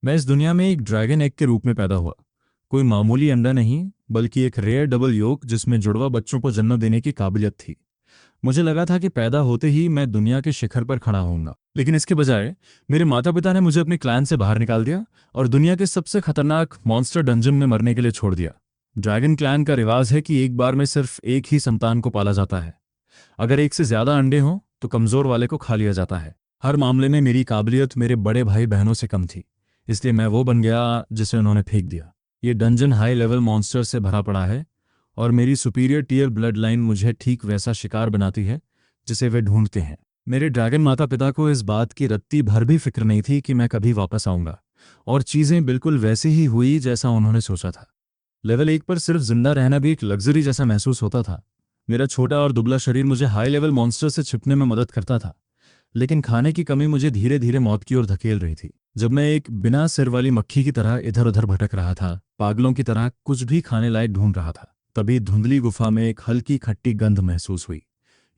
मैं इस दुनिया में एक ड्रैगन एग के रूप में पैदा हुआ। कोई मामूली अंडा नहीं, बल्कि एक रेयर डबल योक जिसमें जुड़वा बच्चों को जन्म देने की काबिलियत थी। मुझे लगा था कि पैदा होते ही मैं दुनिया के शिखर पर खड़ा होऊंगा, लेकिन इसके बजाय मेरे माता पिता ने मुझे अपने क्लैन से बाहर निकाल दिया और दुनिया के सबसे खतरनाक मॉन्स्टर डंजन में मरने के लिए छोड़ दिया। ड्रैगन क्लैन का रिवाज है कि एक बार में सिर्फ एक ही संतान को पाला जाता है। अगर एक से ज्यादा अंडे हों तो कमजोर वाले को खा लिया जाता है। हर मामले में मेरी काबिलियत मेरे बड़े भाई बहनों से कम थी, इसलिए मैं वो बन गया जिसे उन्होंने फेंक दिया। ये डंजन हाई लेवल मॉन्स्टर से भरा पड़ा है और मेरी सुपीरियर टियर ब्लड लाइन मुझे ठीक वैसा शिकार बनाती है जिसे वे ढूंढते हैं। मेरे ड्रैगन माता पिता को इस बात की रत्ती भर भी फिक्र नहीं थी कि मैं कभी वापस आऊंगा, और चीजें बिल्कुल वैसे ही हुई जैसा उन्होंने सोचा था। लेवल 1 पर सिर्फ जिंदा रहना भी एक लग्जरी जैसा महसूस होता था। मेरा छोटा और दुबला शरीर मुझे हाई लेवल मॉन्स्टर से छिपने में मदद करता था, लेकिन खाने की कमी मुझे धीरे धीरे मौत की ओर धकेल रही थी। जब मैं एक बिना सिर वाली मक्खी की तरह इधर उधर भटक रहा था, पागलों की तरह कुछ भी खाने लायक ढूंढ रहा था, तभी धुंधली गुफा में एक हल्की खट्टी गंध महसूस हुई।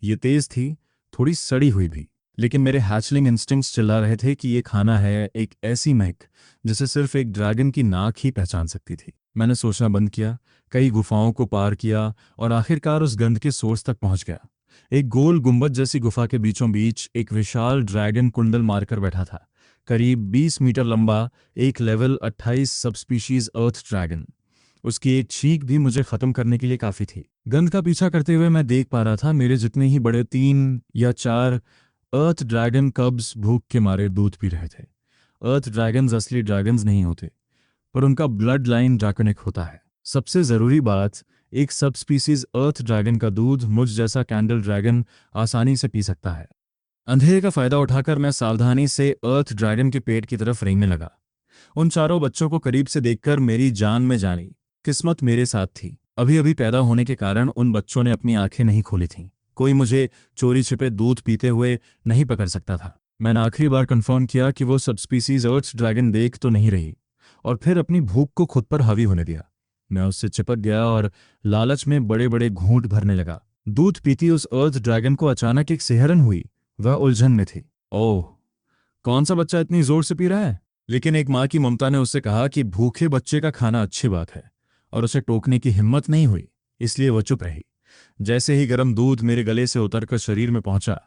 ये तेज थी, थोड़ी सड़ी हुई भी, लेकिन मेरे हैचलिंग इंस्टिंक्ट्स चिल्ला रहे थे कि ये खाना है, एक ऐसी महक जिसे सिर्फ एक ड्रैगन की नाक ही पहचान सकती थी। मैंने सोचना बंद किया, कई गुफाओं को पार किया और आखिरकार उस गंध के सोर्स तक पहुंच गया। एक गोल गुंबद जैसी गुफा के बीचों बीच एक विशाल ड्रैगन कुंडल मारकर बैठा था, करीब 20 मीटर लंबा, एक लेवल 28 सबस्पीशीज अर्थ ड्रैगन। उसकी एक चीख भी मुझे खत्म करने के लिए काफी थी। गंध का पीछा करते हुए मैं देख पा रहा था मेरे जितने ही बड़े 3 या 4 अर्थ ड्रैगन कब्स भूख के मारे दूध पी रहे थे। अर्थ ड्रैगन्स असली ड्रैगन्स नहीं होते, पर उनका ब्लड लाइन ड्रैकोनिक होता है। सबसे जरूरी बात, एक सब स्पीसीज अर्थ ड्रैगन का दूध मुझ जैसा कैंडल ड्रैगन आसानी से पी सकता है। अंधेरे का फायदा उठाकर मैं सावधानी से अर्थ ड्रैगन के पेट की तरफ रेंगने लगा। उन चारों बच्चों को करीब से देखकर मेरी जान में जानी किस्मत मेरे साथ थी। अभी अभी पैदा होने के कारण उन बच्चों ने अपनी आंखें नहीं खोली थीं। कोई मुझे चोरी छिपे दूध पीते हुए नहीं पकड़ सकता था। मैंने आखिरी बार कंफर्म किया कि वो सबस्पीसीज अर्थ ड्रैगन देख तो नहीं रही, और फिर अपनी भूख को खुद पर हावी होने दिया। मैं उससे चिपक गया और लालच में बड़े बड़े घूंट भरने लगा। दूध पीती उस अर्थ ड्रैगन को अचानक एक सिहरन हुई। वह उलझन में थी। ओह, कौन सा बच्चा इतनी जोर से पी रहा है? लेकिन एक माँ की ममता ने उससे कहा कि भूखे बच्चे का खाना अच्छी बात है, और उसे टोकने की हिम्मत नहीं हुई, इसलिए वह चुप रही। जैसे ही गर्म दूध मेरे गले से उतरकर शरीर में पहुंचा,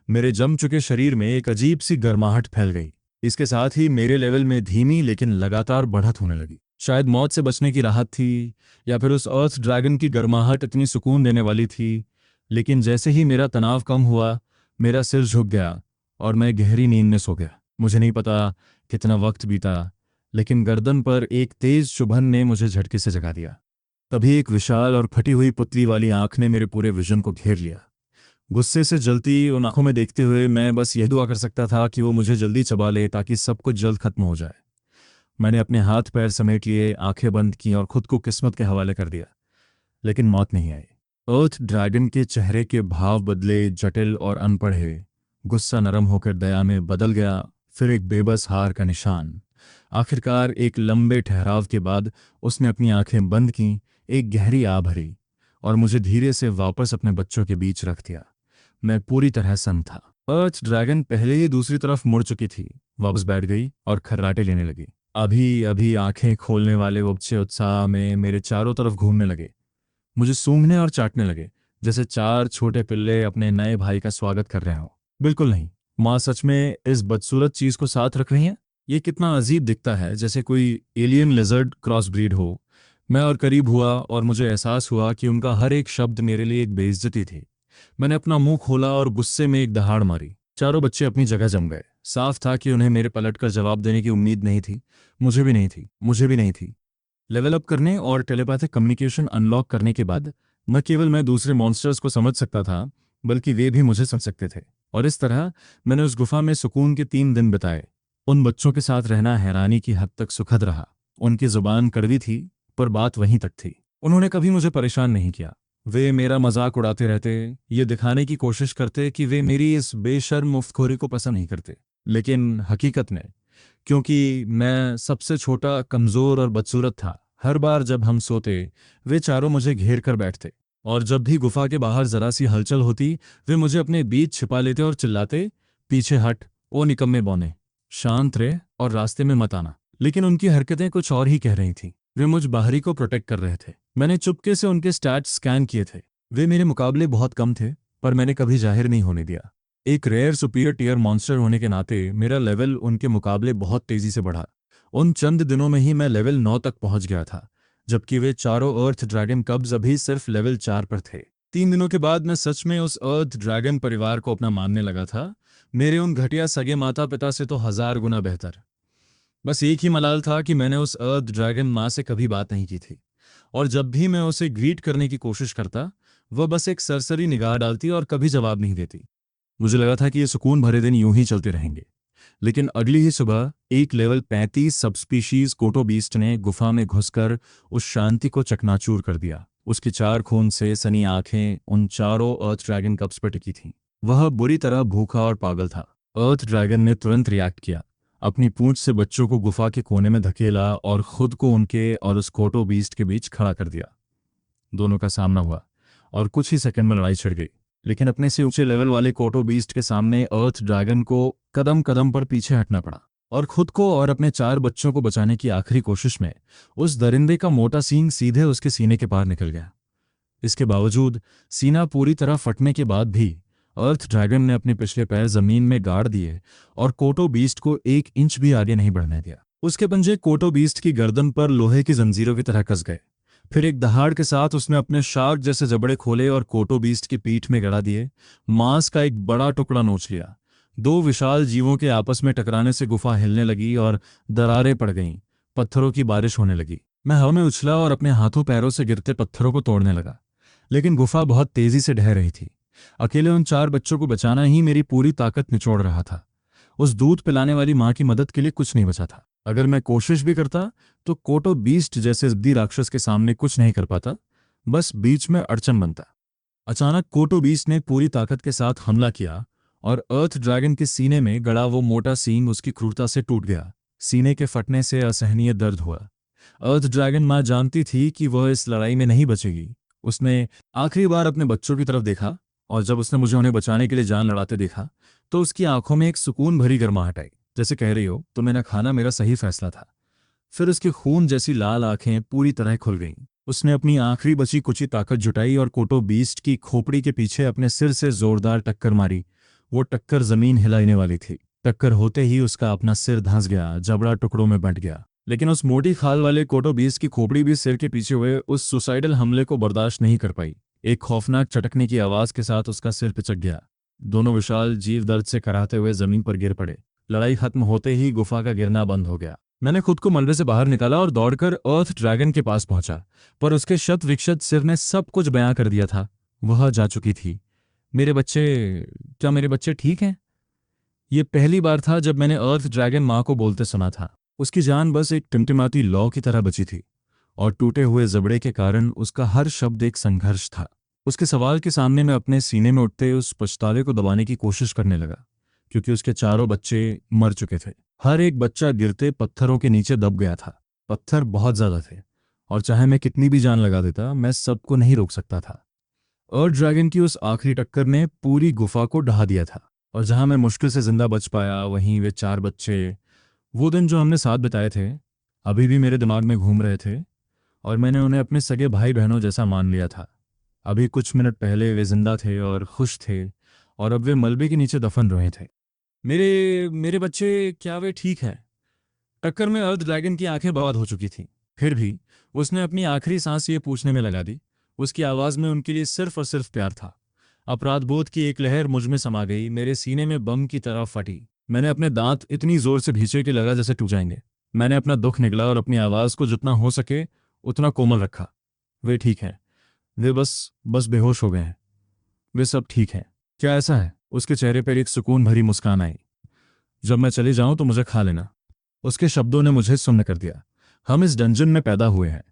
मेरे जम चुके शरीर में एक अजीब सी गर्माहट फैल गई। इसके साथ ही मेरे लेवल में धीमी लेकिन लगातार बढ़त होने लगी। शायद मौत से बचने की राहत थी, या फिर उस अर्थ ड्रैगन की गर्माहट इतनी सुकून देने वाली थी। लेकिन जैसे ही मेरा तनाव कम हुआ, मेरा सिर झुक गया और मैं गहरी नींद में सो गया। मुझे नहीं पता कितना वक्त बीता, लेकिन गर्दन पर एक तेज चुभन ने मुझे झटके से जगा दिया। तभी एक विशाल और फटी हुई पुतली वाली आंख ने मेरे पूरे विजन को घेर लिया। गुस्से से जलती उन आंखों में देखते हुए मैं बस यह दुआ कर सकता था कि वो मुझे जल्दी चबा ले ताकि सब कुछ जल्द खत्म हो जाए। मैंने अपने हाथ पैर समेट लिए, आंखें बंद की और खुद को किस्मत के हवाले कर दिया, लेकिन मौत नहीं आई। अर्थ ड्रैगन के चेहरे के भाव बदले, जटिल और अनपढ़े। गुस्सा नरम होकर दया में बदल गया, फिर एक बेबस हार का निशान। आखिरकार एक लंबे ठहराव के बाद उसने अपनी आंखें बंद की, एक गहरी आ भरी और मुझे धीरे से वापस अपने बच्चों के बीच रख दिया। मैं पूरी तरह सन्न था। अर्थ ड्रैगन पहले ही दूसरी तरफ मुड़ चुकी थी, वापस बैठ गई और खर्राटे लेने लगी। अभी अभी आंखें खोलने वाले वो बच्चे उत्साह में मेरे चारों तरफ घूमने लगे, मुझे सूंघने और चाटने लगे, जैसे 4 छोटे पिल्ले अपने नए भाई का स्वागत कर रहे हों। बिल्कुल नहीं, माँ सच में इस बदसूरत चीज को साथ रख रही हैं। ये कितना अजीब दिखता है, जैसे कोई एलियन लिजर्ड क्रॉस ब्रीड हो। मैं और करीब हुआ और मुझे एहसास हुआ कि उनका हर एक शब्द मेरे लिए एक बेइज्जती थी। मैंने अपना मुंह खोला और गुस्से में एक दहाड़ मारी। चारों बच्चे अपनी जगह जम गए। साफ था कि उन्हें मेरे पलटकर जवाब देने की उम्मीद नहीं थी। मुझे भी नहीं थी, मुझे भी नहीं थी। लेवल अप करने और टेलीपैथिक कम्युनिकेशन अनलॉक करने के बाद न केवल मैं दूसरे मॉन्स्टर्स को समझ सकता था, बल्कि वे भी मुझे समझ सकते थे। और इस तरह मैंने उस गुफा में सुकून के 3 दिन बिताए। उन बच्चों के साथ रहना हैरानी की हद तक सुखद रहा। उनकी जुबान कड़वी थी, पर बात वहीं तक थी। उन्होंने कभी मुझे परेशान नहीं किया। वे मेरा मजाक उड़ाते रहते, ये दिखाने की कोशिश करते कि वे मेरी इस बेशर्म मुफ्तखोरी को पसंद नहीं करते। लेकिन हकीकत में, क्योंकि मैं सबसे छोटा, कमजोर और बदसूरत था, हर बार जब हम सोते, वे चारों मुझे घेर कर बैठते, और जब भी गुफा के बाहर जरा सी हलचल होती, वे मुझे अपने बीच छिपा लेते और चिल्लाते, पीछे हट, ओ निकम्मे बौने, शांत रहे और रास्ते में मत आना। लेकिन उनकी हरकतें कुछ और ही कह रही थीं। वे मुझ बाहरी को प्रोटेक्ट कर रहे थे। मैंने चुपके से उनके स्टैट्स स्कैन किए थे। वे मेरे मुकाबले बहुत कम थे, पर मैंने कभी जाहिर नहीं होने दिया। एक रेयर सुपीरियर टियर मॉन्स्टर होने के नाते मेरा लेवल उनके मुकाबले बहुत तेजी से बढ़ा। उन चंद दिनों में ही मैं लेवल 9 तक पहुंच गया था, जबकि वे चारों अर्थ ड्रैगन कब्स अभी सिर्फ लेवल 4 पर थे। 3 दिनों के बाद मैं सच में उस अर्थ ड्रैगन परिवार को अपना मानने लगा था। मेरे उन घटिया सगे माता पिता से तो 1000 गुना बेहतर। बस एक ही मलाल था कि मैंने उस अर्थ ड्रैगन माँ से कभी बात नहीं की थी, और जब भी मैं उसे ग्रीट करने की कोशिश करता, वह बस एक सरसरी निगाह डालती और कभी जवाब नहीं देती। मुझे लगा था कि ये सुकून भरे दिन यूं ही चलते रहेंगे, लेकिन अगली ही सुबह एक लेवल 35 सबस्पीशीज कोटो बीस्ट ने गुफा में घुसकर उस शांति को चकनाचूर कर दिया। उसकी 4 खून से सनी आंखें उन चारों अर्थ ड्रैगन कप्स पर टिकी थीं। वह बुरी तरह भूखा और पागल था। अर्थ ड्रैगन ने तुरंत रिएक्ट किया, अपनी पूंछ से बच्चों को गुफा के कोने में धकेला और खुद को उनके और उस कोटो बीस्ट के बीच खड़ा कर दिया। दोनों का सामना हुआ और कुछ ही सेकंड में लड़ाई छिड़ गई, लेकिन अपने से ऊंचे लेवल वाले कोटो बीस्ट के सामने अर्थ ड्रैगन को कदम कदम पर पीछे हटना पड़ा, और खुद को और अपने 4 बच्चों को बचाने की आखिरी कोशिश में उस दरिंदे का मोटा सींग सीधे उसके सीने के पार निकल गया। इसके बावजूद सीना पूरी तरह फटने के बाद भी अर्थ ड्रैगन ने अपने पिछले पैर जमीन में गाड़ दिए और कोटो बीस्ट को 1 इंच भी आगे नहीं बढ़ने दिया। उसके पंजे कोटो बीस्ट की गर्दन पर लोहे की जंजीरों की तरह कस गए। फिर एक दहाड़ के साथ उसने अपने शार्क जैसे जबड़े खोले और कोटो बीस्ट की पीठ में गड़ा दिए। मांस का एक बड़ा टुकड़ा नोच लिया। 2 विशाल जीवों के आपस में टकराने से गुफा हिलने लगी और दरारें पड़ गईं। पत्थरों की बारिश होने लगी। मैं हवा में उछला और अपने हाथों पैरों से गिरते पत्थरों को तोड़ने लगा, लेकिन गुफा बहुत तेजी से ढह रही थी। अकेले उन 4 बच्चों को बचाना ही मेरी पूरी ताकत निचोड़ रहा था। उस दूध पिलाने वाली मां की मदद के लिए कुछ नहीं बचा था। अगर मैं कोशिश भी करता तो कोटो बीस्ट जैसे जिद्दी राक्षस के सामने कुछ नहीं कर पाता, बस बीच में अड़चन बनता। अचानक कोटो बीस्ट ने पूरी ताकत के साथ हमला किया और अर्थ ड्रैगन के सीने में गड़ा वो मोटा सींग उसकी क्रूरता से टूट गया। सीने के फटने से असहनीय दर्द हुआ। अर्थ ड्रैगन मां जानती थी कि वह इस लड़ाई में नहीं बचेगी। उसने आखिरी बार अपने बच्चों की तरफ देखा, और जब उसने मुझे उन्हें बचाने के लिए जान लड़ाते देखा तो उसकी आंखों में एक सुकून भरी गर्माहट आई, जैसे कह रही हो तो मेरा खाना मेरा सही फैसला था। फिर उसकी खून जैसी लाल आंखें पूरी तरह खुल गईं। उसने अपनी आखिरी बची कुची ताकत जुटाई और कोटो बीस्ट की खोपड़ी के पीछे अपने सिर से जोरदार टक्कर मारी। वो टक्कर जमीन हिलाने वाली थी। टक्कर होते ही उसका अपना सिर धंस गया, जबड़ा टुकड़ों में बंट गया। लेकिन उस मोटी खाल वाले कोटो बीस्ट की खोपड़ी भी सिर के पीछे हुए उस सुसाइडल हमले को बर्दाश्त नहीं कर पाई। एक खौफनाक चटकने की आवाज के साथ उसका सिर पिचक गया। दोनों विशाल जीव दर्द से कराहते हुए जमीन पर गिर पड़े। लड़ाई खत्म होते ही गुफा का गिरना बंद हो गया। मैंने खुद को मलबे से बाहर निकाला और दौड़कर अर्थ ड्रैगन के पास पहुंचा, पर उसके शत विक्षत सिर ने सब कुछ बयां कर दिया था। वह जा चुकी थी। क्या मेरे बच्चे ठीक हैं? ये पहली बार था जब मैंने अर्थ ड्रैगन माँ को बोलते सुना था। उसकी जान बस एक टिमटिमाती लौ की तरह बची थी, और टूटे हुए जबड़े के कारण उसका हर शब्द एक संघर्ष था। उसके सवाल के सामने मैं अपने सीने में उठते उस पछतावे को दबाने की कोशिश करने लगा, क्योंकि उसके चारों बच्चे मर चुके थे। हर एक बच्चा गिरते पत्थरों के नीचे दब गया था। पत्थर बहुत ज्यादा थे, और चाहे मैं कितनी भी जान लगा देता, मैं सबको नहीं रोक सकता था। अर्थ ड्रैगन की उस आखिरी टक्कर ने पूरी गुफा को ढहा दिया था, और जहां मैं मुश्किल से जिंदा बच पाया, वहीं वे 4 बच्चे, वो दिन जो हमने साथ बिताए थे, अभी भी मेरे दिमाग में घूम रहे थे, और मैंने उन्हें अपने सगे भाई बहनों जैसा मान लिया था। अभी कुछ मिनट पहले वे जिंदा थे और खुश थे, और अब वे मलबे के नीचे दफन रहे थे। मेरे मेरे बच्चे, क्या वे ठीक है? टक्कर में अर्थ ड्रैगन की आंखें बर्बाद हो चुकी थीं। फिर भी उसने अपनी आखिरी सांस ये पूछने में लगा दी। उसकी आवाज में उनके लिए सिर्फ और सिर्फ प्यार था। अपराध बोध की एक लहर मुझ में समा गई, मेरे सीने में बम की तरह फटी। मैंने अपने दांत इतनी जोर से भींचे कि लगा जैसे टूट जाएंगे। मैंने अपना दुख निगला और अपनी आवाज को जितना हो सके उतना कोमल रखा। वे ठीक हैं। वे बस बेहोश हो गए हैं। वे सब ठीक हैं। क्या ऐसा है? उसके चेहरे पर एक सुकून भरी मुस्कान आई। जब मैं चली जाऊं तो मुझे खा लेना। उसके शब्दों ने मुझे सुन्न कर दिया। हम इस डंजन में पैदा हुए हैं।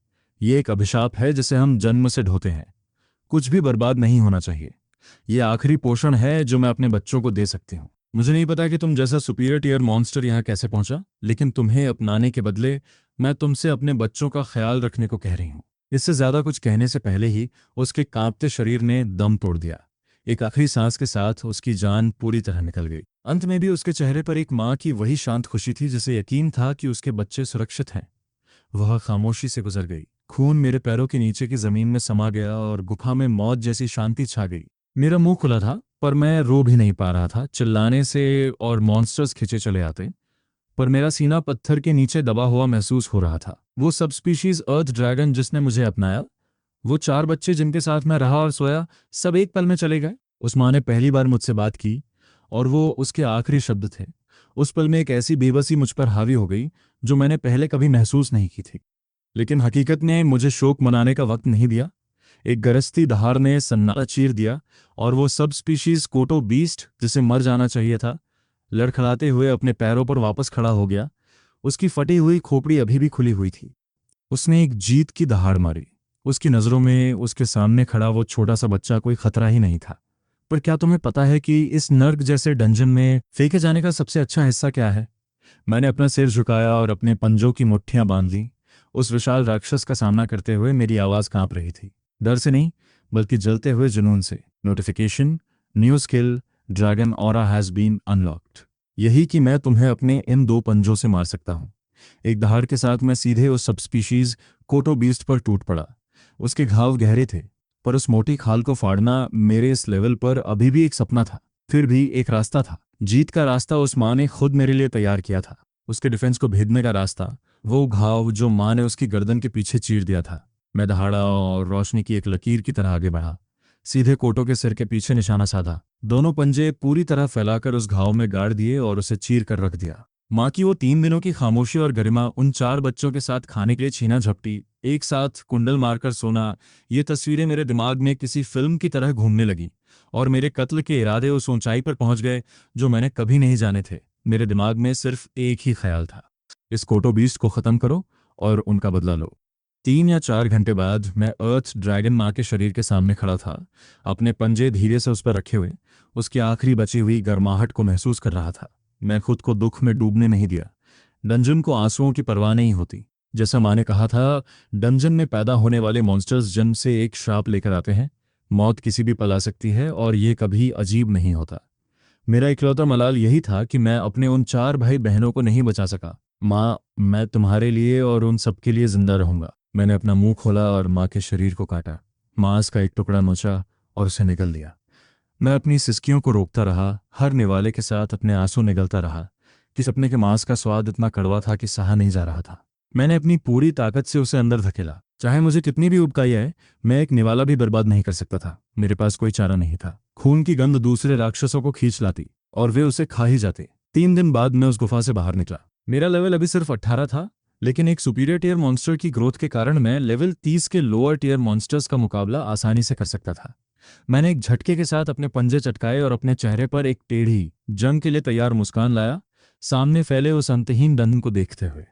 ये एक अभिशाप है जिसे हम जन्म से ढोते हैं। कुछ भी बर्बाद नहीं होना चाहिए। ये आखिरी पोषण है जो मैं अपने बच्चों को दे सकती हूँ। मुझे नहीं पता कि तुम जैसा सुपीरियर टियर मॉन्स्टर यहाँ कैसे पहुंचा, लेकिन तुम्हें अपनाने के बदले मैं तुमसे अपने बच्चों का ख्याल रखने को कह रही हूँ। इससे ज्यादा कुछ कहने से पहले ही उसके कांपते शरीर ने दम तोड़ दिया। एक आखिरी सांस के साथ उसकी जान पूरी तरह निकल गई। अंत में भी उसके चेहरे पर एक माँ की वही शांत खुशी थी जिसे यकीन था कि उसके बच्चे सुरक्षित हैं। वह खामोशी से गुजर गई। खून मेरे पैरों के नीचे की जमीन में समा गया और गुफा में मौत जैसी शांति छा गई। मेरा मुंह खुला था पर मैं रो भी नहीं पा रहा था। चिल्लाने से और मॉन्स्टर्स खिंचे चले आते, पर मेरा सीना पत्थर के नीचे दबा हुआ महसूस हो रहा था। वो सब स्पीशीज अर्थ ड्रैगन जिसने मुझे अपनाया, वो 4 बच्चे जिनके साथ मैं रहा और सोया, सब एक पल में चले गए। उस माँ ने पहली बार मुझसे बात की और वो उसके आखिरी शब्द थे। उस पल में एक ऐसी बेबसी मुझ पर हावी हो गई जो मैंने पहले कभी महसूस नहीं की थी। लेकिन हकीकत ने मुझे शोक मनाने का वक्त नहीं दिया। एक गरजती दहाड़ ने सन्नाटा चीर दिया और वो सब स्पीशीज कोटो बीस्ट जिसे मर जाना चाहिए था, लड़खड़ाते हुए अपने पैरों पर वापस खड़ा हो गया। उसकी फटी हुई खोपड़ी अभी भी खुली हुई थी। उसने एक जीत की दहाड़ मारी। उसकी नज़रों में उसके सामने खड़ा वो छोटा सा बच्चा कोई खतरा ही नहीं था। पर क्या तुम्हें पता है कि इस नर्क जैसे डंजन में फेंके जाने का सबसे अच्छा हिस्सा क्या है? मैंने अपना सिर झुकाया और अपने पंजों की मुट्ठियां बांध ली। उस विशाल राक्षस का सामना करते हुए मेरी आवाज़ कांप रही थी, डर से नहीं बल्कि जलते हुए जुनून से। Notification, new skill, dragon aura has been unlocked. यही कि मैं तुम्हें अपने इन 2 पंजों से मार सकता हूँ। एक दहाड़ के साथ मैं सीधे उस सबस्पीशीज कोटो बीस्ट पर टूट पड़ा। उसके घाव गहरे थे, पर उस मोटी खाल को फाड़ना मेरे इस लेवल पर अभी भी एक सपना था। फिर भी एक रास्ता था। जीत का रास्ता उस माँ ने खुद मेरे लिए तैयार किया था। उसके डिफेंस को भेदने का रास्ता, वो घाव जो माँ ने उसकी गर्दन के पीछे चीर दिया था। मैं दहाड़ा और रोशनी की एक लकीर की तरह आगे बढ़ा, सीधे कोटो के सिर के पीछे निशाना साधा। दोनों पंजे पूरी तरह फैलाकर उस घाव में गाड़ दिए और उसे चीर कर रख दिया। माँ की वो 3 दिनों की खामोशी और गरिमा उन 4 बच्चों के साथ खाने के लिए छीना झपटी, एक साथ कुंडल मारकर सोना, ये तस्वीरें मेरे दिमाग में किसी फिल्म की तरह घूमने लगी और मेरे कत्ल के इरादे उस ऊंचाई पर पहुंच गए जो मैंने कभी नहीं जाने थे। मेरे दिमाग में सिर्फ एक ही ख्याल था, इस कोटो बीस्ट को खत्म करो और उनका बदला लो। 3 या 4 घंटे बाद मैं अर्थ ड्रैगन माँ के शरीर के सामने खड़ा था, अपने पंजे धीरे से उस पर रखे हुए, उसकी आखिरी बची हुई गर्माहट को महसूस कर रहा था। मैं खुद को दुख में डूबने नहीं दिया। डंजन को आंसुओं की परवाह नहीं होती। जैसा माँ ने कहा था, डंजन में पैदा होने वाले मॉन्स्टर्स जन्म से एक श्राप लेकर आते हैं। मौत किसी भी पल आ सकती है और ये कभी अजीब नहीं होता। मेरा इकलौता मलाल यही था कि मैं अपने उन 4 भाई बहनों को नहीं बचा सका। माँ, मैं तुम्हारे लिए और उन सबके लिए जिंदा रहूंगा। मैंने अपना मुंह खोला और माँ के शरीर को काटा। मांस का एक टुकड़ा नोचा और उसे निगल दिया। मैं अपनी सिसकियों को रोकता रहा, हर निवाले के साथ अपने आंसू निगलता रहा। कि सपने के मांस का स्वाद इतना कड़वा था कि सहा नहीं जा रहा था। मैंने अपनी पूरी ताकत से उसे अंदर धकेला। चाहे मुझे कितनी भी उबकाई आए, मैं एक निवाला भी बर्बाद नहीं कर सकता था। मेरे पास कोई चारा नहीं था। खून की गंध दूसरे राक्षसों को खींच लाती और वे उसे खा ही जाते। 3 दिन बाद मैं उस गुफा से बाहर निकला। मेरा लेवल अभी सिर्फ 18 था, लेकिन एक सुपीरियर टियर मॉन्स्टर की ग्रोथ के कारण मैं लेवल 30 के लोअर टियर मॉन्स्टर्स का मुकाबला आसानी से कर सकता था। मैंने एक झटके के साथ अपने पंजे चटकाए और अपने चेहरे पर एक टेढ़ी, जंग के लिए तैयार मुस्कान लाया, सामने फैले उस अंतहीन डंजन को देखते हुए।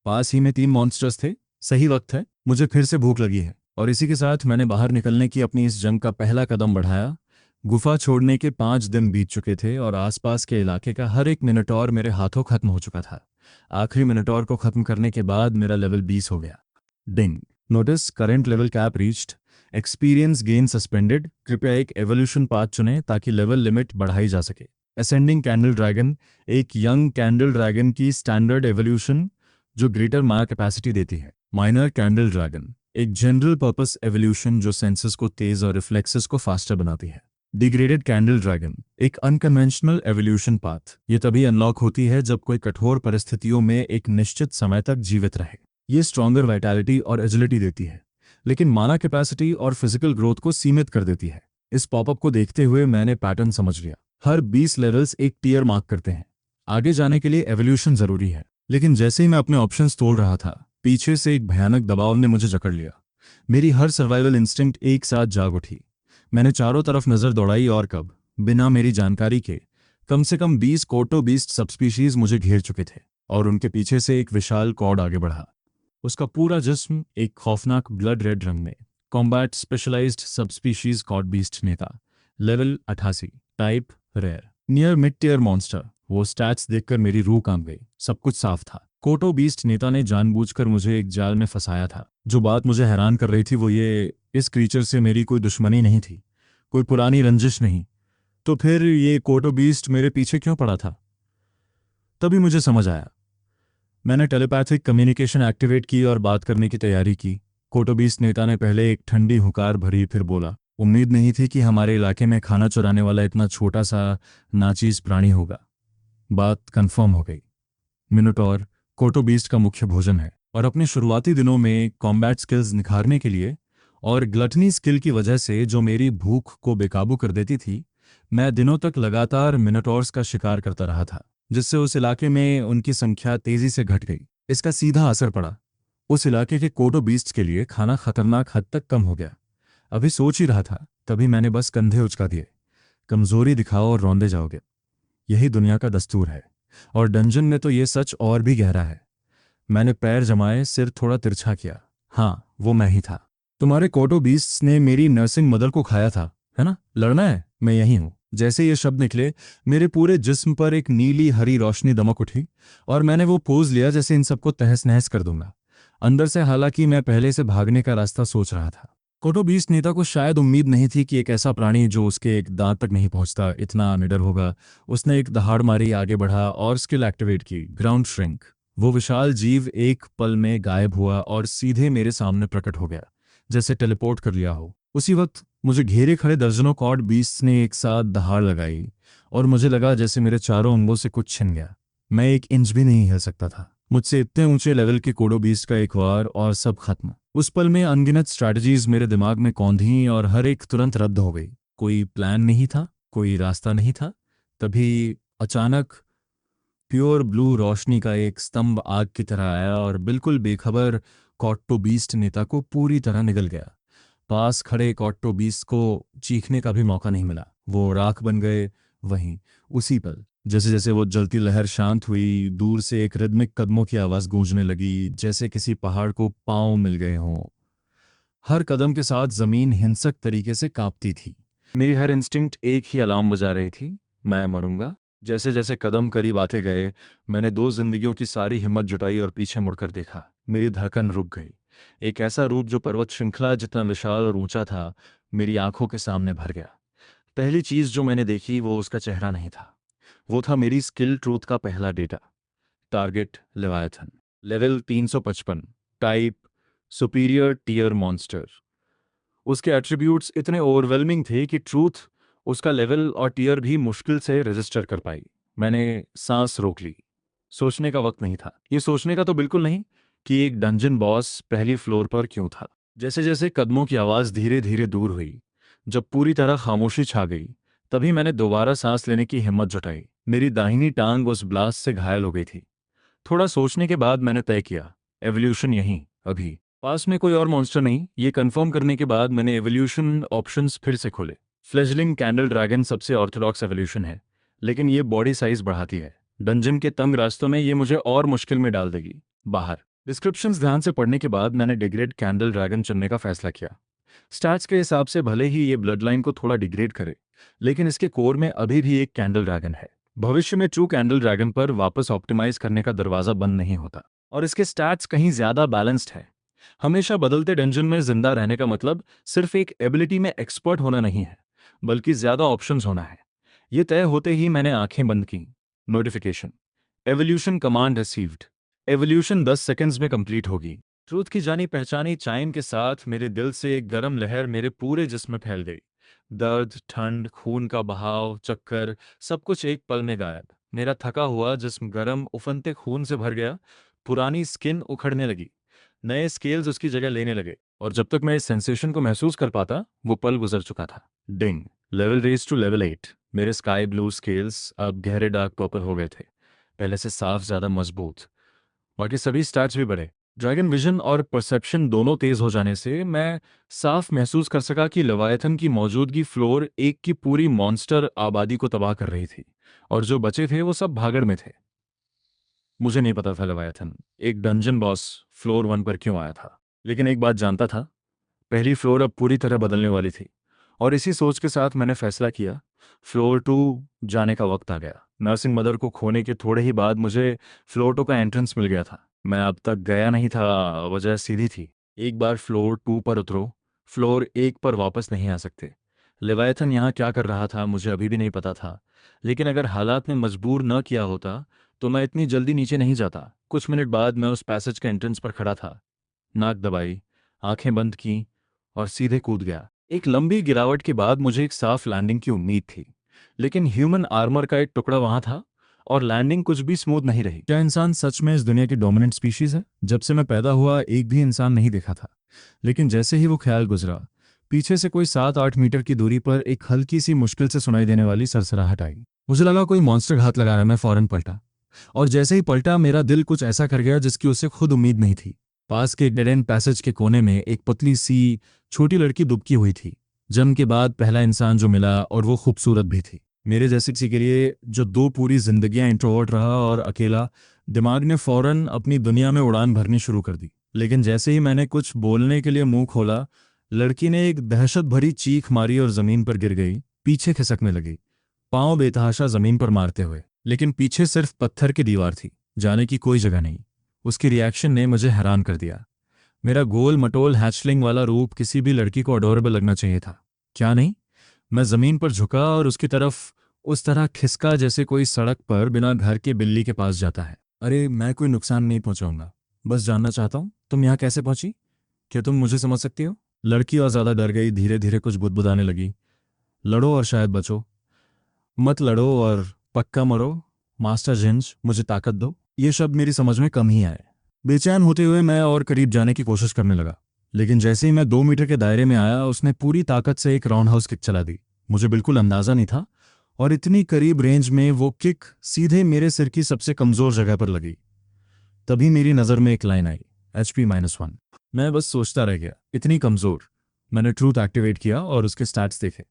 पास ही में 3 मॉन्स्टर्स थे। सही वक्त है, मुझे फिर से भूख लगी है। और इसी के साथ मैंने बाहर निकलने की अपनी इस जंग का पहला कदम बढ़ाया। गुफा छोड़ने के 5 दिन बीत चुके थे और आसपास के इलाके का हर एक मिनटौर मेरे हाथों खत्म हो चुका था। आखिरी मिनटौर को खत्म करने के बाद मेरा लेवल 20 हो गया। Ding, notice current level cap reached, experience gain suspended. कृपया एक एवोल्यूशन पाथ चुनें ताकि लेवल लिमिट बढ़ाई जा सके। असेंडिंग कैंडल ड्रैगन, एक यंग कैंडल ड्रैगन की स्टैंडर्ड एवोल्यूशन जो ग्रेटर माया कैपेसिटी देती है। माइनर कैंडल ड्रैगन, एक जनरल पर्पस एवोल्यूशन जो सेंसेस को तेज और रिफ्लेक्सेस को फास्टर बनाती है। डिग्रेडेड कैंडल ड्रैगन, एक अनकन्वेंशनल एवोल्यूशन पाथ। ये तभी अनलॉक होती है जब कोई कठोर परिस्थितियों में एक निश्चित समय तक जीवित रहे। ये स्ट्रॉन्गर वाइटैलिटी और एजिलिटी देती है, लेकिन माना कैपेसिटी और फिजिकल ग्रोथ को सीमित कर देती है। इस पॉपअप को देखते हुए मैंने पैटर्न समझ लिया। हर 20 लेवल्स एक टियर मार्क करते हैं। आगे जाने के लिए एवोल्यूशन जरूरी है। लेकिन जैसे ही मैं अपने ऑप्शंस तोड़ रहा था, पीछे से एक भयानक दबाव ने मुझे जकड़ लिया। मेरी हर सर्वाइवल इंस्टिंक्ट एक साथ जाग उठी। मैंने चारों तरफ नजर दौड़ाई और कब, बिना मेरी जानकारी के, कम से कम 20 कोटो बीस्ट सबस्पीशीज मुझे घेर चुके थे और उनके पीछे से एक विशाल कॉर्ड आगे बढ़ा। उसका पूरा जिस्म एक खौफनाक ब्लड रेड रंग में। कॉम्बैट स्पेशलाइज्ड सबस्पीशीज कॉड बीस्ट नेता, level 88, type rare, near mid tier monster. वो स्टैट्स देखकर मेरी रूह कांप गई। सब कुछ साफ था। कोटो बीस्ट नेता ने जानबूझकर मुझे एक जाल में फंसाया था। जो बात मुझे हैरान कर रही थी वो ये, इस क्रीचर से मेरी कोई दुश्मनी नहीं थी। कोई पुरानी रंजिश नहीं। तो फिर ये कोटो बीस्ट मेरे पीछे क्यों पड़ा था? तभी मुझे समझ आया। मैंने टेलीपैथिक कम्युनिकेशन एक्टिवेट की और बात करने की तैयारी की। कोटो बीस्ट नेता ने पहले एक ठंडी हुंकार भरी, फिर बोला, उम्मीद नहीं थी कि हमारे इलाके में खाना चुराने वाला इतना छोटा सा नाचीज प्राणी होगा। बात कंफर्म हो गई। मिनोटॉर कोटो बीस्ट का मुख्य भोजन है, और अपने शुरुआती दिनों में कॉम्बैट स्किल्स निखारने के लिए और ग्लटनी स्किल की वजह से जो मेरी भूख को बेकाबू कर देती थी, मैं दिनों तक लगातार मिनोटॉर्स का शिकार करता रहा था, जिससे उस इलाके में उनकी संख्या तेजी से घट गई। इसका सीधा असर पड़ा, उस इलाके के कोटो बीस्ट के लिए खाना खतरनाक हद तक कम हो गया। अभी सोच ही रहा था, तभी मैंने बस कंधे उचका दिए। कमजोरी दिखाओ और रौंदे जाओगे, यही दुनिया का दस्तूर है। और डंजन में तो ये सच और भी गहरा है। मैंने पैर जमाए, सिर थोड़ा तिरछा किया। हाँ, वो मैं ही था। तुम्हारे कोटो बीस्ट्स ने मेरी नर्सिंग मदर को खाया था, है ना? लड़ना है, मैं यही हूं। जैसे ये शब्द निकले, मेरे पूरे जिस्म पर एक नीली हरी रोशनी दमक उठी और मैंने वो पोज लिया जैसे इन सबको तहस नहस कर दूंगा। अंदर से हालांकि मैं पहले से भागने का रास्ता सोच रहा था। कोटो बीस्ट नेता को शायद उम्मीद नहीं थी कि एक ऐसा प्राणी जो उसके एक दांत तक नहीं पहुंचता इतना निडर होगा। उसने एक दहाड़ मारी, आगे बढ़ा और स्किल एक्टिवेट की, ग्राउंड श्रिंक। वो विशाल जीव एक पल में गायब हुआ और सीधे मेरे सामने प्रकट हो गया, जैसे टेलीपोर्ट कर लिया हो। उसी वक्त मुझे घेरे खड़े दर्जनों कॉड बीस्ट्स ने एक साथ दहाड़ लगाई और मुझे लगा जैसे मेरे चारों अंगों से कुछ छिन गया। मैं एक इंच भी नहीं हिल सकता था। मुझसे इतने ऊंचे लेवल के कोडो बीस्ट का एक वार और सब खत्म। उस पल में अनगिनत स्ट्रैटेजीज मेरे दिमाग में कौंधीं और हर एक तुरंत रद्द हो गई। कोई प्लान नहीं था, कोई रास्ता नहीं था। तभी अचानक प्योर ब्लू रोशनी का एक स्तंभ आग की तरह आया और बिल्कुल बेखबर कॉट्टो बीस्ट नेता को पूरी तरह निगल गया। पास खड़े कॉट्टो बीस्ट को चीखने का भी मौका नहीं मिला। वो राख बन गए वहीं, उसी पल। जैसे जैसे वो जलती लहर शांत हुई, दूर से एक रिदमिक कदमों की आवाज गूंजने लगी, जैसे किसी पहाड़ को पांव मिल गए हों। हर कदम के साथ जमीन हिंसक तरीके से कांपती थी। मेरी हर इंस्टिंक्ट एक ही अलार्म बजा रही थी, मैं मरूंगा। जैसे जैसे कदम करीब आते गए, मैंने दो जिंदगियों की सारी हिम्मत जुटाई और पीछे मुड़कर देखा। मेरी धड़कन रुक गई। एक ऐसा रूप जो पर्वत श्रृंखला जितना विशाल और ऊंचा था, मेरी आंखों के सामने भर गया। पहली चीज जो मैंने देखी वो उसका चेहरा नहीं था, वो था मेरी स्किल ट्रूथ का पहला डेटा। Target leviathan, level 355, type superior tier monster. उसके एट्रीब्यूट्स इतने ओवरवेलमिंग थे कि ट्रूथ उसका लेवल और टियर भी मुश्किल से रजिस्टर कर पाई। मैंने सांस रोक ली। सोचने का वक्त नहीं था। ये सोचने का तो बिल्कुल नहीं कि एक डंजन बॉस पहली फ्लोर पर क्यों था। जैसे जैसे कदमों की आवाज़ धीरे धीरे दूर हुई, जब पूरी तरह खामोशी छा गई, तभी मैंने दोबारा सांस लेने की हिम्मत जुटाई। मेरी दाहिनी टांग उस ब्लास्ट से घायल हो गई थी। थोड़ा सोचने के बाद मैंने तय किया, एवोल्यूशन यहीं, अभी। पास में कोई और मॉन्स्टर नहीं, ये कंफर्म करने के बाद मैंने एवोल्यूशन ऑप्शंस फिर से खोले। फ्लेजलिंग कैंडल ड्रैगन सबसे ऑर्थोडॉक्स एवोल्यूशन है, लेकिन ये बॉडी साइज बढ़ाती है। डंजन के तंग रास्तों में ये मुझे और मुश्किल में डाल देगी। बाहर डिस्क्रिप्शंस ध्यान से पढ़ने के बाद मैंने डिग्रेड कैंडल ड्रैगन चुनने का फैसला किया। स्टैट्स के हिसाब से भले ही ये ब्लड लाइन को थोड़ा डिग्रेड करे, लेकिन इसके कोर में अभी भी एक कैंडल ड्रैगन है। भविष्य में ट्रू कैंडल ड्रैगन पर वापस ऑप्टिमाइज करने का दरवाजा बंद नहीं होता। और इसके स्टैट्स कहीं ज्यादा बैलेंस्ड है। हमेशा बदलते डंजन में जिंदा रहने का मतलब सिर्फ एक एबिलिटी में एक्सपर्ट होना नहीं है, बल्कि ज्यादा ऑप्शंस होना है। ये तय होते ही मैंने आंखें बंद की। Notification, evolution command received. Evolution 10 seconds में कंप्लीट होगी। ट्रूथ की जानी पहचानी चाइन के साथ मेरे दिल से एक गर्म लहर मेरे पूरे जिस्म में फैल गई। दर्द, ठंड, खून का बहाव, चक्कर, सब कुछ एक पल में गायब। मेरा थका हुआ जिस्म गर्म उफनते खून से भर गया। पुरानी स्किन उखड़ने लगी, नए स्केल्स उसकी जगह लेने लगे, और जब तक मैं इस सेंसेशन को महसूस कर पाता, वो पल गुजर चुका था। डिंग, लेवल रेज टू लेवल 8। मेरे स्काई ब्लू स्केल्स अब गहरे डार्क पर्पल हो गए थे, पहले से साफ, ज्यादा मजबूत। बाकी सभी स्टैट्स भी बढ़े। ड्रैगन विजन और परसेप्शन दोनों तेज हो जाने से मैं साफ महसूस कर सका कि लेवायथन की मौजूदगी फ्लोर 1 की पूरी मॉन्स्टर आबादी को तबाह कर रही थी, और जो बचे थे वो सब भागड़ में थे। मुझे नहीं पता था लेवायथन, एक डंजन बॉस, फ्लोर 1 पर क्यों आया था, लेकिन एक बात जानता था, पहली फ्लोर अब पूरी तरह बदलने वाली थी। और इसी सोच के साथ मैंने फैसला किया, फ्लोर 2 जाने का वक्त आ गया। नर्सिंग मदर को खोने के थोड़े ही बाद मुझे फ्लोर 2 का एंट्रेंस मिल गया था। मैं अब तक गया नहीं था, वजह सीधी थी, एक बार फ्लोर 2 पर उतरो, फ्लोर 1 पर वापस नहीं आ सकते। लेवायथन यहाँ क्या कर रहा था मुझे अभी भी नहीं पता था, लेकिन अगर हालात ने मजबूर न किया होता तो मैं इतनी जल्दी नीचे नहीं जाता। कुछ मिनट बाद मैं उस पैसेज के एंट्रेंस पर खड़ा था, नाक दबाई, आंखें बंद की और सीधे कूद गया। एक लंबी गिरावट के बाद मुझे एक साफ लैंडिंग की उम्मीद थी, लेकिन ह्यूमन आर्मर का एक टुकड़ा वहां था और लैंडिंग कुछ भी स्मूथ नहीं रही। क्या इंसान सच में इस दुनिया की डोमिनेंट स्पीशीज है? जब से मैं पैदा हुआ एक भी इंसान नहीं देखा था, लेकिन जैसे ही वो ख्याल गुजरा, पीछे से कोई 7-8 मीटर की दूरी पर एक हल्की सी मुश्किल से सुनाई देने वाली सरसराहट आई। मुझे लगा कोई मॉन्स्टर घात लगा रहा है। मैं फौरन पलटा, और जैसे ही पलटा मेरा दिल कुछ ऐसा कर गया जिसकी उसे खुद उम्मीद नहीं थी। पास के डेड एंड पैसेज के कोने में एक पतली सी छोटी लड़की दुबकी हुई थी। जन्म के बाद पहला इंसान जो मिला, और वो खूबसूरत भी थी। मेरे जैसे किसी के लिए जो दो पूरी जिंदगियां इंट्रोवर्ट रहा और अकेला, दिमाग ने फौरन अपनी दुनिया में उड़ान भरनी शुरू कर दी। लेकिन जैसे ही मैंने कुछ बोलने के लिए मुंह खोला, लड़की ने एक दहशत भरी चीख मारी और जमीन पर गिर गई, पीछे खिसकने लगी, पांव बेतहाशा जमीन पर मारते हुए। लेकिन पीछे सिर्फ पत्थर की दीवार थी, जाने की कोई जगह नहीं। उसकी रिएक्शन ने मुझे हैरान कर दिया। मेरा गोल मटोल हैचलिंग वाला रूप किसी भी लड़की को अडोरेबल लगना चाहिए था, क्या नहीं? मैं जमीन पर झुका और उसकी तरफ उस तरह खिसका जैसे कोई सड़क पर बिना घर के बिल्ली के पास जाता है। अरे, मैं कोई नुकसान नहीं पहुंचाऊंगा, बस जानना चाहता हूं तुम यहाँ कैसे पहुंची। क्या तुम मुझे समझ सकती हो? लड़की और ज्यादा डर गई, धीरे धीरे कुछ बुदबुदाने लगी। लड़ो और शायद बचो, मत लड़ो और पक्का मरो, मास्टर जिंज मुझे ताकत दो। ये शब्द मेरी समझ में कम ही आए। बेचैन होते हुए मैं और करीब जाने की कोशिश करने लगा, लेकिन जैसे ही मैं 2 मीटर के दायरे में आया, उसने पूरी ताकत से एक राउंड हाउस किक चला दी। मुझे बिल्कुल अंदाजा नहीं था, और इतनी करीब रेंज में वो किक सीधे मेरे सिर की सबसे कमजोर जगह पर लगी। तभी मेरी नज़र में एक लाइन आई, HP-1। मैं बस सोचता रह गया, इतनी कमजोर। मैंने ट्रूथ एक्टिवेट किया और उसके स्टैट्स देखे।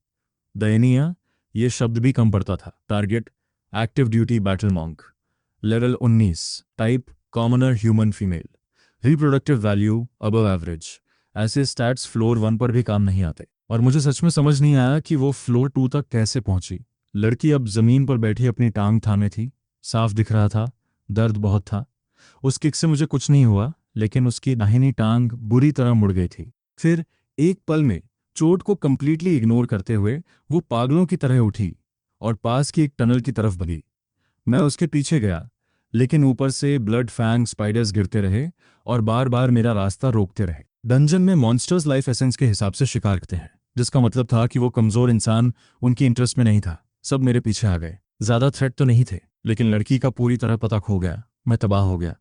दयनीय, ये शब्द भी कम पड़ता था। Target active duty battle monk, level 19, type commoner human female, reproductive value above average. ऐसे स्टैट्स फ्लोर 1 पर भी काम नहीं आते, और मुझे सच में समझ नहीं आया कि वो फ्लोर 2 तक कैसे पहुंची। लड़की अब जमीन पर बैठी अपनी टांग थामे थी, साफ दिख रहा था दर्द बहुत था। उस किक से मुझे कुछ नहीं हुआ, लेकिन उसकी दाहिनी टांग बुरी तरह मुड़ गई थी। फिर एक पल में, चोट को कंप्लीटली इग्नोर करते हुए, वो पागलों की तरह उठी और पास की एक टनल की तरफ भगी। मैं उसके पीछे गया, लेकिन ऊपर से ब्लड फैंग स्पाइडर्स गिरते रहे और बार बार मेरा रास्ता रोकते रहे। डंजन में मॉन्स्टर्स लाइफ एसेंस के हिसाब से शिकार करते हैं, जिसका मतलब था कि वो कमजोर इंसान उनकी इंटरेस्ट में नहीं था। सब मेरे पीछे आ गए। ज्यादा थ्रेट तो नहीं थे, लेकिन लड़की का पूरी तरह पता खो गया। मैं तबाह हो गया।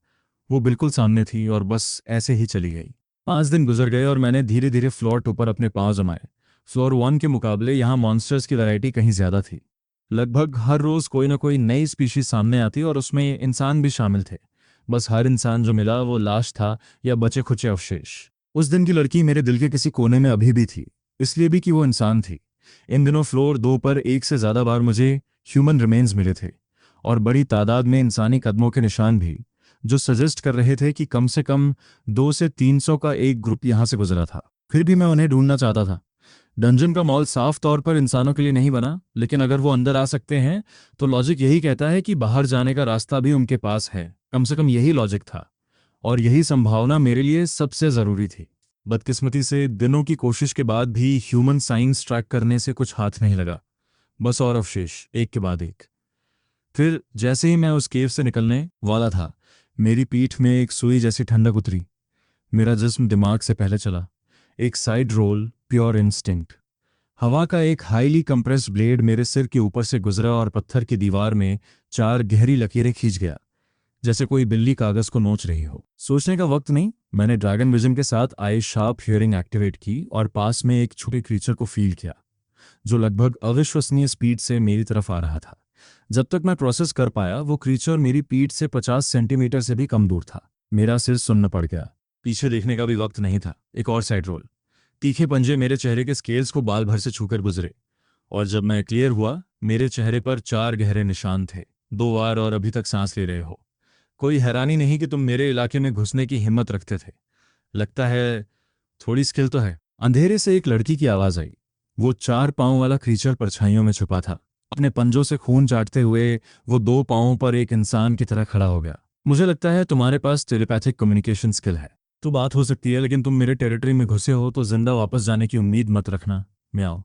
वो बिल्कुल सामने थी और बस ऐसे ही चली गई। 5 दिन गुजर गए और मैंने धीरे धीरे फ्लोर 2 पर अपने पांव जमाए। फ्लोर 1 के मुकाबले यहाँ मॉन्स्टर्स की वैरायटी कहीं ज्यादा थी। लगभग हर रोज कोई ना कोई नई स्पीशीज सामने आती और उसमें इंसान भी शामिल थे। बस हर इंसान जो मिला वो लाश था या बचे खुचे अवशेष। उस दिन की लड़की मेरे दिल के किसी कोने में अभी भी थी, इसलिए भी कि वो इंसान थी। इन दिनों फ्लोर 2 पर एक से ज्यादा बार मुझे ह्यूमन रिमेन्स मिले थे, और बड़ी तादाद में इंसानी कदमों के निशान भी, जो सजेस्ट कर रहे थे कि कम से कम 200 से 300 का एक ग्रुप यहां से गुजरा था। फिर भी मैं उन्हें ढूंढना चाहता था। डंजन का मॉल साफ तौर पर इंसानों के लिए नहीं बना, लेकिन अगर वो अंदर आ सकते हैं तो लॉजिक यही कहता है कि बाहर जाने का रास्ता भी उनके पास है। कम से कम यही लॉजिक था, और यही संभावना मेरे लिए सबसे जरूरी थी। बदकिस्मती से दिनों की कोशिश के बाद भी ह्यूमन साइंस ट्रैक करने से कुछ हाथ नहीं लगा। बस और अवशेष, एक के बाद एक। फिर जैसे ही मैं उस केव से निकलने वाला था, मेरी पीठ में एक सुई जैसी ठंडक उतरी। मेरा जिस्म दिमाग से पहले चला। एक साइड रोल, प्योर इंस्टिंक्ट। हवा का एक हाईली कंप्रेस्ड ब्लेड मेरे सिर के ऊपर से गुजरा और पत्थर की दीवार में 4 गहरी लकीरें खींच गया, जैसे कोई बिल्ली कागज को नोच रही हो। सोचने का वक्त नहीं, मैंने ड्रैगन विजन के साथ आई शार्प हियरिंग एक्टिवेट की और पास में एक छोटे क्रीचर को फील किया, जो लगभग अविश्वसनीय स्पीड से मेरी तरफ आ रहा था। जब तक मैं प्रोसेस कर पाया, वो क्रीचर मेरी पीठ से 50 सेंटीमीटर से भी कम दूर था। मेरा सिर सुन्न पड़ गया। पीछे देखने का भी वक्त नहीं था। एक और साइड रोल। तीखे पंजे मेरे चेहरे के स्केल्स को बाल भर से छूकर गुजरे, और जब मैं क्लियर हुआ, मेरे चेहरे पर 4 गहरे निशान थे। 2 बार और अभी तक सांस ले रहे हो। कोई हैरानी नहीं कि तुम मेरे इलाके में घुसने की हिम्मत रखते थे। लगता है थोड़ी स्किल तो है। अंधेरे से एक लड़की की आवाज आई। वो 4 पांव वाला क्रीचर परछाइयों में छुपा था। अपने पंजों से खून चाटते हुए वो 2 पांवों पर एक इंसान की तरह खड़ा हो गया। मुझे लगता है तुम्हारे पास टेलीपैथिक कम्युनिकेशन स्किल है। तो बात हो सकती है, लेकिन तुम मेरे टेरिटरी में घुसे हो तो जिंदा वापस जाने की उम्मीद मत रखना। म्याओ।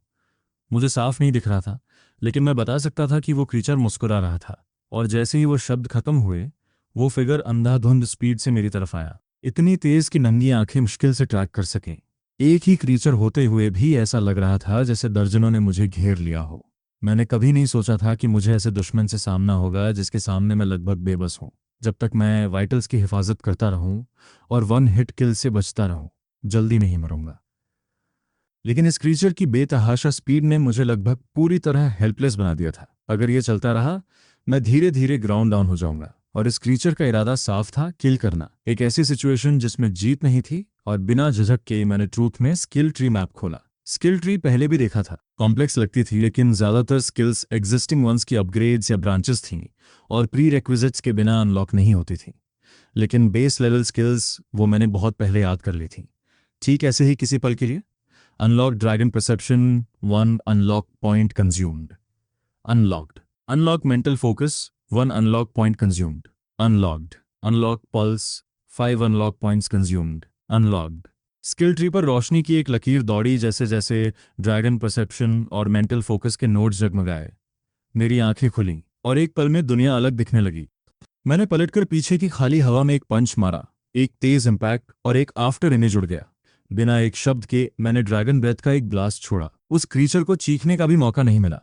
मुझे साफ नहीं दिख रहा था, लेकिन मैं बता सकता था कि वो क्रीचर मुस्कुरा रहा था। और जैसे ही वो शब्द खत्म हुए, वो फिगर अंधाधुंध स्पीड से मेरी तरफ आया, इतनी तेज कि नंगी आंखें मुश्किल से ट्रैक कर सकें। एक ही क्रीचर होते हुए भी ऐसा लग रहा था जैसे दर्जनों ने मुझे घेर लिया हो। मैंने कभी नहीं सोचा था कि मुझे ऐसे दुश्मन से सामना होगा जिसके सामने मैं लगभग बेबस हूँ। जब तक मैं वाइटल्स की हिफाजत करता रहूं और वन हिट किल से बचता रहूं, जल्दी नहीं मरूंगा। लेकिन इस क्रीचर की बेतहाशा स्पीड ने मुझे लगभग पूरी तरह हेल्पलेस बना दिया था। अगर ये चलता रहा, मैं धीरे धीरे ग्राउंड डाउन हो जाऊंगा। और इस क्रीचर का इरादा साफ था, किल करना। एक ऐसी सिचुएशन जिसमें जीत नहीं थी, और बिना झिझक के मैंने ट्रूथ में स्किल ट्री मैप खोला। स्किल ट्री पहले भी देखा था, कॉम्प्लेक्स लगती थी, लेकिन ज्यादातर स्किल्स एग्जिस्टिंग वंस की अपग्रेड्स या ब्रांचेस थीं और प्री रेक्विजिट्स के बिना अनलॉक नहीं होती थी। लेकिन बेस लेवल स्किल्स वो मैंने बहुत पहले याद कर ली थी। ठीक ऐसे ही किसी पल के लिए। Unlock dragon perception 1 unlock point consumed. Unlocked. Unlock mental focus 1 unlock point consumed. Unlocked. Unlock pulse 5 unlock points consumed. Unlocked. Skill tree पर रोशनी की एक लकीर दौड़ी, जैसे जैसे ड्रैगन परसेप्शन और मेंटल फोकस के नोड्स जगमगाए। मेरी आंखें खुलीं और एक पल में दुनिया अलग दिखने लगी। मैंने पलटकर पीछे की खाली हवा में एक पंच मारा। एक तेज इंपैक्ट और एक आफ्टर इमेज उड़ गया। बिना एक शब्द के मैंने ड्रैगन ब्रेथ का एक ब्लास्ट छोड़ा। उस क्रीचर को चीखने का भी मौका नहीं मिला।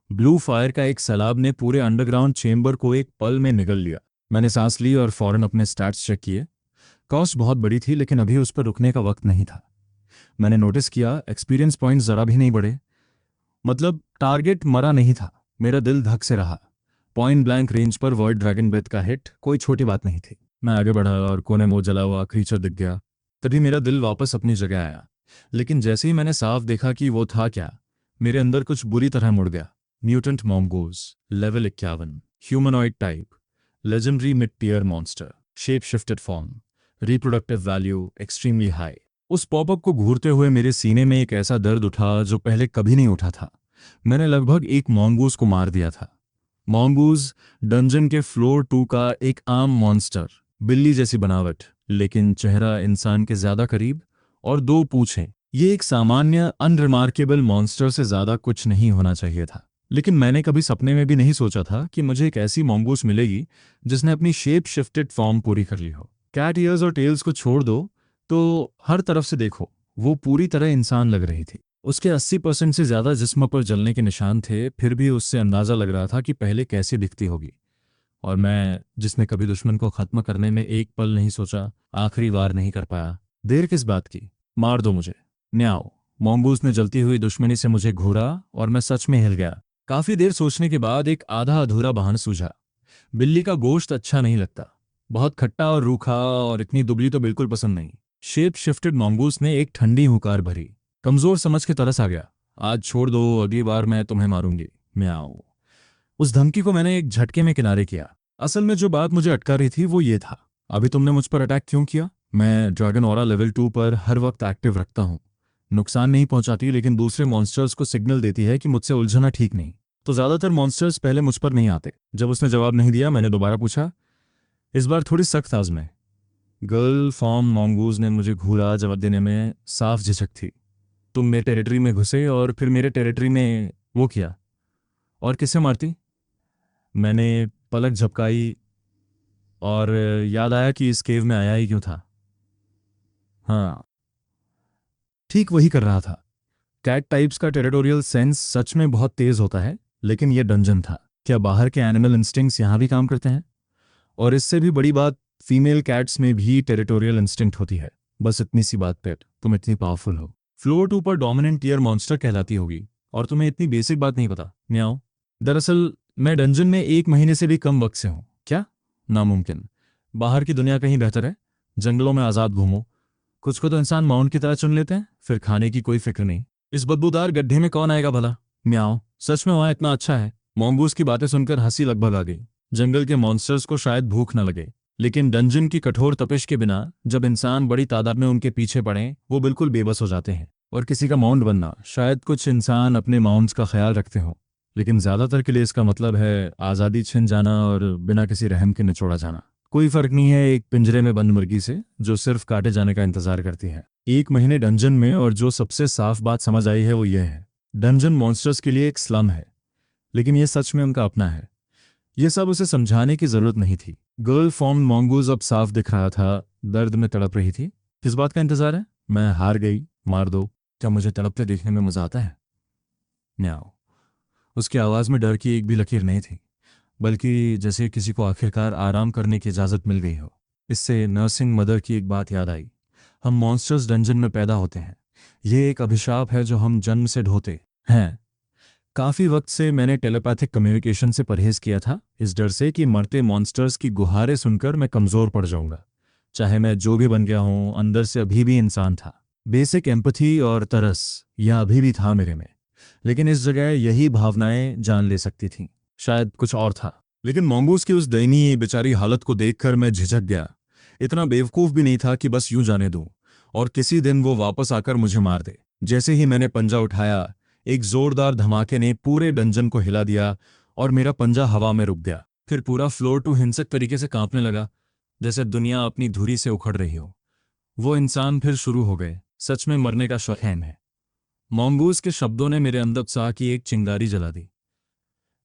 ब्लू फायर का एक सैलाब ने पूरे अंडरग्राउंड चेंबर को एक पल में निगल लिया। मैंने सांस ली और फौरन अपने स्टैट्स चेक किए। कॉस्ट बहुत बड़ी थी, लेकिन अभी उस पर रुकने का वक्त नहीं था। मैंने नोटिस किया, एक्सपीरियंस पॉइंट्स जरा भी नहीं बढ़े। मतलब टारगेट मरा नहीं था। मेरा दिल धक से रहा। पॉइंट ब्लैंक रेंज पर वर्ड ड्रैगन ब्रेथ का हिट कोई छोटी बात नहीं थी। मैं आगे बढ़ा और कोने में वो जला हुआ क्रीचर दिख गया। तभी मेरा दिल वापस अपनी जगह आया। लेकिन जैसे ही मैंने साफ देखा कि वो था क्या, मेरे अंदर कुछ बुरी तरह मुड़ गया। Mutant mongoose, level 51, humanoid type, legendary mid tier monster, shape shifted form, reproductive value extremely high. उस पॉपअप को घूरते हुए मेरे सीने में एक ऐसा दर्द उठा जो पहले कभी नहीं उठा था। मैंने लगभग एक मॉन्गूज को मार दिया था। मॉन्गूज डंजन के फ्लोर 2 का एक आम मॉन्स्टर, बिल्ली जैसी बनावट, लेकिन चेहरा इंसान के ज्यादा करीब और 2 पूंछें। ये एक सामान्य अनरिमार्केबल मॉन्स्टर से ज्यादा कुछ नहीं होना चाहिए था। लेकिन मैंने कभी सपने में भी नहीं सोचा था कि मुझे एक ऐसी मॉन्गूस मिलेगी जिसने अपनी शेप शिफ्टेड फॉर्म पूरी कर ली हो। कैट ईयर्स और टेल्स को छोड़ दो तो हर तरफ से देखो, वो पूरी तरह इंसान लग रही थी। उसके 80% से ज्यादा जिस्म पर जलने के निशान थे, फिर भी उससे अंदाजा लग रहा था कि पहले कैसी दिखती होगी। और मैं, जिसने कभी दुश्मन को खत्म करने में एक पल नहीं सोचा, आखिरी वार नहीं कर पाया। देर किस बात की, मार दो मुझे। न्याओ। मॉन्गूस ने जलती हुई दुश्मनी से मुझे घूरा और मैं सच में हिल गया। काफी देर सोचने के बाद एक आधा अधूरा बहाना सूझा। बिल्ली का गोश्त अच्छा नहीं लगता, बहुत खट्टा और रूखा, और इतनी दुबली तो बिल्कुल पसंद नहीं। शेप शिफ्टेड मॉन्गूस ने एक ठंडी हुंकार भरी। कमजोर समझ के तरस आ गया। आज छोड़ दो, अगली बार मैं तुम्हें मारूंगी। म्याऊं। उस धमकी को मैंने एक झटके में किनारे किया। असल में जो बात मुझे अटका रही थी वो ये था, अभी तुमने मुझ पर अटैक क्यों किया? मैं ड्रैगन ऑरा लेवल 2 पर हर वक्त एक्टिव रखता हूँ। नुकसान नहीं पहुंचाती, लेकिन दूसरे मॉन्स्टर्स को सिग्नल देती है कि मुझसे उलझना ठीक नहीं। तो ज्यादातर मॉन्स्टर्स पहले मुझ पर नहीं आते। जब उसने जवाब नहीं दिया, मैंने दोबारा पूछा, इस बार थोड़ी सख्त आज़माई। गर्ल फॉर्म मॉन्गूज ने मुझे घूरा। जवाब देने में साफ झिझक थी। तुम मेरे टेरिटरी में घुसे और फिर मेरे टेरिटरी में वो किया। और किसे मारती? मैंने पलक झपकाई और याद आया कि इस केव में आया ही क्यों था। हाँ, ठीक वही कर रहा था। कैट टाइप्स का टेरिटोरियल सेंस सच में बहुत तेज होता है, लेकिन यह डंजन था। क्या बाहर के एनिमल इंस्टिंक्ट्स यहाँ भी काम करते हैं? और इससे भी बड़ी बात, फीमेल कैट्स में भी टेरिटोरियल इंस्टिंक्ट होती है। बस इतनी सी बात पेट, तुम इतनी पावरफुल हो, फ्लोर 2 पर डोमिनेंट टीयर मॉन्स्टर कहलाती होगी, और तुम्हें इतनी बेसिक बात नहीं पता। म्याओ। दरअसल मैं डंजन में 1 महीने से भी कम वक्त से हूँ। क्या? नामुमकिन। बाहर की दुनिया कहीं बेहतर है। जंगलों में आज़ाद घूमो। कुछ को तो इंसान माउंट की तरह चुन लेते हैं, फिर खाने की कोई फिक्र नहीं। इस बदबूदार गड्ढे में कौन आएगा भला? म्याओ। सच में वहाँ इतना अच्छा है? मॉन्गूस की बातें सुनकर हंसी लगभग आ गई। जंगल के मॉन्स्टर्स को शायद भूख न लगे, लेकिन डंजन की कठोर तपिश के बिना जब इंसान बड़ी तादाद में उनके पीछे पड़े, वो बिल्कुल बेबस हो जाते हैं। और किसी का माउंट बनना, शायद कुछ इंसान अपने माउंट्स का ख्याल रखते हो, लेकिन ज्यादातर के लिए इसका मतलब है आज़ादी छिन जाना और बिना किसी रहम के निचोड़ा जाना। कोई फर्क नहीं है एक पिंजरे में बंद मुर्गी से जो सिर्फ काटे जाने का इंतजार करती है। 1 महीने डंजन में, और जो सबसे साफ बात समझ आई है वो ये है, डंजन मॉन्स्टर्स के लिए एक स्लम है, लेकिन ये सच में उनका अपना है। ये सब उसे समझाने की जरूरत नहीं थी। गर्ल फॉर्म मॉन्गूज अब साफ दिख रहा था, दर्द में तड़प रही थी। किस बात का इंतजार है? मैं हार गई, मार दो। क्या मुझे तड़पते देखने में मजा आता है? न्याओ। उसकी आवाज में डर की एक भी लकीर नहीं थी, बल्कि जैसे किसी को आखिरकार आराम करने की इजाजत मिल गई हो। इससे नर्सिंग मदर की एक बात याद आई। हम मॉन्स्टर्स डंजन में पैदा होते हैं। ये एक अभिशाप है जो हम जन्म से ढोते हैं। काफी वक्त से मैंने टेलीपैथिक कम्युनिकेशन से परहेज किया था, इस डर से कि मरते मॉन्स्टर्स की गुहारें सुनकर मैं कमजोर पड़ जाऊंगा। चाहे मैं जो भी बन गया हूं, अंदर से अभी भी इंसान था। बेसिक एम्पथी और तरस यह अभी भी था मेरे में, लेकिन इस जगह यही भावनाएं जान ले सकती थीं। शायद कुछ और था। लेकिन मंगूस की उस दयनीय बेचारी हालत को देखकर मैं झिझक गया। इतना बेवकूफ भी नहीं था कि बस यूं जाने दूं और किसी दिन वो वापस आकर मुझे मार दे। जैसे ही मैंने पंजा उठाया, एक जोरदार धमाके ने पूरे डंजन को हिला दिया और मेरा पंजा हवा में रुक गया। फिर पूरा फ्लोर टू हिंसक तरीके से कांपने लगा, जैसे दुनिया अपनी धुरी से उखड़ रही हो। वो इंसान फिर शुरू हो गए, सच में मरने का शौकीन है। मॉन्गूस के शब्दों ने मेरे अंदर उत्साह की एक चिंगारी जला दी।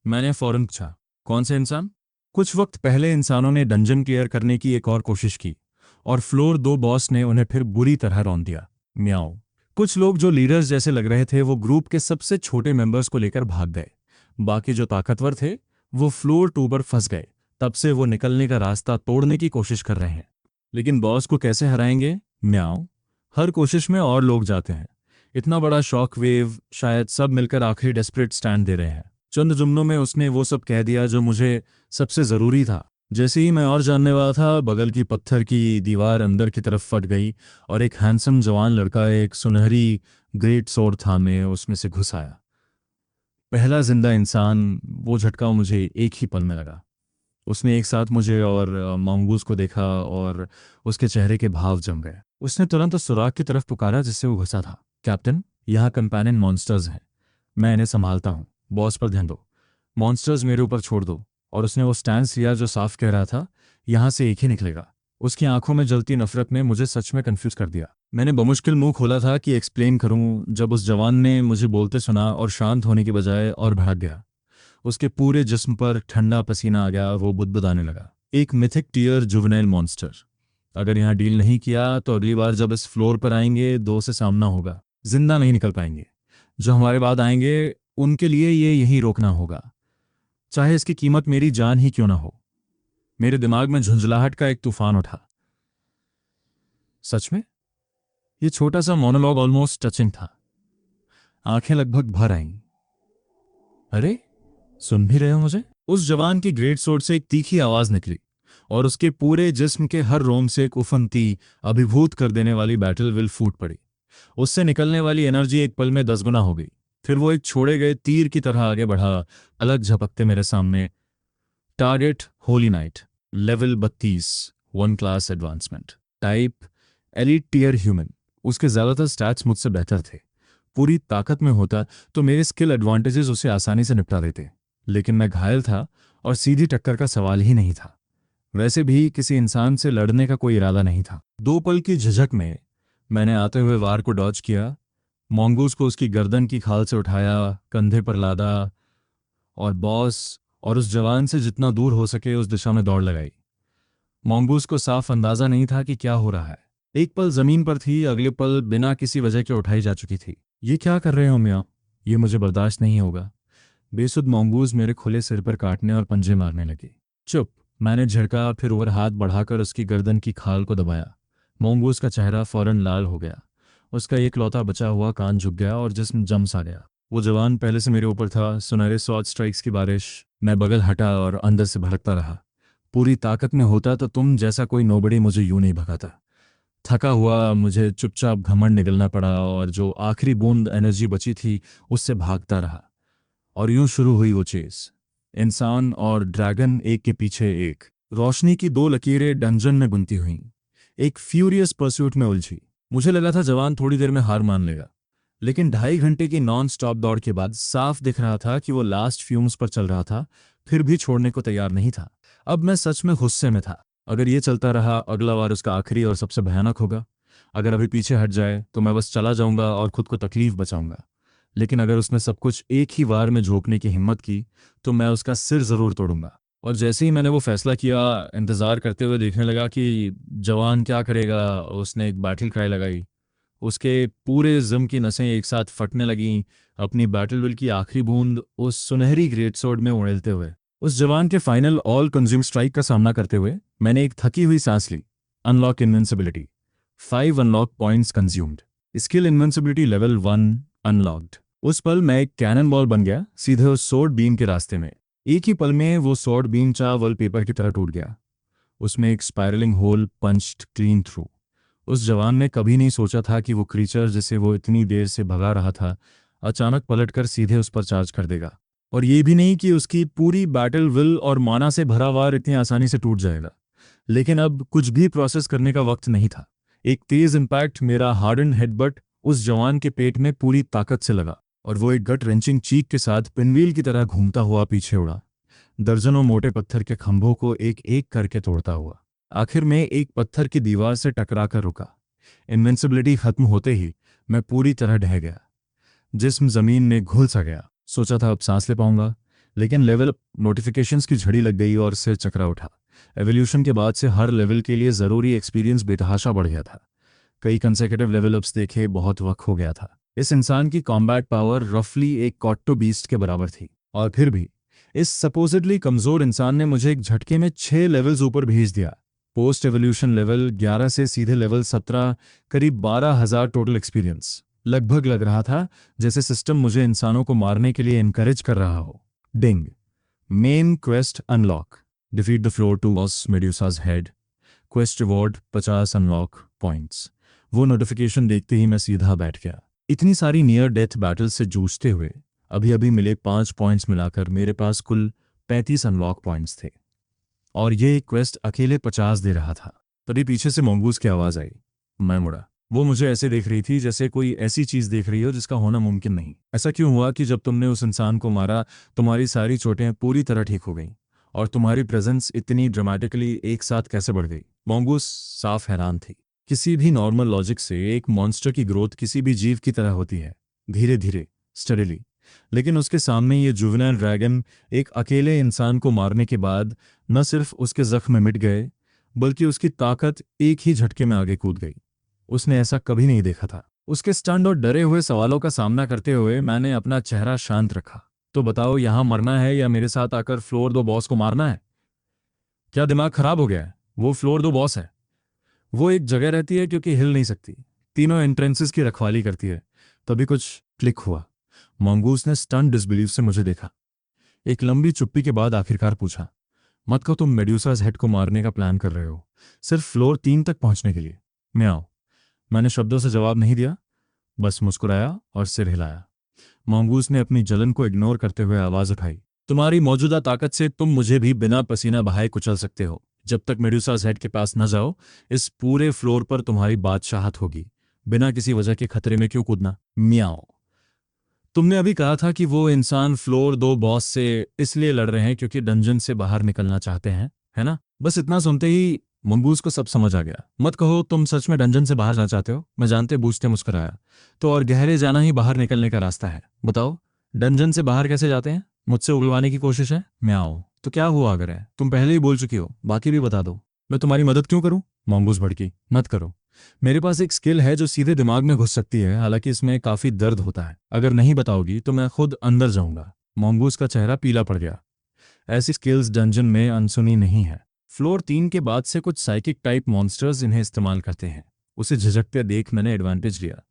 मैंने फौरन पूछा, कौन से इंसान? कुछ वक्त पहले इंसानों ने डंजन क्लियर करने की एक और कोशिश की और फ्लोर 2 बॉस ने उन्हें फिर बुरी तरह रौंद दिया। म्याओ। कुछ लोग जो लीडर्स जैसे लग रहे थे वो ग्रुप के सबसे छोटे मेंबर्स को लेकर भाग गए। बाकी जो ताकतवर थे वो फ्लोर 2 पर फंस गए। तब से वो निकलने का रास्ता तोड़ने की कोशिश कर रहे हैं। लेकिन बॉस को कैसे हराएंगे? म्याओ। हर कोशिश में और लोग जाते हैं। इतना बड़ा शॉक वेव, शायद सब मिलकर आखिरी डेस्परेट स्टैंड दे रहे हैं। चंद जुमलों में उसने वो सब कह दिया जो मुझे सबसे जरूरी था। जैसे ही मैं और जानने वाला था, बगल की पत्थर की दीवार अंदर की तरफ फट गई और एक हैंडसम जवान लड़का एक सुनहरी ग्रेट सोर्ड थामे उसमें से घुस आया। पहला जिंदा इंसान। वो झटका मुझे एक ही पल में लगा। उसने एक साथ मुझे और मंगूस को देखा और उसके चेहरे के भाव जम गए। उसने तुरंत उस सुराग की तरफ पुकारा जिससे वो घुसा था। कैप्टन, यहाँ कंपेनियन मॉन्स्टर्स हैं। मैं इन्हें संभालता हूँ। बॉस पर ध्यान दो। मॉन्स्टर्स मेरे ऊपर छोड़ दो। और उसने वो स्टैंस लिया जो साफ कह रहा था, यहाँ से एक ही निकलेगा। उसकी आंखों में जलती नफरत ने मुझे सच में कंफ्यूज कर दिया। मैंने बमुश्किल मुंह खोला था कि एक्सप्लेन करूं, जब उस जवान ने मुझे बोलते सुना और शांत होने की बजाय और भड़क गया। उसके पूरे जिस्म पर ठंडा पसीना आ गया। वो बुदबुदाने लगा। एक मिथिक टियर जुवेनाइल मॉन्स्टर। अगर यहाँ डील नहीं किया तो अगली बार जब इस फ्लोर पर आएंगे 2 से सामना होगा। जिंदा नहीं निकल पाएंगे। जो हमारे बाद आएंगे उनके लिए ये यहीं रोकना होगा, चाहे इसकी कीमत मेरी जान ही क्यों ना हो। मेरे दिमाग में झुंझलाहट का एक तूफान उठा। सच में ये छोटा सा मोनोलॉग ऑलमोस्ट टचिंग था। आंखें लगभग भर आईं। अरे, सुन भी रहे हो मुझे? उस जवान की ग्रेट सोर्ड से एक तीखी आवाज निकली और उसके पूरे जिस्म के हर रोम से एक उफनती, अभिभूत कर देने वाली बैटल विल फूट पड़ी। उससे निकलने वाली एनर्जी एक पल में 10 गुना हो गई। फिर वो एक छोड़े गए तीर की तरह आगे बढ़ा, अलग झपकते मेरे सामने। Target holy knight, level 32, 1 class advancement, type elite tier human. उसके ज्यादातर स्टैट्स मुझसे बेहतर थे। पूरी ताकत में होता तो मेरे स्किल एडवांटेजेस उसे आसानी से निपटा देते, लेकिन मैं घायल था और सीधी टक्कर का सवाल ही नहीं था। वैसे भी किसी इंसान से लड़ने का कोई इरादा नहीं था। 2 पल की झिझक में मैंने आते हुए वार को डॉज किया, मॉन्गूस को उसकी गर्दन की खाल से उठाया, कंधे पर लादा और बॉस और उस जवान से जितना दूर हो सके उस दिशा में दौड़ लगाई। मॉन्गूस को साफ अंदाजा नहीं था कि क्या हो रहा है। एक पल जमीन पर थी, अगले पल बिना किसी वजह के उठाई जा चुकी थी। ये क्या कर रहे हो मियाँ? ये मुझे बर्दाश्त नहीं होगा। बेसुध मॉन्गूस मेरे खुले सिर पर काटने और पंजे मारने लगी। चुप, मैंने झड़का, फिर और हाथ बढ़ाकर उसकी गर्दन की खाल को दबाया। मॉन्गूस का चेहरा फौरन लाल हो गया। उसका एकलौता बचा हुआ कान झुक गया और जिस्म जम सा गया। वो जवान पहले से मेरे ऊपर था, सुनहरे शॉर्ट स्ट्राइक्स की बारिश। मैं बगल हटा और अंदर से भड़कता रहा। पूरी ताकत में होता तो तुम जैसा कोई नोबड़ी मुझे यूं नहीं भगाता। थका हुआ मुझे चुपचाप घमंड निगलना पड़ा और जो आखिरी बूंद एनर्जी बची थी उससे भागता रहा। और यूं शुरू हुई वो चेस। इंसान और ड्रैगन एक के पीछे एक। रोशनी की 2 लकीरें डंजन में बुनती हुईं। एक फ्यूरियस परस्यूट में उलझी। मुझे लगा था जवान थोड़ी देर में हार मान लेगा, लेकिन 2.5 घंटे की नॉन स्टॉप दौड़ के बाद साफ दिख रहा था कि वो लास्ट फ्यूम्स पर चल रहा था, फिर भी छोड़ने को तैयार नहीं था। अब मैं सच में गुस्से में था। अगर ये चलता रहा, अगला बार उसका आखिरी और सबसे भयानक होगा। अगर अभी पीछे हट जाए तो मैं बस चला जाऊंगा और खुद को तकलीफ बचाऊंगा। लेकिन अगर उसने सब कुछ एक ही बार में झोंकने की हिम्मत की तो मैं उसका सिर ज़रूर तोड़ूंगा। और जैसे ही मैंने वो फैसला किया, इंतज़ार करते हुए देखने लगा कि जवान क्या करेगा, उसने एक बैटल क्राई लगाई। उसके पूरे जिम की नसें एक साथ फटने लगीं, अपनी बैटल विल की आखिरी बूंद उस सुनहरी ग्रेट स्वॉर्ड में उड़ेलते हुए। उस जवान के फाइनल ऑल कंज्यूम स्ट्राइक का सामना करते हुए मैंने एक थकी हुई सांस ली। Unlock invincibility, 5 unlock points consumed. Skill invincibility level 1 unlocked. उस पल मैं एक कैनन बॉल बन गया, सीधे उस सोर्ड बीम के रास्ते में। एक ही पल में वो सोर्ड बीम चावल पेपर की तरह टूट गया। उसमें एक spiraling hole punched clean through. उस जवान ने कभी नहीं सोचा था कि वो क्रीचर जिसे वो इतनी देर से भगा रहा था अचानक पलटकर सीधे उस पर चार्ज कर देगा। और ये भी नहीं कि उसकी पूरी बैटल विल और माना से भरा वार इतनी आसानी से टूट जाएगा। लेकिन अब कुछ भी प्रोसेस करने का वक्त नहीं था। एक तेज इम्पैक्ट मेरा हार्डन हेडबट उस जवान के पेट में पूरी ताकत से लगा और वो एक गट रेंचिंग चीख के साथ पिनव्हील की तरह घूमता हुआ पीछे उड़ा, दर्जनों मोटे पत्थर के खंभों को एक एक करके तोड़ता हुआ। आखिर में एक पत्थर की दीवार से टकराकर रुका। इनविंसिबिलिटी खत्म होते ही मैं पूरी तरह ढह गया। जिस्म जमीन में घुल सा गया। सोचा था अब सांस ले पाऊंगा, लेकिन लेवल नोटिफिकेशंस की झड़ी लग गई और सिर चकरा उठा। एवोल्यूशन के बाद से हर लेवल के लिए ज़रूरी एक्सपीरियंस बेतहाशा बढ़ गया था। कई कंसेक्यूटिव लेवल अप्स देखे, बहुत वक्त हो गया था। इस इंसान की कॉम्बैट पावर रफली एक कॉट्टो बीस्ट के बराबर थी, और फिर भी इस सपोजिटली कमज़ोर इंसान ने मुझे एक झटके में 6 लेवल्स ऊपर भेज दिया। पोस्ट एवोल्यूशन लेवल 11 से सीधे लेवल 17, करीब 12,000 टोटल एक्सपीरियंस। लगभग लग रहा था जैसे सिस्टम मुझे इंसानों को मारने के लिए इनकरेज कर रहा हो। Ding, main quest unlock, defeat the floor two boss Medusa's head, quest reward 50 unlock points. वो नोटिफिकेशन देखते ही मैं सीधा बैठ गया। इतनी सारी नियर डेथ बैटल से जूझते हुए अभी अभी मिले 5 पॉइंट्स मिलाकर मेरे पास कुल 35 अनलॉक पॉइंट्स थे, और ये क्वेस्ट अकेले 50 दे रहा था। तभी पीछे से मंगूस की आवाज़ आई। मैं मुड़ा। वो मुझे ऐसे देख रही थी जैसे कोई ऐसी चीज़ देख रही हो जिसका होना मुमकिन नहीं। ऐसा क्यों हुआ कि जब तुमने उस इंसान को मारा तुम्हारी सारी चोटें पूरी तरह ठीक हो गईं, और तुम्हारी प्रेजेंस इतनी ड्रामेटिकली एक साथ कैसे बढ़ गई? मंगूस साफ हैरान थी। किसी भी नॉर्मल लॉजिक से एक मॉन्स्टर की ग्रोथ किसी भी जीव की तरह होती है, धीरे धीरे, स्टडीली। लेकिन उसके सामने ये जुवेनाइल ड्रैगन एक अकेले इंसान को मारने के बाद न सिर्फ उसके जख्म मिट गए, बल्कि उसकी ताकत एक ही झटके में आगे कूद गई। उसने ऐसा कभी नहीं देखा था। उसके स्टंट और डरे हुए सवालों का सामना करते हुए मैंने अपना चेहरा शांत रखा। तो बताओ, यहां मरना है या मेरे साथ आकर फ्लोर 2 बॉस को मारना है? क्या दिमाग खराब हो गया है? वो फ्लोर 2 बॉस है। वो एक जगह रहती है क्योंकि हिल नहीं सकती, तीनों एंट्रेंसेस की रखवाली करती है। तभी कुछ क्लिक हुआ। मंगूस ने स्टन डिसबिलीफ से मुझे देखा। एक लंबी चुप्पी के बाद आखिरकार पूछा, मत कहो तुम मेड्यूसास हेड को मारने का प्लान कर रहे हो, सिर्फ फ्लोर 3 तक पहुंचने के लिए? मैं आओ। मैंने शब्दों से जवाब नहीं दिया, बस मुस्कुराया और सिर हिलाया। मंगूस ने अपनी जलन को इग्नोर करते हुए आवाज उठाई, तुम्हारी मौजूदा ताकत से तुम मुझे भी बिना पसीना बहाए कुचल सकते हो। जब तक मेडुसास हेड के पास न जाओ, इस पूरे फ्लोर पर तुम्हारी बादशाहत होगी। बिना किसी वजह के खतरे में क्यों कूदना? मियाओ। तुमने अभी कहा था कि वो इंसान फ्लोर 2 बॉस से इसलिए लड़ रहे हैं क्योंकि डंजन से बाहर निकलना चाहते हैं, है ना? बस इतना सुनते ही मंगूस को सब समझ आ गया। मत कहो तुम सच में डंजन से बाहर जाना चाहते हो। मैं जानते बूझते मुस्कुराया। तो और गहरे जाना ही बाहर निकलने का रास्ता है। बताओ, डंजन से बाहर कैसे जाते हैं? मुझसे उगलवाने की कोशिश है? मैं आओ। तो क्या हुआ अगर है? तुम पहले ही बोल चुकी हो, बाकी भी बता दो। मैं तुम्हारी मदद क्यों करूं? मंगूस भड़की। मत करो। मेरे पास एक स्किल है जो सीधे दिमाग में घुस सकती है, हालांकि इसमें काफी दर्द होता है। अगर नहीं बताओगी तो मैं खुद अंदर जाऊंगा। मंगूस का चेहरा पीला पड़ गया। ऐसी स्किल्स डंजन में अनसुनी नहीं है। फ्लोर 3 के बाद से कुछ साइकिक टाइप मॉन्स्टर्स इन्हें इस्तेमाल करते हैं। उसे झिझकते देख मैंने एडवांटेज लिया।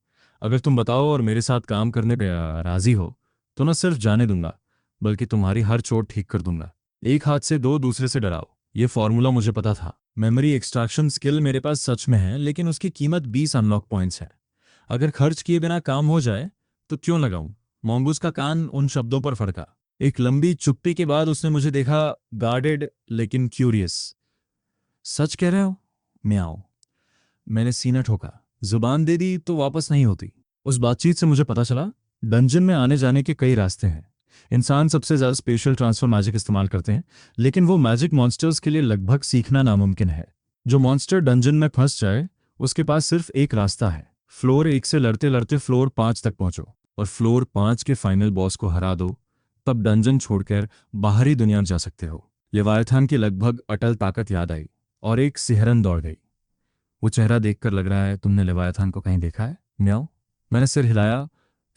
अगर तुम बताओ और मेरे साथ काम करने पे राजी हो तो न सिर्फ जाने दूंगा, बल्कि तुम्हारी हर चोट ठीक कर दूंगा। एक हाथ से दो, दूसरे से डराओ। ये फॉर्मूला मुझे पता था। मेमोरी एक्सट्रैक्शन स्किल मेरे पास सच में है, लेकिन उसकी कीमत 20 अनलॉक पॉइंट्स है। अगर खर्च किए बिना काम हो जाए तो क्यों लगाऊं? मंगूस का कान उन शब्दों पर फड़का। एक लंबी चुप्पी के बाद उसने मुझे देखा, गार्डेड लेकिन क्यूरियस। सच कह रहे हो? म्याओ। मैंने सीना ठोका। जुबान दे दी तो वापस नहीं होती। उस बातचीत से मुझे पता चला डंजन में आने जाने के कई रास्ते हैं। इंसान सबसे ज्यादा स्पेशल ट्रांसफर मैजिक इस्तेमाल करते हैं, लेकिन वो मैजिक मॉन्स्टर्स के लिए लगभग सीखना नामुमकिन है। जो मॉन्स्टर डंजन में फंस जाए उसके पास सिर्फ एक रास्ता है, फ्लोर 1 से लड़ते लड़ते फ्लोर 5 तक पहुंचो। और फ्लोर 5 के फाइनल बॉस को हरा दो, तब डंजन छोड़कर बाहरी दुनिया जा सकते हो। लेवायथान की लगभग अटल ताकत याद आई और एक सिहरन दौड़ गई। वो चेहरा देखकर लग रहा है तुमने लेवायथान को कहीं देखा है? म्याऊं। मैंने सिर हिलाया,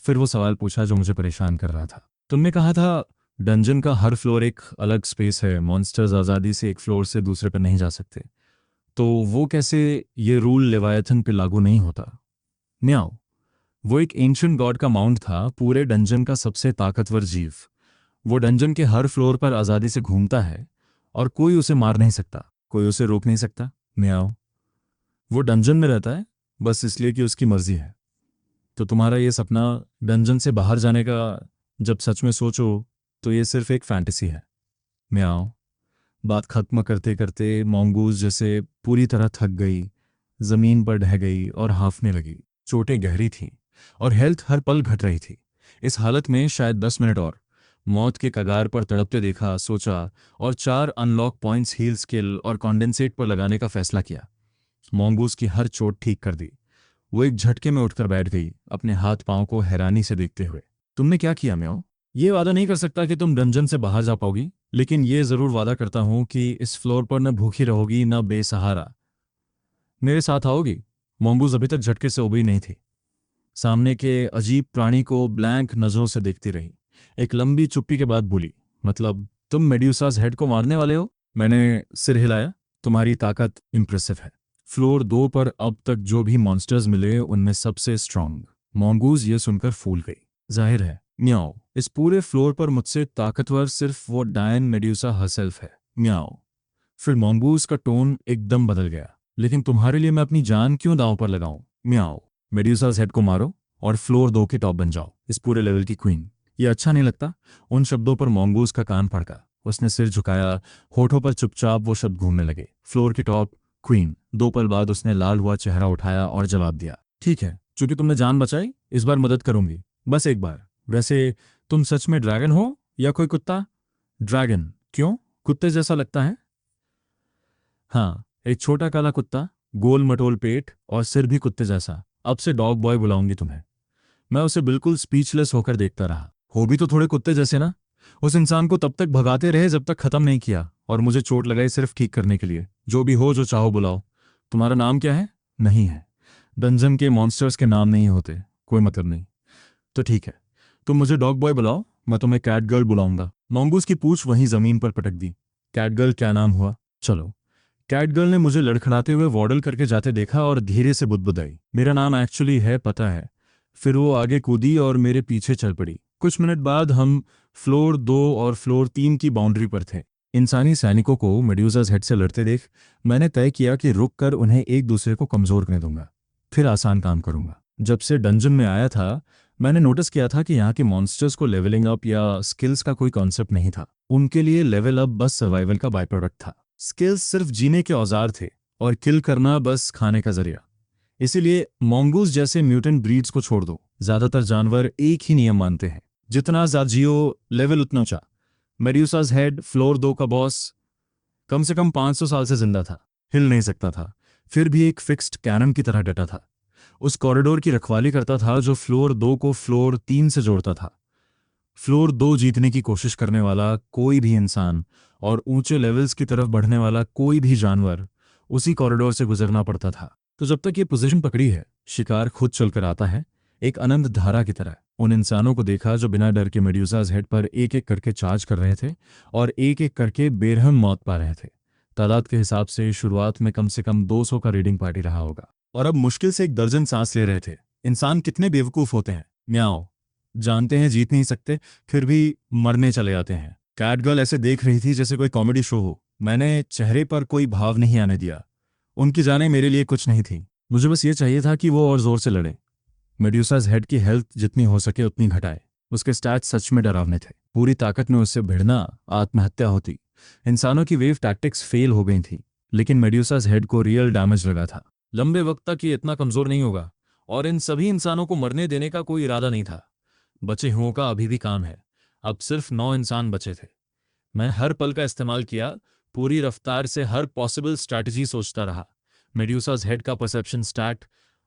फिर वो सवाल पूछा जो मुझे परेशान कर रहा था। तुमने कहा था डंजन का हर फ्लोर एक अलग स्पेस है, मॉन्स्टर्स आज़ादी से एक फ्लोर से दूसरे पर नहीं जा सकते, तो वो कैसे ये रूल लेवायथन पे लागू नहीं होता? म्याऊं। वो एक एंशिएंट गॉड का माउंट था, पूरे डंजन का सबसे ताकतवर जीव। वो डंजन के हर फ्लोर पर आज़ादी से घूमता है और कोई उसे मार नहीं सकता, कोई उसे रोक नहीं सकता। म्याऊं। वो डंजन में रहता है बस इसलिए कि उसकी मर्जी है। तो तुम्हारा ये सपना डंजन से बाहर जाने का, जब सच में सोचो तो ये सिर्फ एक फैंटेसी है। म्याऊं। बात खत्म करते करते मॉन्गूज जैसे पूरी तरह थक गई, जमीन पर ढह गई और हांफने लगी। चोटें गहरी थीं और हेल्थ हर पल घट रही थी। इस हालत में शायद 10 मिनट और मौत के कगार पर तड़पते देखा, सोचा और 4 अनलॉक पॉइंट्स हील स्किल और कॉन्डेंसेट पर लगाने का फैसला किया। मॉन्गूज की हर चोट ठीक कर दी। वो एक झटके में उठकर बैठ गई, अपने हाथ पांव को हैरानी से देखते हुए। तुमने क्या किया म्याओ? ये वादा नहीं कर सकता कि तुम डंजन से बाहर जा पाओगी, लेकिन ये जरूर वादा करता हूं कि इस फ्लोर पर न भूखी रहोगी न बेसहारा। मेरे साथ आओगी? मॉन्गूज अभी तक झटके से उबरी नहीं थी। सामने के अजीब प्राणी को ब्लैंक नजरों से देखती रही। एक लंबी चुप्पी के बाद बोली, मतलब तुम मेड्यूसास हेड को मारने वाले हो? मैंने सिर हिलाया। तुम्हारी ताकत इंप्रेसिव है। फ्लोर 2 पर अब तक जो भी मॉन्स्टर्स मिले उनमें सबसे स्ट्रांग। मॉन्गूज ये सुनकर फूल गई। जाहिर है। म्याओ। इस पूरे फ्लोर पर मुझसे ताकतवर सिर्फ वो डायन मेड्यूसा हरसेल्फ है। म्याओ। फिर मॉन्गूज का टोन एकदम बदल गया। लेकिन तुम्हारे लिए मैं अपनी जान क्यों दांव पर लगाऊं? म्याओ। मेड्यूसास हेड को मारो और फ्लोर 2 के टॉप बन जाओ, इस पूरे लेवल की क्वीन। ये अच्छा नहीं लगता? उन शब्दों पर मॉन्गूज का कान फड़का। उसने सिर झुकाया, होठों पर चुपचाप वो शब्द घूमने लगे। फ्लोर की टॉप क्वीन। 2 पल बाद उसने लाल हुआ चेहरा उठाया और जवाब दिया, ठीक है, चूंकि तुमने जान बचाई इस बार मदद करूंगी, बस एक बार। वैसे तुम सच में ड्रैगन हो या कोई कुत्ता? ड्रैगन? क्यों, कुत्ते जैसा लगता है? हाँ, एक छोटा काला कुत्ता, गोल मटोल पेट और सिर भी कुत्ते जैसा। अब से डॉग बॉय बुलाऊंगी तुम्हें। मैं उसे बिल्कुल स्पीचलेस होकर देखता रहा। हो भी तो थोड़े कुत्ते जैसे ना। उस इंसान को तब तक भगाते रहे जब तक खत्म नहीं किया, और मुझे चोट लगाई सिर्फ ठीक करने के लिए। जो भी हो, जो चाहो बुलाओ। तुम्हारा नाम क्या है? नहीं है। डंजन के मॉन्स्टर्स के नाम नहीं होते, कोई मतलब नहीं। तो ठीक है, तुम मुझे डॉग बॉय बुलाओ, मैं तुम्हें कैट गर्ल बुलाऊंगा। मॉन्गूज की पूंछ वहीं जमीन पर पटक दी। कैट गर्ल क्या नाम हुआ? चलो। कैट गर्ल ने मुझे लड़खड़ाते हुए वॉडल करके जाते देखा और धीरे से बुदबुदाई, मेरा नाम एक्चुअली है, पता है। फिर वो आगे कूदी और मेरे पीछे चल पड़ी। कुछ मिनट बाद हम फ्लोर 2 और फ्लोर 3 की बाउंड्री पर थे। इंसानी सैनिकों को मेड्यूसास हेड से लड़ते देख मैंने तय किया कि रुक कर उन्हें एक दूसरे को कमजोर करने दूंगा, फिर आसान काम करूंगा। जब से डंजन में आया था मैंने नोटिस किया था कि यहाँ के मॉन्स्टर्स को लेवलिंग अप या स्किल्स का कोई कॉन्सेप्ट नहीं था। उनके लिए लेवल अप बस सर्वाइवल का बाय प्रोडक्ट था। स्किल्स सिर्फ जीने के औजार थे और किल करना बस खाने का जरिया। इसीलिए मॉन्गूज जैसे म्यूटेंट ब्रीड्स को छोड़ दो, ज्यादातर जानवर एक ही नियम मानते हैं, जितना ज्यादा जियो लेवल उतना ऊंचा। मेड्यूसास हेड, फ्लोर 2 का बॉस, कम से कम 500 साल से जिंदा था, हिल नहीं सकता था, फिर भी एक फिक्स्ड कैनन की तरह डटा था। उस कॉरिडोर की रखवाली करता था जो फ्लोर 2 को फ्लोर 3 से जोड़ता था। फ्लोर 2 जीतने की कोशिश करने वाला कोई भी इंसान और ऊंचे लेवल्स की तरफ बढ़ने वाला कोई भी जानवर उसी कॉरिडोर से गुजरना पड़ता था। तो जब तक ये पोजीशन पकड़ी है, शिकार खुद चलकर आता है, एक अनंत धारा की तरह। उन इंसानों को देखा जो बिना डर के मेड्यूसास हेड पर एक एक करके चार्ज कर रहे थे और एक एक करके बेरहम मौत पा रहे थे। तादाद के हिसाब से शुरुआत में कम से कम 200 का रीडिंग पार्टी रहा होगा, और अब मुश्किल से एक दर्जन सांस ले रहे थे। इंसान कितने बेवकूफ होते हैं। म्याओ। जानते हैं जीत नहीं सकते, फिर भी मरने चले जाते हैं। कैट गर्ल ऐसे देख रही थी जैसे कोई कॉमेडी शो हो। मैंने चेहरे पर कोई भाव नहीं आने दिया। उनकी जानें मेरे लिए कुछ नहीं थी, मुझे बस ये चाहिए था कि वो और जोर से लड़े। मेड्यूसास हेड की हेल्थ जितनी हो सके उतनी घटाए। उसके स्टैट्स सच में डरावने थे। पूरी ताकत में उससे भिड़ना आत्महत्या होती। इंसानों की वेव टैक्टिक्स फेल हो गई थी, लेकिन मेड्यूसास हेड को रियल डैमेज लगा था। लंबे वक्त तक ये इतना कमजोर नहीं होगा, और इन सभी इंसानों को मरने देने का कोई इरादा नहीं था। बचे हुओं का अभी भी काम है। अब सिर्फ 9 इंसान बचे थे। मैं हर पल का इस्तेमाल किया, पूरी रफ्तार से हर पॉसिबल स्ट्रैटेजी सोचता रहा। मेड्यूसास हेड का परसेप्शन स्टैट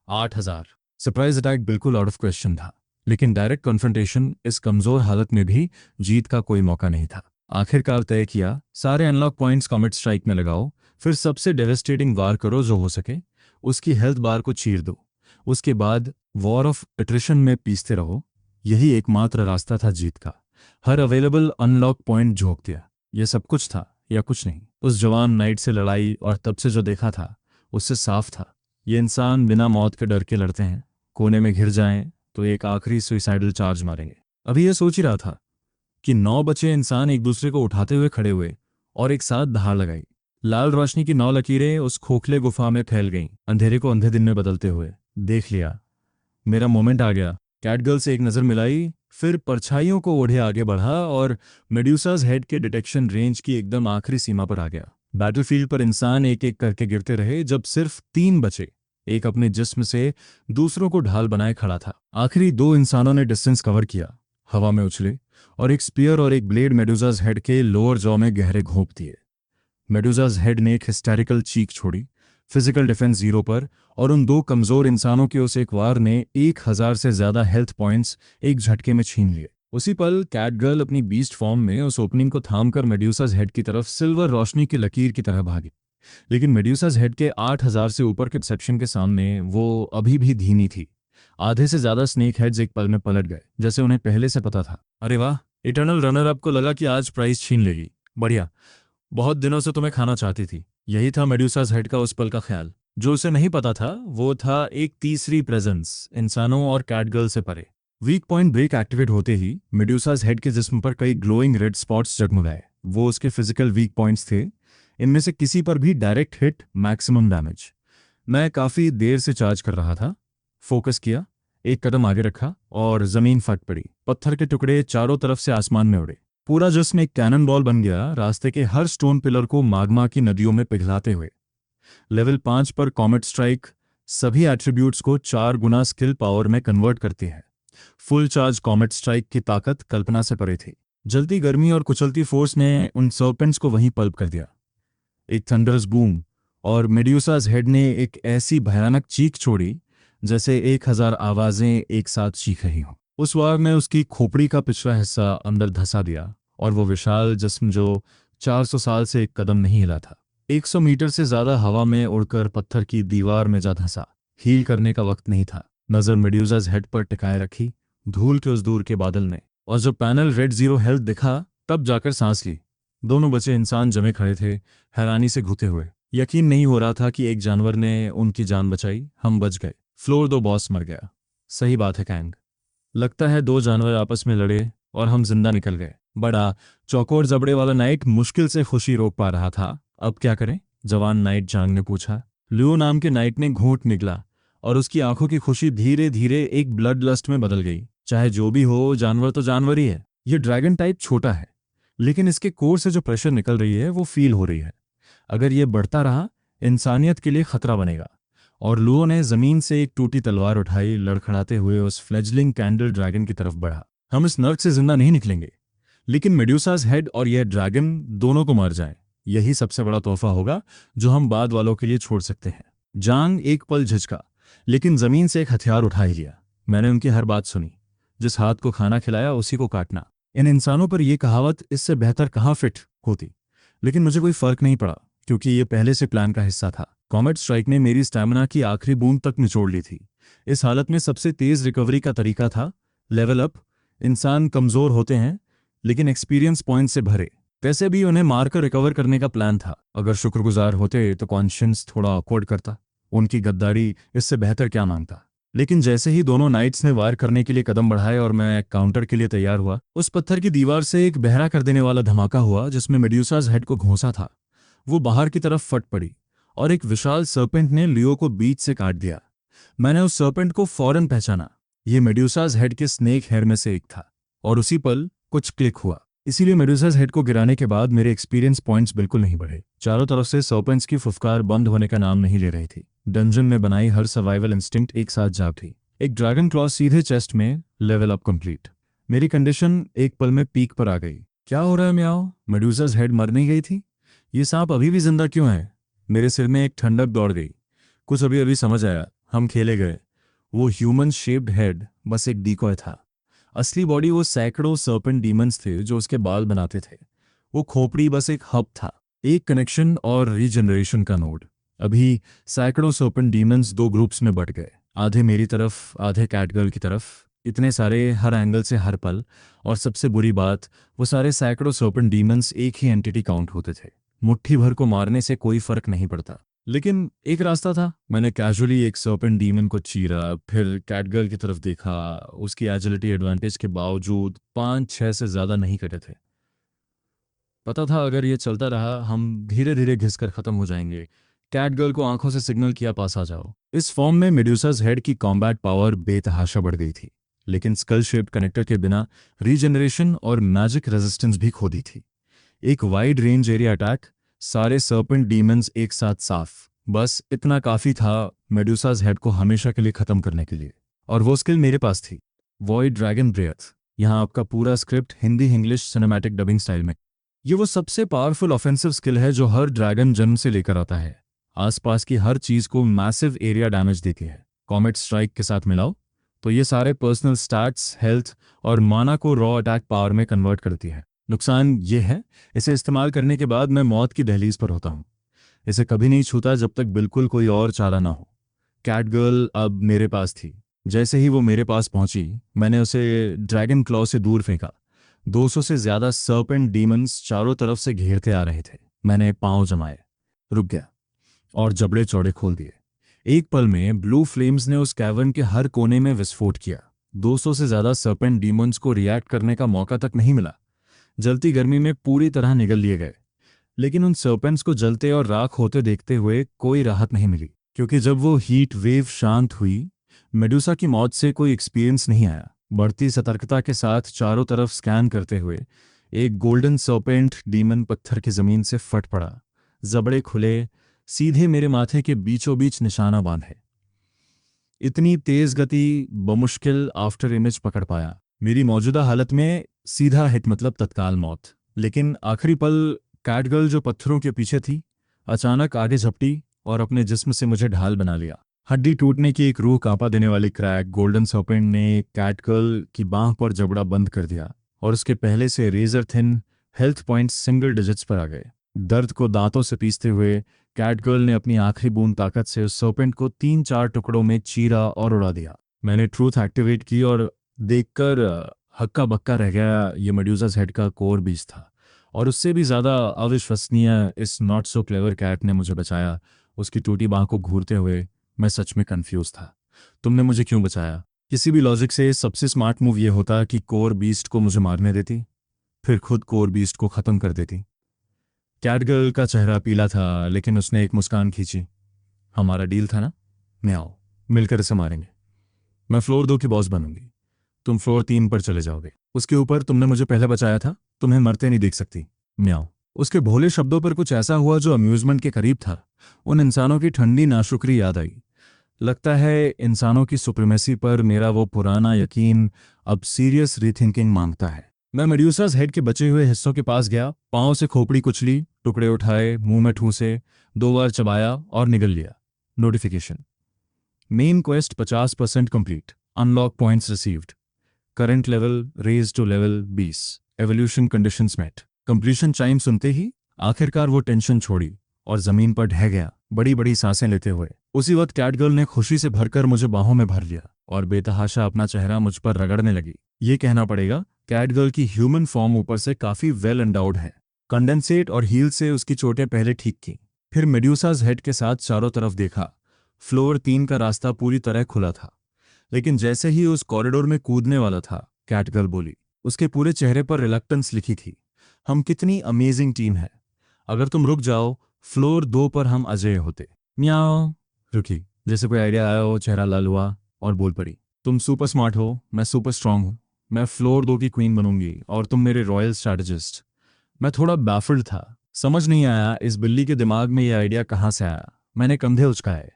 8000। सरप्राइज अटैक बिल्कुल आउट ऑफ क्वेश्चन था। लेकिन डायरेक्ट कन्फ्रंटेशन इस कमजोर हालत में भी जीत का कोई मौका नहीं था। आखिरकार तय किया, सारे अनलॉक पॉइंट्स कॉमेट स्ट्राइक में लगाओ, फिर सबसे डेवेस्टेटिंग वार करो जो हो सके, उसकी हेल्थ बार को चीर दो। उसके बाद वॉर ऑफ एट्रिशन में पीसते रहो। यही एकमात्र रास्ता था जीत का। हर अवेलेबल अनलॉक पॉइंट झोंक दिया। यह सब कुछ था या कुछ नहीं। उस जवान नाइट से लड़ाई और तब से जो देखा था उससे साफ था, ये इंसान बिना मौत के डर के लड़ते हैं। कोने में घिर जाएं तो एक आखिरी सुइसाइडल चार्ज मारेंगे। अभी यह सोच ही रहा था कि 9 बचे इंसान एक दूसरे को उठाते हुए खड़े हुए और एक साथ धार लगाई। लाल रोशनी की 9 लकीरें उस खोखले गुफा में फैल गईं, अंधेरे को अंधे दिन में बदलते हुए। देख लिया, मेरा मोमेंट आ गया। कैटगर्ल से एक नज़र मिलाई, फिर परछाइयों को ओढ़े आगे बढ़ा और मेड्यूसाज हेड के डिटेक्शन रेंज की एकदम आखिरी सीमा पर आ गया। बैटलफील्ड पर इंसान एक एक करके गिरते रहे जब सिर्फ 3 बचे। एक अपने जिस्म से दूसरों को ढाल बनाए खड़ा था। आखिरी 2 इंसानों ने डिस्टेंस कवर किया, हवा में उछले और एक स्पीयर और एक ब्लेड मेडुजाज हेड के लोअर जॉ में गहरे घोंप दिए। मेडुजाज हेड ने एक हिस्टेरिकल चीख छोड़ी, फिजिकल डिफेंस 0 पर, और उन 2 कमजोर इंसानों के उस एक वार ने 1000 से ज्यादा हेल्थ पॉइंट्स एक झटके में छीन लिए। उसी पल कैटगर्ल अपनी बीस्ट फॉर्म में उस ओपनिंग को थामकर मेड्यूसाज हेड की तरफ सिल्वर रोशनी की लकीर की तरह भागी। लेकिन मेड्यूसाज हेड के 8000 से ऊपर के परसेप्शन के सामने वो अभी भी धीमी थी। आधे से ज्यादा स्नेक हेड्स एक पल में पलट गए, जैसे उन्हें पहले से पता था। अरे वाह, इटर्नल रनर अप को लगा कि आज प्राइज छीन लेगी। बढ़िया, बहुत दिनों से तुम्हें खाना चाहती थी। यही था मेड्यूसाज हेड का उस पल का ख्याल। जो उसे नहीं पता था वो था एक तीसरी प्रेजेंस, इंसानों और कैटगर्ल से परे। वीक पॉइंट ब्रेक एक्टिवेट होते ही मेड्यूसाज हेड के जिस्म पर कई ग्लोइंग रेड स्पॉट्स जगमगाए। वो उसके फिजिकल वीक पॉइंट्स थे। इनमें से किसी पर भी डायरेक्ट हिट, मैक्सिमम डैमेज। मैं काफी देर से चार्ज कर रहा था। फोकस किया, एक कदम आगे रखा और जमीन फट पड़ी। पत्थर के टुकड़े चारों तरफ से आसमान में उड़े। पूरा जिस्म एक कैनन बॉल बन गया, रास्ते के हर स्टोन पिलर को माग्मा की नदियों में पिघलाते हुए। लेवल 5 पर कॉमेट स्ट्राइक सभी एट्रीब्यूट्स को 4 गुना स्किल पावर में कन्वर्ट करती है। फुल चार्ज कॉमेट स्ट्राइक की ताकत कल्पना से परे थी। जलती गर्मी और कुचलती फोर्स ने उन सर्पेंट्स को वहीं पल्प कर दिया। एक थंडरस बूम और मेड्यूसाज हेड ने एक ऐसी भयानक चीख छोड़ी जैसे 1000 आवाजें एक साथ चीख रही हों। उस वार में उसकी खोपड़ी का पिछला हिस्सा अंदर धंसा दिया और वो विशाल जिस्म जो 400 साल से एक कदम नहीं हिला था, 100 मीटर से ज्यादा हवा में उड़कर पत्थर की दीवार में जा धंसा। हील करने का वक्त नहीं था। नजर मेड्यूसाज हेड पर टिकाए रखी, धूल के उस दूर के बादल ने, और जब पैनल रेड 0 हेल्थ दिखा तब जाकर सांस ली। दोनों बचे इंसान जमे खड़े थे, हैरानी से घुते हुए। यकीन नहीं हो रहा था कि एक जानवर ने उनकी जान बचाई, हम बच गए। फ्लोर 2 बॉस मर गया। सही बात है कैंग, लगता है 2 जानवर आपस में लड़े और हम जिंदा निकल गए। बड़ा चौकोर जबड़े वाला नाइट मुश्किल से खुशी रोक पा रहा था। अब क्या करें? जवान नाइट जांग ने पूछा। लियो नाम के नाइट ने घूंट निगला और उसकी आंखों की खुशी धीरे धीरे एक ब्लड लस्ट में बदल गई। चाहे जो भी हो, जानवर तो जानवर ही है। ये ड्रैगन टाइप छोटा है, लेकिन इसके कोर से जो प्रेशर निकल रही है वो फील हो रही है। अगर ये बढ़ता रहा, इंसानियत के लिए खतरा बनेगा। और लुओ ने जमीन से एक टूटी तलवार उठाई, लड़खड़ाते हुए उस फ्लेजलिंग कैंडल ड्रैगन की तरफ बढ़ा। हम इस नर्क से जिंदा नहीं निकलेंगे, लेकिन मेड्यूसाज हेड और यह ड्रैगन दोनों को मर जाएं, यही सबसे बड़ा तोहफा होगा जो हम बाद वालों के लिए छोड़ सकते हैं। जांग एक पल झिझका, लेकिन जमीन से एक हथियार उठा ही लिया। मैंने उनकी हर बात सुनी। जिस हाथ को खाना खिलाया उसी को काटना। इन इंसानों पर यह कहावत इससे बेहतर कहाँ फिट होती। लेकिन मुझे कोई फर्क नहीं पड़ा, क्योंकि ये पहले से प्लान का हिस्सा था। कॉमेट स्ट्राइक ने मेरी स्टैमिना की आखिरी बूंद तक निचोड़ ली थी। इस हालत में सबसे तेज रिकवरी का तरीका था लेवल अप। इंसान कमजोर होते हैं, लेकिन एक्सपीरियंस पॉइंट से भरे। वैसे भी उन्हें मारकर रिकवर करने का प्लान था। अगर शुक्रगुजार होते तो कॉन्शियंस थोड़ा ऑकवर्ड करता। उनकी गद्दारी इससे बेहतर क्या मांगता। लेकिन जैसे ही दोनों नाइट्स ने वार करने के लिए कदम बढ़ाए और मैं काउंटर के लिए तैयार हुआ, उस पत्थर की दीवार से एक बहरा कर देने वाला धमाका हुआ जिसमें मेड्यूसाज हेड को घोंसा था। वो बाहर की तरफ फट पड़ी और एक विशाल सर्पेंट ने लियो को बीच से काट दिया। मैंने उस सर्पेंट को फौरन पहचाना। ये मेड्यूसाज हेड के स्नेक हेयर में से एक था। और उसी पल कुछ क्लिक हुआ। इसीलिए मेडुसाज हेड को गिराने के बाद मेरे एक्सपीरियंस पॉइंट्स बिल्कुल नहीं बढ़े। चारों तरफ से सर्पेंट्स की फुफकार बंद होने का नाम नहीं ले रही थी। डंजन में बनाई हर सर्वाइवल इंस्टिंक्ट एक साथ जाग थी। एक ड्रैगन क्लॉ सीधे चेस्ट में, लेवल अप कंप्लीट। मेरी कंडीशन एक पल में पीक पर आ गई। क्या हो रहा है म्याओ? मेडुसाज हेड मर नहीं गई थी? ये सांप अभी भी जिंदा क्यों है? मेरे सिर में एक ठंडक दौड़ गई। कुछ अभी अभी समझ आया। हम खेले गए। वो ह्यूमन शेप्ड हेड बस एक डिकॉय था। असली बॉडी वो सैकड़ों सर्पेंट डीमंस थे जो उसके बाल बनाते थे। वो खोपड़ी बस एक हब था, एक कनेक्शन और रीजनरेशन का नोड। अभी सैकड़ों सर्पेंट डीमंस दो ग्रुप्स में बट गए, आधे मेरी तरफ आधे कैटगर्ल की तरफ। इतने सारे, हर एंगल से हर पल। और सबसे बुरी बात, वो सारे सैकड़ों सर्पेंट डीमंस एक ही एंटिटी काउंट होते थे। मुट्ठी भर को मारने से कोई फर्क नहीं पड़ता। लेकिन एक रास्ता था। मैंने कैजुअली एक सर्पेंट डीमन को चीरा, फिर कैटगर्ल की तरफ देखा। उसकी एजिलिटी एडवांटेज के बावजूद 5-6 से ज्यादा नहीं कटे थे। पता था अगर ये चलता रहा हम धीरे धीरे घिसकर खत्म हो जाएंगे। कैटगर्ल को आंखों से सिग्नल किया, पास आ जाओ। इस फॉर्म में मेड्यूसा's हेड की कॉम्बैट पावर बेतहाशा बढ़ गई थी, लेकिन स्कल शेप्ड कनेक्टर के बिना रीजनरेशन और मैजिक रेजिस्टेंस भी खो दी थी। एक वाइड रेंज एरिया अटैक, सारे सर्पेंट डीमंस एक साथ साफ, बस इतना काफी था मेडुसा's हेड को हमेशा के लिए खत्म करने के लिए। और वो स्किल मेरे पास थी, वॉइड ड्रैगन ब्रेथ। यहाँ आपका पूरा script Hindi English cinematic dubbing style में। ये वो सबसे पावरफुल ऑफेंसिव स्किल है जो हर ड्रैगन जन्म से लेकर आता है। आसपास की हर चीज को मैसिव एरिया डैमेज देती है। कॉमेट स्ट्राइक के साथ मिलाओ तो ये सारे पर्सनल स्टैट्स, हेल्थ और माना को रॉ अटैक पावर में कन्वर्ट करती है। नुकसान ये है, इसे इस्तेमाल करने के बाद मैं मौत की दहलीज पर होता हूँ। इसे कभी नहीं छूता जब तक बिल्कुल कोई और चारा ना हो। कैटगर्ल अब मेरे पास थी। जैसे ही वो मेरे पास पहुंची, मैंने उसे ड्रैगन क्लॉ से दूर फेंका। 200 से ज्यादा सर्पेंट डीमंस चारों तरफ से घेरते आ रहे थे। मैंने पांव जमाए, रुक गया और जबड़े चौड़े खोल दिए। एक पल में ब्लू फ्लेम्स ने उस कैवर्न के हर कोने में विस्फोट किया। 200 से ज्यादा सर्पेंट डीमंस को रिएक्ट करने का मौका तक नहीं मिला। जलती गर्मी में पूरी तरह निगल लिए गए। लेकिन उन सर्पेंट्स को जलते और राख होते देखते हुए कोई राहत नहीं मिली, क्योंकि जब वो हीट वेव शांत हुई, मेडुसा की मौत से कोई एक्सपीरियंस नहीं आया। बढ़ती सतर्कता के साथ चारों तरफ स्कैन करते हुए एक गोल्डन सर्पेंट डीमन पत्थर की जमीन से फट पड़ा, जबड़े खुले, सीधे मेरे माथे के बीचों बीच निशाना बांधे। इतनी तेज गति बमुश्किल आफ्टर इमेज पकड़ पाया। मेरी मौजूदा हालत में सीधा हिट मतलब तत्काल मौत। लेकिन आखिरी पल, कैटगर्ल जो पत्थरों के पीछे थी, अचानक आगे झपटी और अपने जिस्म से मुझे ढाल बना लिया। हड्डी टूटने की एक रूह कांपा देने वाली क्रैक गोल्डन सर्पेंट ने कैटगर्ल की बांह पर जबड़ा बंद कर दिया और उसके पहले से razor thin health points single digits पर आ गए। दर्द को दांतों से पीसते हुए कैटगर्ल ने अपनी आखिरी बूंद ताकत से उस सर्पेंट को 3-4 टुकड़ों में चीरा और उड़ा दिया। मैंने ट्रूथ एक्टिवेट की और देखकर हक्का बक्का रह गया। ये मेडुसा's हेड का कोर बीज था, और उससे भी ज्यादा अविश्वसनीय इस नॉट सो क्लेवर कैट ने मुझे बचाया। उसकी टूटी बांह को घूरते हुए मैं सच में कंफ्यूज था। तुमने मुझे क्यों बचाया? किसी भी लॉजिक से सबसे स्मार्ट मूव ये होता कि कोर बीस्ट को मुझे मारने देती, फिर खुद कोर बीस्ट को खत्म कर देती। कैटगर्ल का चेहरा पीला था, लेकिन उसने एक मुस्कान खींची। हमारा डील था ना, मैं आओ, मिलकर इसे मारेंगे। मैं फ्लोर 2 की बॉस बनूंगी, तुम फ्लोर 3 पर चले जाओगे। उसके ऊपर तुमने मुझे पहले बचाया था, तुम्हें मरते नहीं देख सकती, म्याओ। उसके भोले शब्दों पर कुछ ऐसा हुआ जो अम्यूजमेंट के करीब था। उन इंसानों की ठंडी नाशुक्री याद आई। लगता है इंसानों की सुप्रीमेसी पर मेरा वो पुराना यकीन अब सीरियस रीथिंकिंग मांगता है। मैं मेडुसा's हेड के बचे हुए हिस्सों के पास गया, पांव से खोपड़ी कुचली, टुकड़े उठाए, मुंह में ठूसे, 2 बार चबाया और निगल लिया। Notification, main quest 50% complete, unlock points received, current level raise to level 20, evolution conditions met. Completion chime सुनते ही आखिरकार वो टेंशन छोड़ी और जमीन पर ढह गया, बड़ी बड़ी सांसें लेते हुए। उसी वक्त कैटगर्ल ने खुशी से भरकर मुझे बाहों में भर लिया और बेतहाशा अपना चेहरा मुझ पर रगड़ने लगी। ये कहना पड़ेगा, कैटगर्ल की ह्यूमन फॉर्म ऊपर से काफी वेल एंडाउड है। कंडेंसेट और हील से उसकी चोटें पहले ठीक की। फिर मेडुसा's हेड के साथ चारों तरफ देखा। फ्लोर 3 का रास्ता पूरी तरह खुला था, लेकिन जैसे ही उस कॉरिडोर में कूदने वाला था, कैटगर्ल बोली। उसके पूरे चेहरे पर रिलक्टेंस लिखी थी। हम कितनी अमेजिंग टीम है, अगर तुम रुक जाओ फ्लोर 2 पर हम अजय होते। म्याओ। रुकी, जैसे कोई आइडिया आया हो, चेहरा लाल हुआ और बोल पड़ी। तुम सुपर स्मार्ट हो, मैं सुपर स्ट्रांग हूँ। मैं फ्लोर 2 की क्वीन बनूंगी और तुम मेरे रॉयल स्ट्रैटेजिस्ट। मैं थोड़ा बैफल्ड था, समझ नहीं आया इस बिल्ली के दिमाग में यह आइडिया कहाँ से आया। मैंने कंधे उचकाए।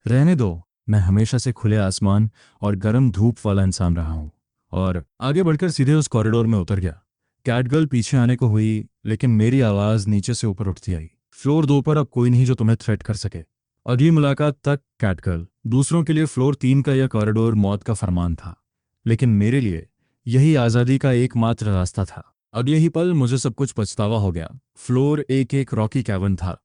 रहने दो, मैं हमेशा से खुले आसमान और गर्म धूप वाला इंसान रहा हूँ। और आगे बढ़कर सीधे उस कॉरिडोर में उतर गया। कैटगर्ल पीछे आने को हुई, लेकिन मेरी आवाज नीचे से ऊपर उठती आई। फ्लोर 2 पर अब कोई नहीं जो तुम्हें थ्रेट कर सके। अगली मुलाकात तक कैटगर्ल, दूसरों के लिए फ्लोर 3 का यह कॉरिडोर मौत का फरमान था, लेकिन मेरे लिए यही आज़ादी का एकमात्र रास्ता था। अगले ही पल मुझे सब कुछ पछतावा हो गया। फ्लोर 1 एक रॉकी कैवर्न था।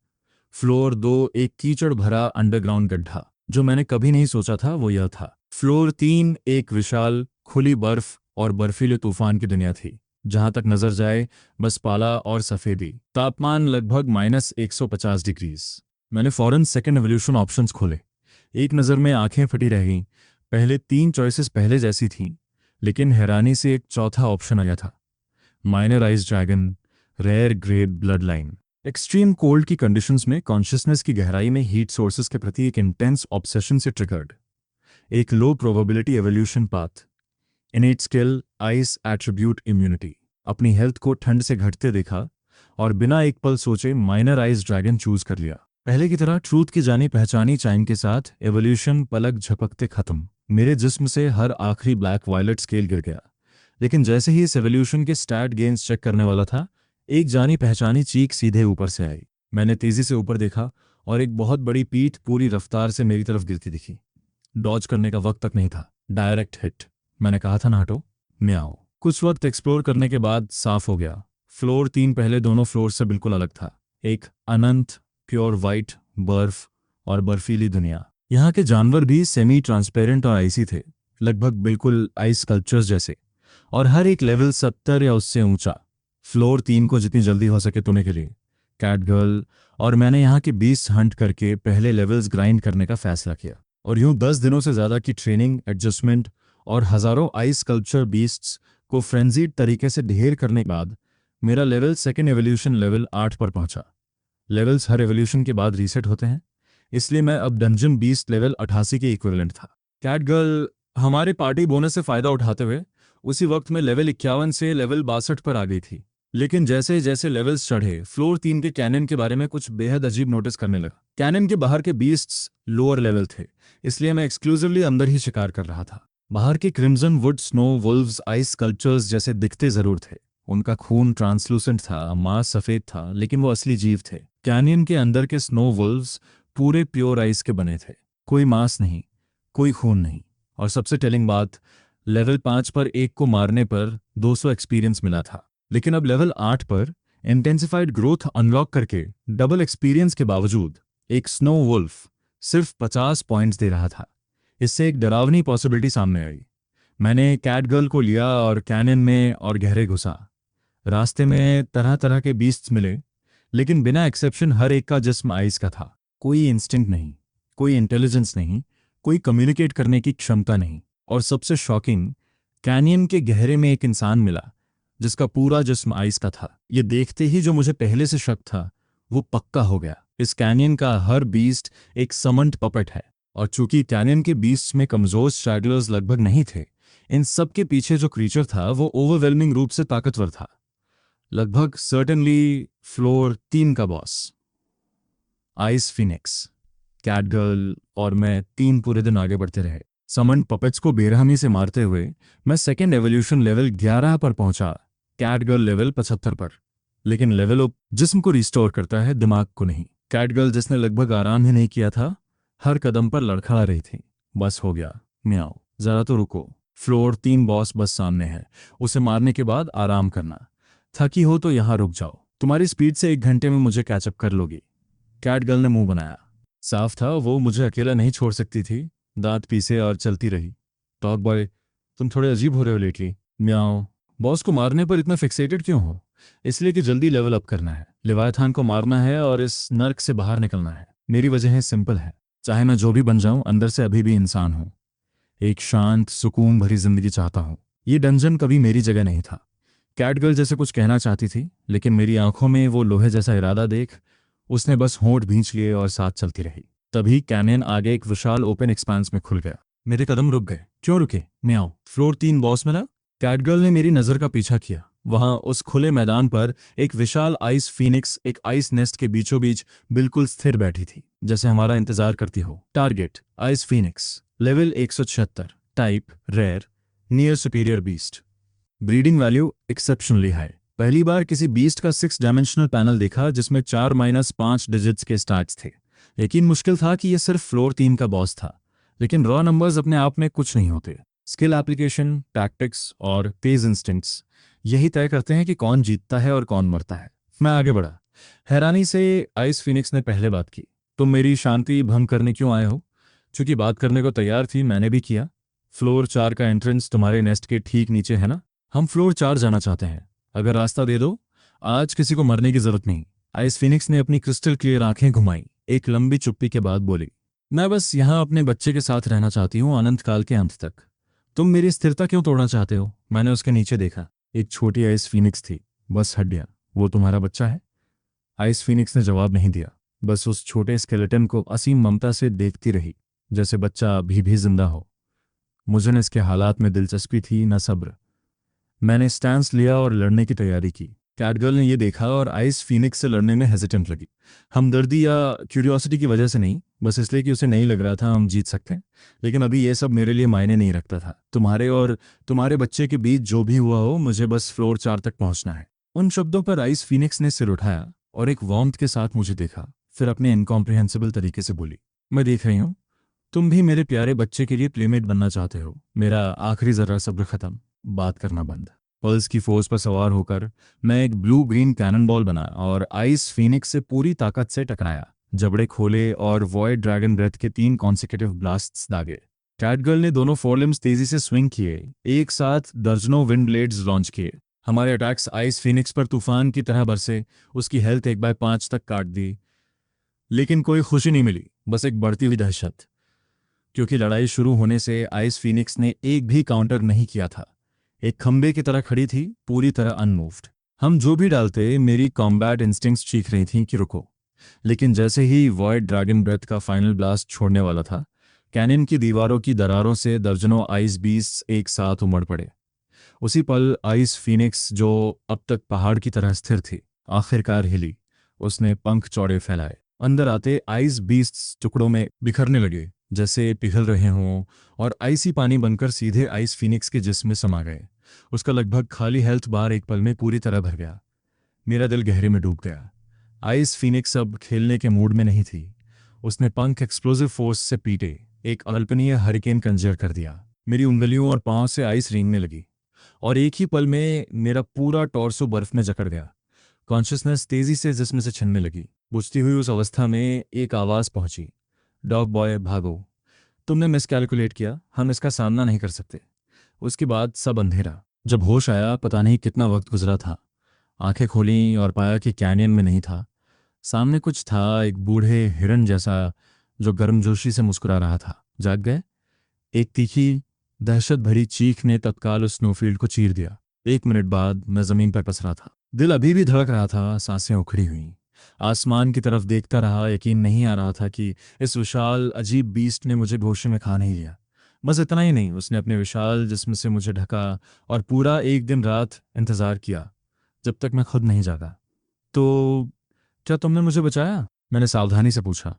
फ्लोर 2 एक कीचड़ भरा अंडरग्राउंड गड्ढा। जो मैंने कभी नहीं सोचा था वो यह था। फ्लोर 3 एक विशाल खुली बर्फ और बर्फीले तूफान की दुनिया थी, जहां तक नजर जाए बस पाला और सफेदी। तापमान लगभग -150 डिग्रीज। मैंने फौरन सेकंड एवोल्यूशन ऑप्शंस खोले। एक नज़र में आंखें फटी रह गईं। पहले 3 चॉइसेस पहले जैसी थीं, लेकिन हैरानी से एक चौथा ऑप्शन आया था। Minor ice dragon, rare grade bloodline. Extreme cold की कंडीशंस में कॉन्शियसनेस की गहराई में हीट सोर्सेस के प्रति एक इंटेंस ऑब्सेशन से ट्रिगर्ड। एक लो probability evolution path. इनेट skill, ice attribute, immunity. अपनी हेल्थ को ठंड से घटते देखा और बिना एक पल सोचे माइनर आइज ड्रैगन चूज कर लिया। पहले की तरह ट्रूथ की जानी पहचानी चाइम के साथ एवोल्यूशन पलक झपकते खत्म। मेरे जिस्म से हर आखिरी ब्लैक वायलेट स्केल गिर गया। लेकिन जैसे ही इस एवोल्यूशन के स्टैट गेन्स चेक करने वाला था, एक जानी पहचानी चीख सीधे ऊपर से आई। मैंने तेजी से ऊपर देखा और एक बहुत बड़ी पीठ पूरी रफ्तार से मेरी तरफ गिरती दिखी। डॉज करने का वक्त तक नहीं था, डायरेक्ट हिट। मैंने कहा था ना हटो, मैं आओ। कुछ वक्त एक्सप्लोर करने के बाद साफ हो गया। फ्लोर 3 पहले दोनों फ्लोर से बिल्कुल अलग था। एक अनंत प्योर वाइट बर्फ और बर्फीली दुनिया। यहाँ के जानवर भी सेमी ट्रांसपेरेंट और आइसी थे, लगभग बिल्कुल आइस स्कल्पचर्स जैसे, और हर एक लेवल 70 या उससे ऊंचा। फ्लोर 3 को जितनी जल्दी हो सके तोड़ने के लिए कैटगर्ल और मैंने यहाँ के बीस्ट हंट करके पहले लेवल्स ग्राइंड करने का फैसला किया। और यूं 10 दिनों से ज़्यादा की ट्रेनिंग, एडजस्टमेंट और हज़ारों आइस स्कल्पचर बीस्ट्स को फ्रेंजीड तरीके से ढेर करने के बाद मेरा लेवल सेकेंड एवोल्यूशन लेवल 8 पर पहुंचा। लेवल्स हर एवोल्यूशन के बाद रीसेट होते हैं, इसलिए मैं अब डंजन बीस्ट लेवल 88 के इक्विवेलेंट था। कैटगर्ल हमारे पार्टी बोनस से फ़ायदा उठाते हुए उसी वक्त में लेवल 51 से लेवल 62 पर आ गई थी। लेकिन जैसे जैसे लेवल्स चढ़े, फ्लोर 3 के कैनन के बारे में कुछ बेहद अजीब नोटिस करने लगा। कैनन के बाहर के बीस्ट्स लोअर लेवल थे, इसलिए मैं एक्सक्लूसिवली अंदर ही शिकार कर रहा था। बाहर के crimson would snow Wolves ice sculptures जैसे दिखते जरूर थे। उनका खून ट्रांसलूसेंट था, मांस सफ़ेद था, लेकिन वो असली जीव थे। कैनियन के अंदर के स्नो वुल्व्स पूरे प्योर आइस के बने थे। कोई मांस नहीं, कोई खून नहीं। और सबसे टेलिंग बात, लेवल 5 पर एक को मारने पर 200 एक्सपीरियंस मिला था, लेकिन अब लेवल 8 पर इंटेंसिफाइड ग्रोथ अनलॉक करके डबल एक्सपीरियंस के बावजूद एक स्नो वुल्फ सिर्फ 50 पॉइंट्स दे रहा था। इससे एक डरावनी पॉसिबिलिटी सामने आई। मैंने कैटगर्ल को लिया और कैनन में और गहरे घुसा। रास्ते में तरह तरह के बीस्ट्स मिले, लेकिन बिना एक्सेप्शन हर एक का जिस्म आइस का था। कोई इंस्टिंक्ट नहीं, कोई इंटेलिजेंस नहीं, कोई कम्युनिकेट करने की क्षमता नहीं। और सबसे शॉकिंग, कैनियन के गहरे में एक इंसान मिला जिसका पूरा जिस्म आइस का था। ये देखते ही जो मुझे पहले से शक था वो पक्का हो गया। इस कैनियन का हर बीस्ट एक समन्ड पपेट है, और चूंकि कैनियन के बीस्ट्स में कमजोर स्ट्रैगलर्स लगभग नहीं थे, इन सब के पीछे जो क्रीचर था वो ओवरवेलमिंग रूप से ताकतवर था। लगभग सर्टेनली फ्लोर 3 का बॉस। आइस फिनिक्स, कैटगर्ल और मैं 3 पूरे दिन आगे बढ़ते रहे, समन पपेट्स को बेरहमी से मारते हुए। मैं सेकेंड एवोल्यूशन लेवल 11 पर पहुंचा, कैटगर्ल लेवल 75 पर। लेकिन लेवल अप जिस्म को रिस्टोर करता है, दिमाग को नहीं। कैटगर्ल जिसने लगभग आराम ही नहीं किया था, हर कदम पर लड़खड़ा रही थी। बस हो गया, म्याओ, जरा तो रुको। फ्लोर 3 बॉस बस सामने है, उसे मारने के बाद आराम करना। थकी हो तो यहाँ रुक जाओ, तुम्हारी स्पीड से 1 घंटे में मुझे कैचअप कर लोगी। कैटगर्ल ने मुंह बनाया। साफ था वो मुझे अकेला नहीं छोड़ सकती थी। दांत पीसे और चलती रही। टॉक बॉय, तुम थोड़े अजीब हो रहे हो लेटली। म्याओ, बॉस को मारने पर इतना फिक्सेटेड क्यों हो? इसलिए कि जल्दी लेवल अप करना है, लेवायथान को मारना है और इस नर्क से बाहर निकलना है। मेरी वजह सिंपल है, चाहे मैं जो भी बन जाऊं, अंदर से अभी भी इंसान हूं। एक शांत सुकून भरी जिंदगी चाहता हूं। ये डंजन कभी मेरी जगह नहीं था। कैटगर्ल जैसे कुछ कहना चाहती थी, लेकिन मेरी आंखों में वो लोहे जैसा इरादा देख उसने बस होंठ भींच लिए और साथ चलती रही। तभी कैनियन आगे एक विशाल ओपन एक्सपांस में खुल गया। मेरे कदम रुक गए। क्यों रुके? मैं आऊं। फ्लोर 3 बॉस मिला? कैटगर्ल ने मेरी नजर का पीछा किया। वहां उस खुले मैदान पर एक विशाल आइस फीनिक्स एक आइस नेस्ट के बीचों बीच बिल्कुल स्थिर बैठी थी, जैसे हमारा इंतजार करती हो। Target ice phoenix, level 176, type rare, near superior beast, breeding value exceptionally high. पहली बार किसी बीस्ट का 6 डायमेंशनल पैनल देखा जिसमें 4-5 डिजिट्स के स्टार्ट्स थे। यकीन मुश्किल था कि यह सिर्फ फ्लोर 3 का बॉस था, लेकिन रॉ नंबर्स अपने आप में कुछ नहीं होते। स्किल, एप्लीकेशन, टैक्टिक्स और तेज इंस्टिंक्ट्स यही तय करते हैं कि कौन जीतता है और कौन मरता है। मैं आगे बढ़ा। हैरानी से आइस फिनिक्स ने पहले बात की। तुम मेरी शांति भंग करने क्यों आए हो? चूंकि बात करने को तैयार थी, मैंने भी किया। फ्लोर 4 का एंट्रेंस तुम्हारे नेस्ट के ठीक नीचे है ना? हम फ्लोर 4 जाना चाहते हैं। अगर रास्ता दे दो, आज किसी को मरने की जरूरत नहीं। आइस फिनिक्स ने अपनी क्रिस्टल क्लियर आंखें घुमाई। एक लंबी चुप्पी के बाद बोली, मैं बस यहाँ अपने बच्चे के साथ रहना चाहती हूँ, अनंत काल के अंत तक। तुम मेरी स्थिरता क्यों तोड़ना चाहते हो? मैंने उसके नीचे देखा। एक छोटी आइस फिनिक्स थी, बस हड्डियां। वो तुम्हारा बच्चा है? आइस फिनिक्स ने जवाब नहीं दिया, बस उस छोटे स्केलेटन को असीम ममता से देखती रही, जैसे बच्चा अभी भी जिंदा हो। मुझे न इसके हालात में दिलचस्पी थी न सब्र। मैंने स्टैंस लिया और लड़ने की तैयारी की। कैटगर्ल ने यह देखा और आइस फिनिक्स से लड़ने में हेजिटेंट लगी। हमदर्दी या क्यूरियोसिटी की वजह से नहीं, बस इसलिए कि उसे नहीं लग रहा था हम जीत सकते हैं। लेकिन अभी यह सब मेरे लिए मायने नहीं रखता था। तुम्हारे और तुम्हारे बच्चे के बीच जो भी हुआ हो, मुझे बस फ्लोर 4 तक पहुंचना है। उन शब्दों पर आइस फिनिक्स ने सिर उठाया और एक वार्मथ के साथ मुझे देखा। फिर अपने इनकॉम्प्रिहेंसिबल तरीके से बोली, मैं देख रही हूँ तुम भी मेरे प्यारे बच्चे के लिए प्लेमेट बनना चाहते हो। मेरा आखिरी जरा सब्र खत्म, बात करना बंद। पल्स की फोर्स पर सवार होकर मैं एक ब्लू ग्रीन कैनन बॉल बना और आइस फिनिक्स से पूरी ताकत से टकराया। जबड़े खोले और वॉइड ड्रैगन ब्रेथ के 3 कॉन्सिक्यूटिव ब्लास्ट्स दागे। कैटगर्ल ने दोनों फोरलिम्स तेजी से स्विंग किए, एक साथ दर्जनों विंड ब्लेड्स लॉन्च किए। हमारे अटैक्स आइस फिनिक्स पर तूफान की तरह बरसे। उसकी हेल्थ 1/5 तक काट दी, लेकिन कोई खुशी नहीं मिली, बस एक बढ़ती हुई दहशत। क्योंकि लड़ाई शुरू होने से आइस फिनिक्स ने एक भी काउंटर नहीं किया था। एक खंबे की तरह खड़ी थी, पूरी तरह अनमूव्ड। हम जो भी डालते, मेरी कॉम्बैट इंस्टिंक्ट्स चीख रही थीं कि रुको। लेकिन जैसे ही वॉइड ड्रैगन ब्रेथ का फाइनल ब्लास्ट छोड़ने वाला था, कैनियन की दीवारों की दरारों से दर्जनों आइस बीस्ट एक साथ उमड़ पड़े। उसी पल आइस फिनिक्स, जो अब तक पहाड़ की तरह स्थिर थी, आखिरकार हिली। उसने पंख चौड़े फैलाए। अंदर आते आइस बीस्ट्स टुकड़ों में बिखरने लगे, जैसे पिघल रहे हों, और आइसी पानी बनकर सीधे आइस फिनिक्स के जिस्म में समा गए। उसका लगभग खाली हेल्थ बार एक पल में पूरी तरह भर गया। मेरा दिल गहरे में डूब गया। आइस फिनिक्स अब खेलने के मूड में नहीं थी। उसने पंख एक्सप्लोसिव फोर्स से पीटे, एक अकल्पनीय हरिकेन कंजर कर दिया। मेरी उंगलियों और पांव से आइस रेंगने लगी और एक ही पल में मेरा पूरा टॉर्सो बर्फ में जकड़ गया। कॉन्शियसनेस तेजी से जिस्म से छिनने लगी। बुझती हुई उस अवस्था में एक आवाज़ पहुंची, डॉग बॉय भागो, तुमने मिसकैलकुलेट किया, हम इसका सामना नहीं कर सकते। उसके बाद सब अंधेरा। जब होश आया, पता नहीं कितना वक्त गुजरा था। आंखें खोलीं और पाया कि कैनियन में नहीं था। सामने कुछ था, एक बूढ़े हिरन जैसा जो गर्मजोशी से मुस्कुरा रहा था। जाग गए? एक तीखी दहशत भरी चीख ने तत्काल उस स्नोफील्ड को चीर दिया। 1 मिनट बाद मैं जमीन पर पसरा था। दिल अभी भी धड़क रहा था, सांसें उखड़ी हुई। आसमान की तरफ देखता रहा। यकीन नहीं आ रहा था कि इस विशाल अजीब बीस्ट ने मुझे गोशे में खा नहीं लिया। बस इतना ही नहीं, उसने अपने विशाल जिस्म से मुझे ढका और पूरा एक दिन रात इंतजार किया, जब तक मैं खुद नहीं जागा। तो क्या तुमने मुझे बचाया? मैंने सावधानी से पूछा।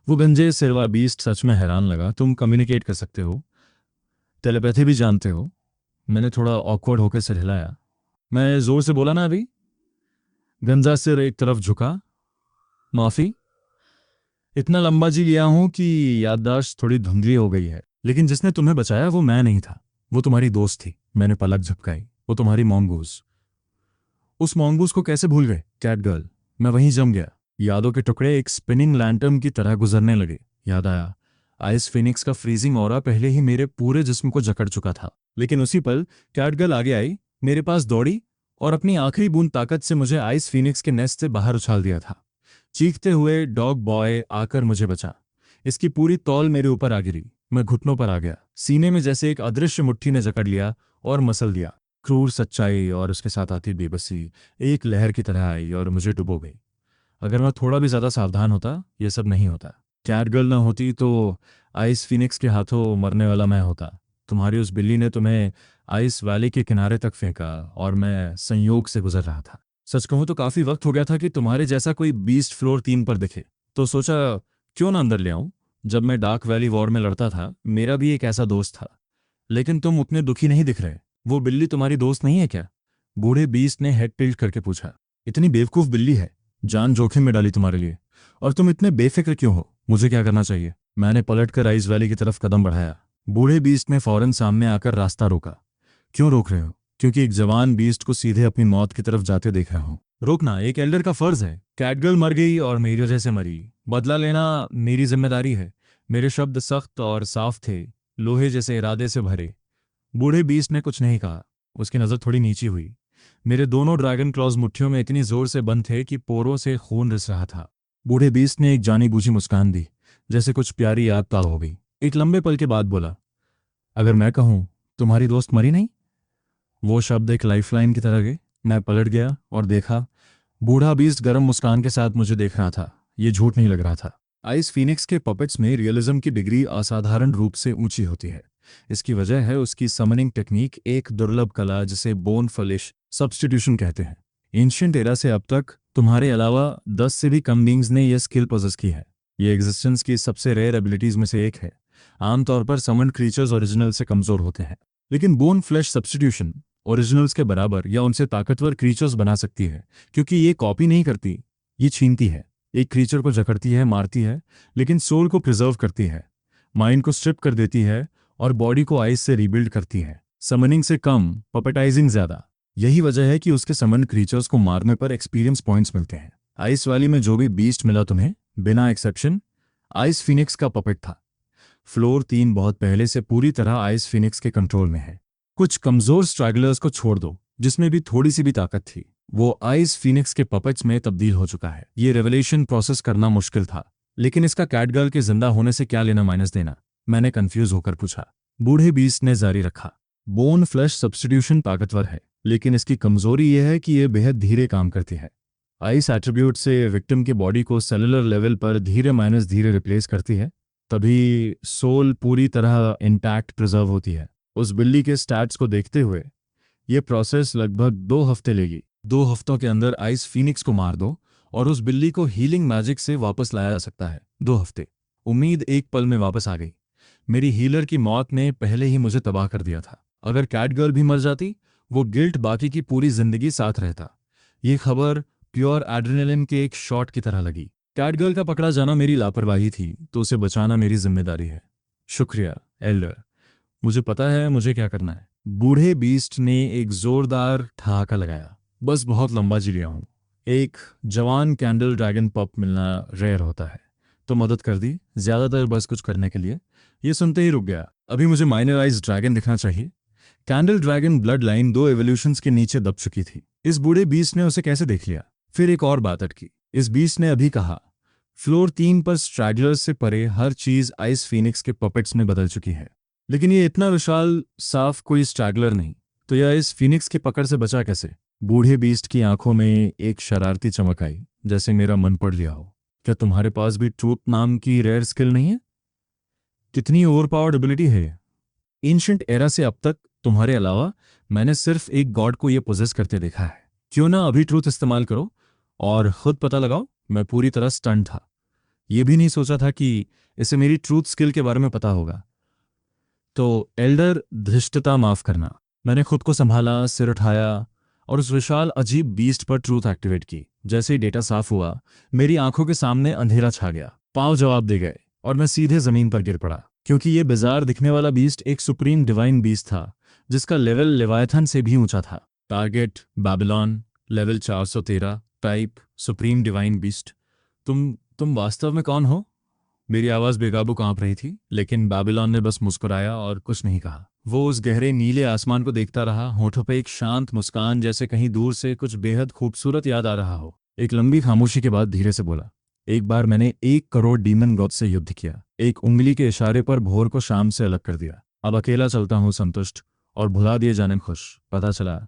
वो गंजे सिरवा बीस्ट सच में हैरान लगा। तुम कम्युनिकेट कर सकते हो, टेलीपैथी भी जानते हो? मैंने थोड़ा ऑकवर्ड होकर सिर हिलाया। मैं जोर से बोला ना अभी? गंजा सिर एक तरफ झुका। माफी, इतना लंबा जी लिया हूं कि याददाश्त थोड़ी धुंधली हो गई है। लेकिन जिसने तुम्हें बचाया वो मैं नहीं था, वो तुम्हारी दोस्त थी। मैंने पलक झपकाई। वो तुम्हारी मॉन्गूज। उस मॉन्गूज को कैसे भूल गए? कैटगर्ल, मैं वहीं जम गया। यादों के टुकड़े एक स्पिनिंग लैंटर्न की तरह गुजरने लगे। याद आया, आइस फिनिक्स का फ्रीजिंग ऑरा पहले ही मेरे पूरे जिस्म को जकड़ चुका था। लेकिन उसी पल कैटगर्ल आगे आई, मेरे पास दौड़ी और अपनी आखिरी बूंद ताकत से मुझे आइस फिनिक्स के नेस्ट से बाहर उछाल दिया था। चीखते हुए डॉग बॉय आकर मुझे बचा। इसकी पूरी तौल मेरे ऊपर आ गिरी। मैं घुटनों पर आ गया। सीने में जैसे एक अदृश्य मुट्ठी ने जकड़ लिया और मसल दिया। क्रूर सच्चाई और उसके साथ आती बेबसी एक लहर की तरह आई और मुझे डुबो गई। अगर मैं थोड़ा भी ज्यादा सावधान होता, यह सब नहीं होता। कैटगर्ल न होती तो आइस फिनिक्स के हाथों मरने वाला मैं होता। तुम्हारी उस बिल्ली ने तुम्हें आइस वैली के किनारे तक फेंका और मैं संयोग से गुजर रहा था। सच कहूं तो काफी वक्त हो गया था कि तुम्हारे जैसा कोई बीस्ट फ्लोर 3 पर दिखे, तो सोचा क्यों ना अंदर ले आऊं। जब मैं डार्क वैली वॉर में लड़ता था, मेरा भी एक ऐसा दोस्त था। लेकिन तुम उतने दुखी नहीं दिख रहे। वो बिल्ली तुम्हारी दोस्त नहीं है क्या? बूढ़े बीस्ट ने हेड टिल्ट करके पूछा। इतनी बेवकूफ बिल्ली है, जान जोखिम में डाली तुम्हारे लिए। और तुम इतने बेफिक्र क्यों हो? मुझे क्या करना चाहिए? मैंने पलटकर आइस वैली की तरफ कदम बढ़ाया। बूढ़े बीस्ट ने फौरन सामने आकर रास्ता रोका। क्यों रोक रहे हो? क्योंकि एक जवान बीस्ट को सीधे अपनी मौत की तरफ जाते देख रहा हूं। रोकना एक एल्डर का फर्ज है। कैटगर्ल मर गई और मेरी वजह से मरी। बदला लेना मेरी जिम्मेदारी है। मेरे शब्द सख्त और साफ थे, लोहे जैसे इरादे से भरे। बूढ़े बीस्ट ने कुछ नहीं कहा। उसकी नज़र थोड़ी नीची हुई। मेरे दोनों ड्रैगन क्लॉज मुट्ठियों में इतनी जोर से बंद थे कि पोरों से खून रिस रहा था। बूढ़े बीस्ट ने एक जानी बूझी मुस्कान दी, जैसे कुछ प्यारी याद ताज़ा हो गई। एक लंबे पल के बाद बोला, अगर मैं कहूं तुम्हारी दोस्त मरी नहीं? वो शब्द एक लाइफलाइन की तरह गए। मैं पलट गया और देखा, बूढ़ा बीस्ट गर्म मुस्कान के साथ मुझे देख रहा था। ये झूठ नहीं लग रहा था। आइस फीनिक्स के पपेट्स में रियलिज्म की डिग्री असाधारण रूप से ऊंची होती है। इसकी वजह है उसकी समनिंग टेक्निक, एक दुर्लभ कला जिसे बोन फ्लेश सब्स्टिट्यूशन कहते हैं। एंशिएंट एरा से अब तक तुम्हारे अलावा 10 से भी कम बींग्स ने यह स्किल पोजेस की है। ये एग्जिस्टेंस की सबसे रेयर एबिलिटीज में से एक है। आमतौर पर समन क्रीचर्स ओरिजिनल से कमजोर होते हैं, लेकिन बोन फ्लेश सब्स्टिट्यूशन ओरिजिनल्स के बराबर या उनसे ताकतवर क्रीचर्स बना सकती है, क्योंकि ये कॉपी नहीं करती, ये छीनती है। एक क्रीचर को जकड़ती है, मारती है, लेकिन सोल को प्रिजर्व करती है, माइंड को स्ट्रिप कर देती है और बॉडी को आइस से रीबिल्ड करती है। समनिंग से कम, पपेटाइजिंग ज्यादा। यही वजह है कि उसके समन क्रीचर्स को मारने पर एक्सपीरियंस पॉइंट्स मिलते हैं। आइस वैली में जो भी बीस्ट मिला तुम्हें, बिना एक्सेप्शन आइस फिनिक्स का पपेट था। फ्लोर 3 बहुत पहले से पूरी तरह आइस फिनिक्स के कंट्रोल में है। कुछ कमजोर स्ट्रैगलर्स को छोड़ दो, जिसमें भी थोड़ी सी भी ताकत थी, वो आइस फिनिक्स के पपेट्स में तब्दील हो चुका है। ये रेवलेशन प्रोसेस करना मुश्किल था, लेकिन इसका कैटगर्ल के जिंदा होने से क्या लेना माइनस देना? मैंने कंफ्यूज होकर पूछा। बूढ़े बीस्ट ने जारी रखा, बोन फ्लैश सब्स्टिट्यूशन ताकतवर है, लेकिन इसकी कमजोरी यह है कि यह बेहद धीरे काम करती है। आइस एट्रीब्यूट से विक्टिम की बॉडी को सेलुलर लेवल पर धीरे माइनस धीरे रिप्लेस करती है, तभी सोल पूरी तरह इंटैक्ट प्रिजर्व होती है। उस बिल्ली के स्टैट्स को देखते हुए यह प्रोसेस लगभग 2 हफ्ते लेगी। 2 हफ्तों के अंदर आइस फीनिक्स को मार दो और उस बिल्ली को हीलिंग मैजिक से वापस लाया जा सकता है। 2 हफ्ते। उम्मीद एक पल में वापस आ गई। मेरी हीलर की मौत ने पहले ही मुझे तबाह कर दिया था। अगर कैटगर्ल भी मर जाती, वो गिल्ट बाकी की पूरी जिंदगी साथ रहता। ये खबर प्योर एड्रेनलिन के एक शॉट की तरह लगी। कैटगर्ल का पकड़ा जाना मेरी लापरवाही थी, तो उसे बचाना मेरी जिम्मेदारी है। शुक्रिया एल्डर, मुझे पता है मुझे क्या करना है। बूढ़े बीस्ट ने एक जोरदार ठहाका लगाया। बस बहुत लंबा जी लिया हूं। एक जवान कैंडल ड्रैगन पप मिलना रेयर होता है, तो मदद कर दी, ज्यादातर बस कुछ करने के लिए। ये सुनते ही रुक गया। अभी मुझे माइनराइज्ड ड्रैगन दिखना चाहिए। Candle dragon blood line 2 evolutions के नीचे दब चुकी थी। इस बूढ़े बीस्ट ने उसे कैसे देख लिया? फिर एक और बात अटकी। इस बीस्ट ने अभी कहा, फ्लोर 3 पर स्ट्रैगलर्स से परे हर चीज आइस फीनिक्स के पपेट्स में बदल चुकी है। लेकिन ये इतना विशाल साफ कोई स्ट्रैगलर नहीं, तो यह इस फीनिक्स की पकड़ से बचा कैसे? बूढ़े बीस्ट की आंखों में एक शरारती चमक आई, जैसे मेरा मन पढ़ लिया हो। क्या तुम्हारे पास भी ट्रूथ नाम की रेयर स्किल नहीं है? कितनी ओवरपावर्ड एबिलिटी है। एंशिएंट एरा से अब तक तुम्हारे अलावा मैंने सिर्फ एक गॉड को यह पोजेस करते देखा है। क्यों ना अभी ट्रूथ इस्तेमाल करो और खुद पता लगाओ। मैं पूरी तरह स्टंट था। यह भी नहीं सोचा था कि इसे मेरी ट्रूथ स्किल के बारे में पता होगा। तो एल्डर, धृष्टता माफ करना। मैंने खुद को संभाला, सिर उठाया और उस विशाल अजीब बीस्ट पर ट्रूथ एक्टिवेट की। जैसे ही डेटा साफ हुआ, मेरी आंखों के सामने अंधेरा छा गया। पांव जवाब दे गए और मैं सीधे जमीन पर गिर पड़ा, क्योंकि ये बिजार दिखने वाला बीस्ट एक सुप्रीम डिवाइन बीस्ट था, जिसका लेवल लेवायथन से भी ऊंचा था। Target Babylon, level 413, type supreme divine beast. तुम वास्तव में कौन हो? मेरी आवाज बेकाबू कांप रही थी, लेकिन बैबिलॉन ने बस मुस्कुराया और कुछ नहीं कहा। वो उस गहरे नीले आसमान को देखता रहा, होठों पे एक शांत मुस्कान, जैसे कहीं दूर से कुछ बेहद खूबसूरत याद आ रहा हो। एक लंबी खामोशी के बाद धीरे से बोला, एक बार मैंने 1 करोड़ डीमन गॉड से युद्ध किया। एक उंगली के इशारे पर भोर को शाम से अलग कर दिया। अब अकेला चलता हूँ, संतुष्ट और भुला दिए जाने में खुश। पता चला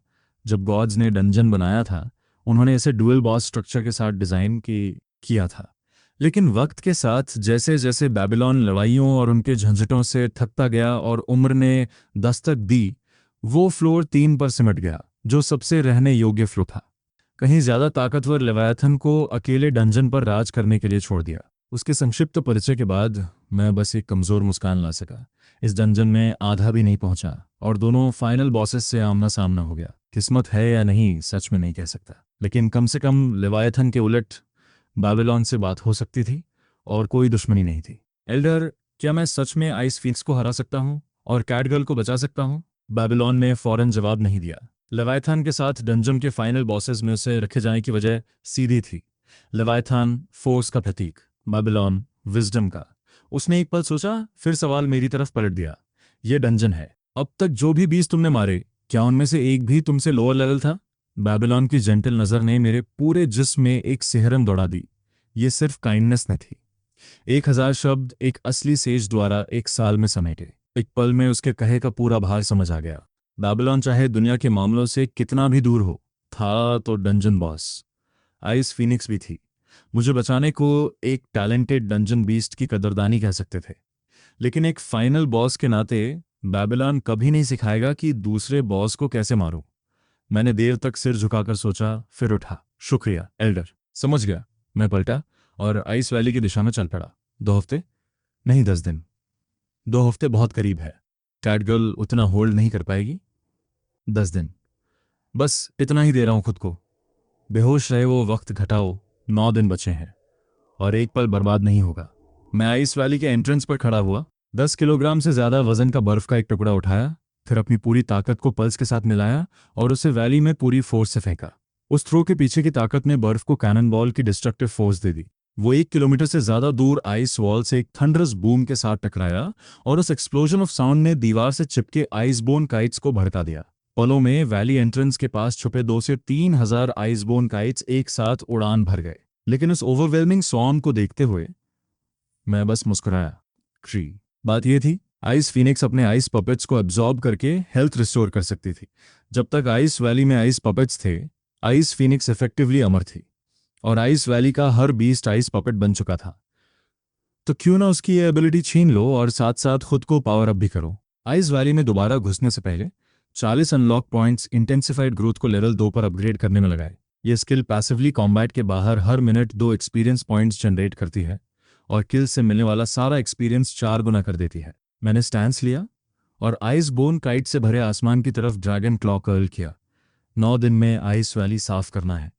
जब गॉड्स ने डंजन बनाया था, उन्होंने इसे डुअल बॉस स्ट्रक्चर के साथ डिजाइन किया था। लेकिन वक्त के साथ जैसे जैसे बैबिलॉन लड़ाइयों और उनके झंझटों से थकता गया और उम्र ने दस्तक दी, वो फ्लोर 3 पर सिमट गया, जो सबसे रहने योग्य फ्लोर था। कहीं ज्यादा ताकतवर लेवायथन को अकेले डंजन पर राज करने के लिए छोड़ दिया। उसके संक्षिप्त परिचय के बाद मैं बस एक कमजोर मुस्कान ला सका। इस डंजन में आधा भी नहीं पहुंचा और दोनों फाइनल बॉसेस से आमना सामना हो गया। किस्मत है या नहीं, सच में नहीं कह सकता, लेकिन कम से कम लेवायथन के उलट बैबिलॉन से बात हो सकती थी और कोई दुश्मनी नहीं थी। एल्डर, क्या मैं सच में आइस फिनिक्स को हरा सकता हूँ और कैटगर्ल को बचा सकता हूँ? बेबीलोन ने फौरन जवाब नहीं दिया। लेवाइथन के साथ डंजन के फाइनल बॉसेस में उसे रखे जाने की वजह सीधी थी। लेवाइथन फोर्स का प्रतीक, बेबीलोन विजडम का। उसने एक पल सोचा, फिर सवाल मेरी तरफ पलट दिया। ये डंजन है। अब तक जो भी बीस तुमने मारे, क्या उनमें से एक भी तुमसे लोअर लेवल था? बेबीलोन की जेंटल नजर ने मेरे पूरे जिस्म में एक सिहरन दौड़ा दी। ये सिर्फ काइंडनेस न थी। 1000 शब्द एक असली सेज द्वारा एक साल में समेटे। एक पल में उसके कहे का पूरा भार समझ आ गया। बेबीलोन चाहे दुनिया के मामलों से कितना भी दूर हो, था तो डंजन बॉस। आइस फिनिक्स भी थी। मुझे बचाने को एक टैलेंटेड डंजन बीस्ट की कदरदानी कह सकते थे। लेकिन एक फाइनल बॉस के नाते बेबीलोन कभी नहीं सिखाएगा कि दूसरे बॉस को कैसे मारूं। मैंने देर तक सिर झुकाकर सोचा, फिर उठा। शुक्रिया एल्डर। समझ गया। मैं पलटा और आइस वैली की दिशा में चल पड़ा। 2 हफ्ते नहीं, 10 दिन। 2 हफ्ते बहुत करीब है। कैटगर्ल उतना होल्ड नहीं कर पाएगी। 10 दिन, बस इतना ही दे रहा हूं खुद को। बेहोश रहे वो वक्त घटाओ। 9 दिन बचे हैं और एक पल बर्बाद नहीं होगा। मैं आइस वैली के एंट्रेंस पर खड़ा हुआ। 10 किलोग्राम से ज्यादा वजन का बर्फ का एक टुकड़ा उठाया, फिर अपनी पूरी ताकत को पल्स के साथ मिलाया और उसे वैली में पूरी फोर्स से फेंका। उस थ्रो के पीछे की ताकत ने बर्फ को कैनन बॉल की डिस्ट्रक्टिव फोर्स दे दी। वो 1 किलोमीटर से ज्यादा दूर आइस वॉल से एक थंडरस बूम के साथ टकराया और उस एक्सप्लोजन ऑफ साउंड ने दीवार से चिपके आइसबोर्न काइट्स को भड़का दिया। पलों में वैली एंट्रेंस के पास छुपे 2 से 3 हजार आइसबोर्न काइट्स एक साथ उड़ान भर गए। लेकिन उस ओवरवेलमिंग सॉन्ग को देखते हुए मैं बस मुस्कुराया। ट्री। बात यह थी, आइस फिनिक्स अपने आइस पपेट्स को एब्जॉर्ब करके हेल्थ रिस्टोर कर सकती थी। जब तक आइस वैली में आइस पपेट्स थे, आइस फिनिक्स इफेक्टिवली अमर थी और आइस वैली का हर बीस्ट आइस पपेट बन चुका था। तो क्यों ना उसकी ये एबिलिटी छीन लो और साथ साथ खुद को पावर अप भी करो। आइस वैली में दोबारा घुसने से पहले 40 अनलॉक पॉइंट्स इंटेंसिफाइड ग्रोथ को लेवल 2 पर अपग्रेड करने में लगाए। ये स्किल पैसिवली कॉम्बैट के बाहर हर मिनट 2 एक्सपीरियंस पॉइंट्स जनरेट करती है और किल से मिलने वाला सारा एक्सपीरियंस 4 गुना कर देती है। मैंने स्टैंस लिया और आइस बोन काइट से भरे आसमान की तरफ ड्रैगन क्लॉ कर्ल किया। 9 दिन में आइस वैली साफ करना है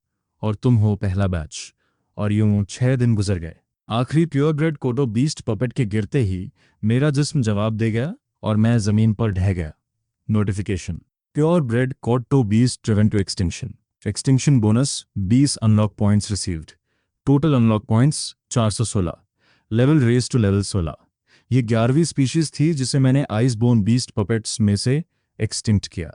और तुम हो पहला बैच। और यूं 6 दिन गुजर गए। आखिरी प्योरब्रेड कोटो बीस्ट पपेट के गिरते ही मेरा जिस्म जवाब दे गया और मैं जमीन पर ढह गया। नोटिफिकेशन, प्योरब्रेड कोटो beast driven to extinction. Extinction bonus 20 unlock points received. Total unlock points 416। Level raise to level 16। ये 11वीं स्पीशीज थी जिसे मैंने आइस बोन बीस्ट पपेट्स में से एक्सटिंक्ट किया।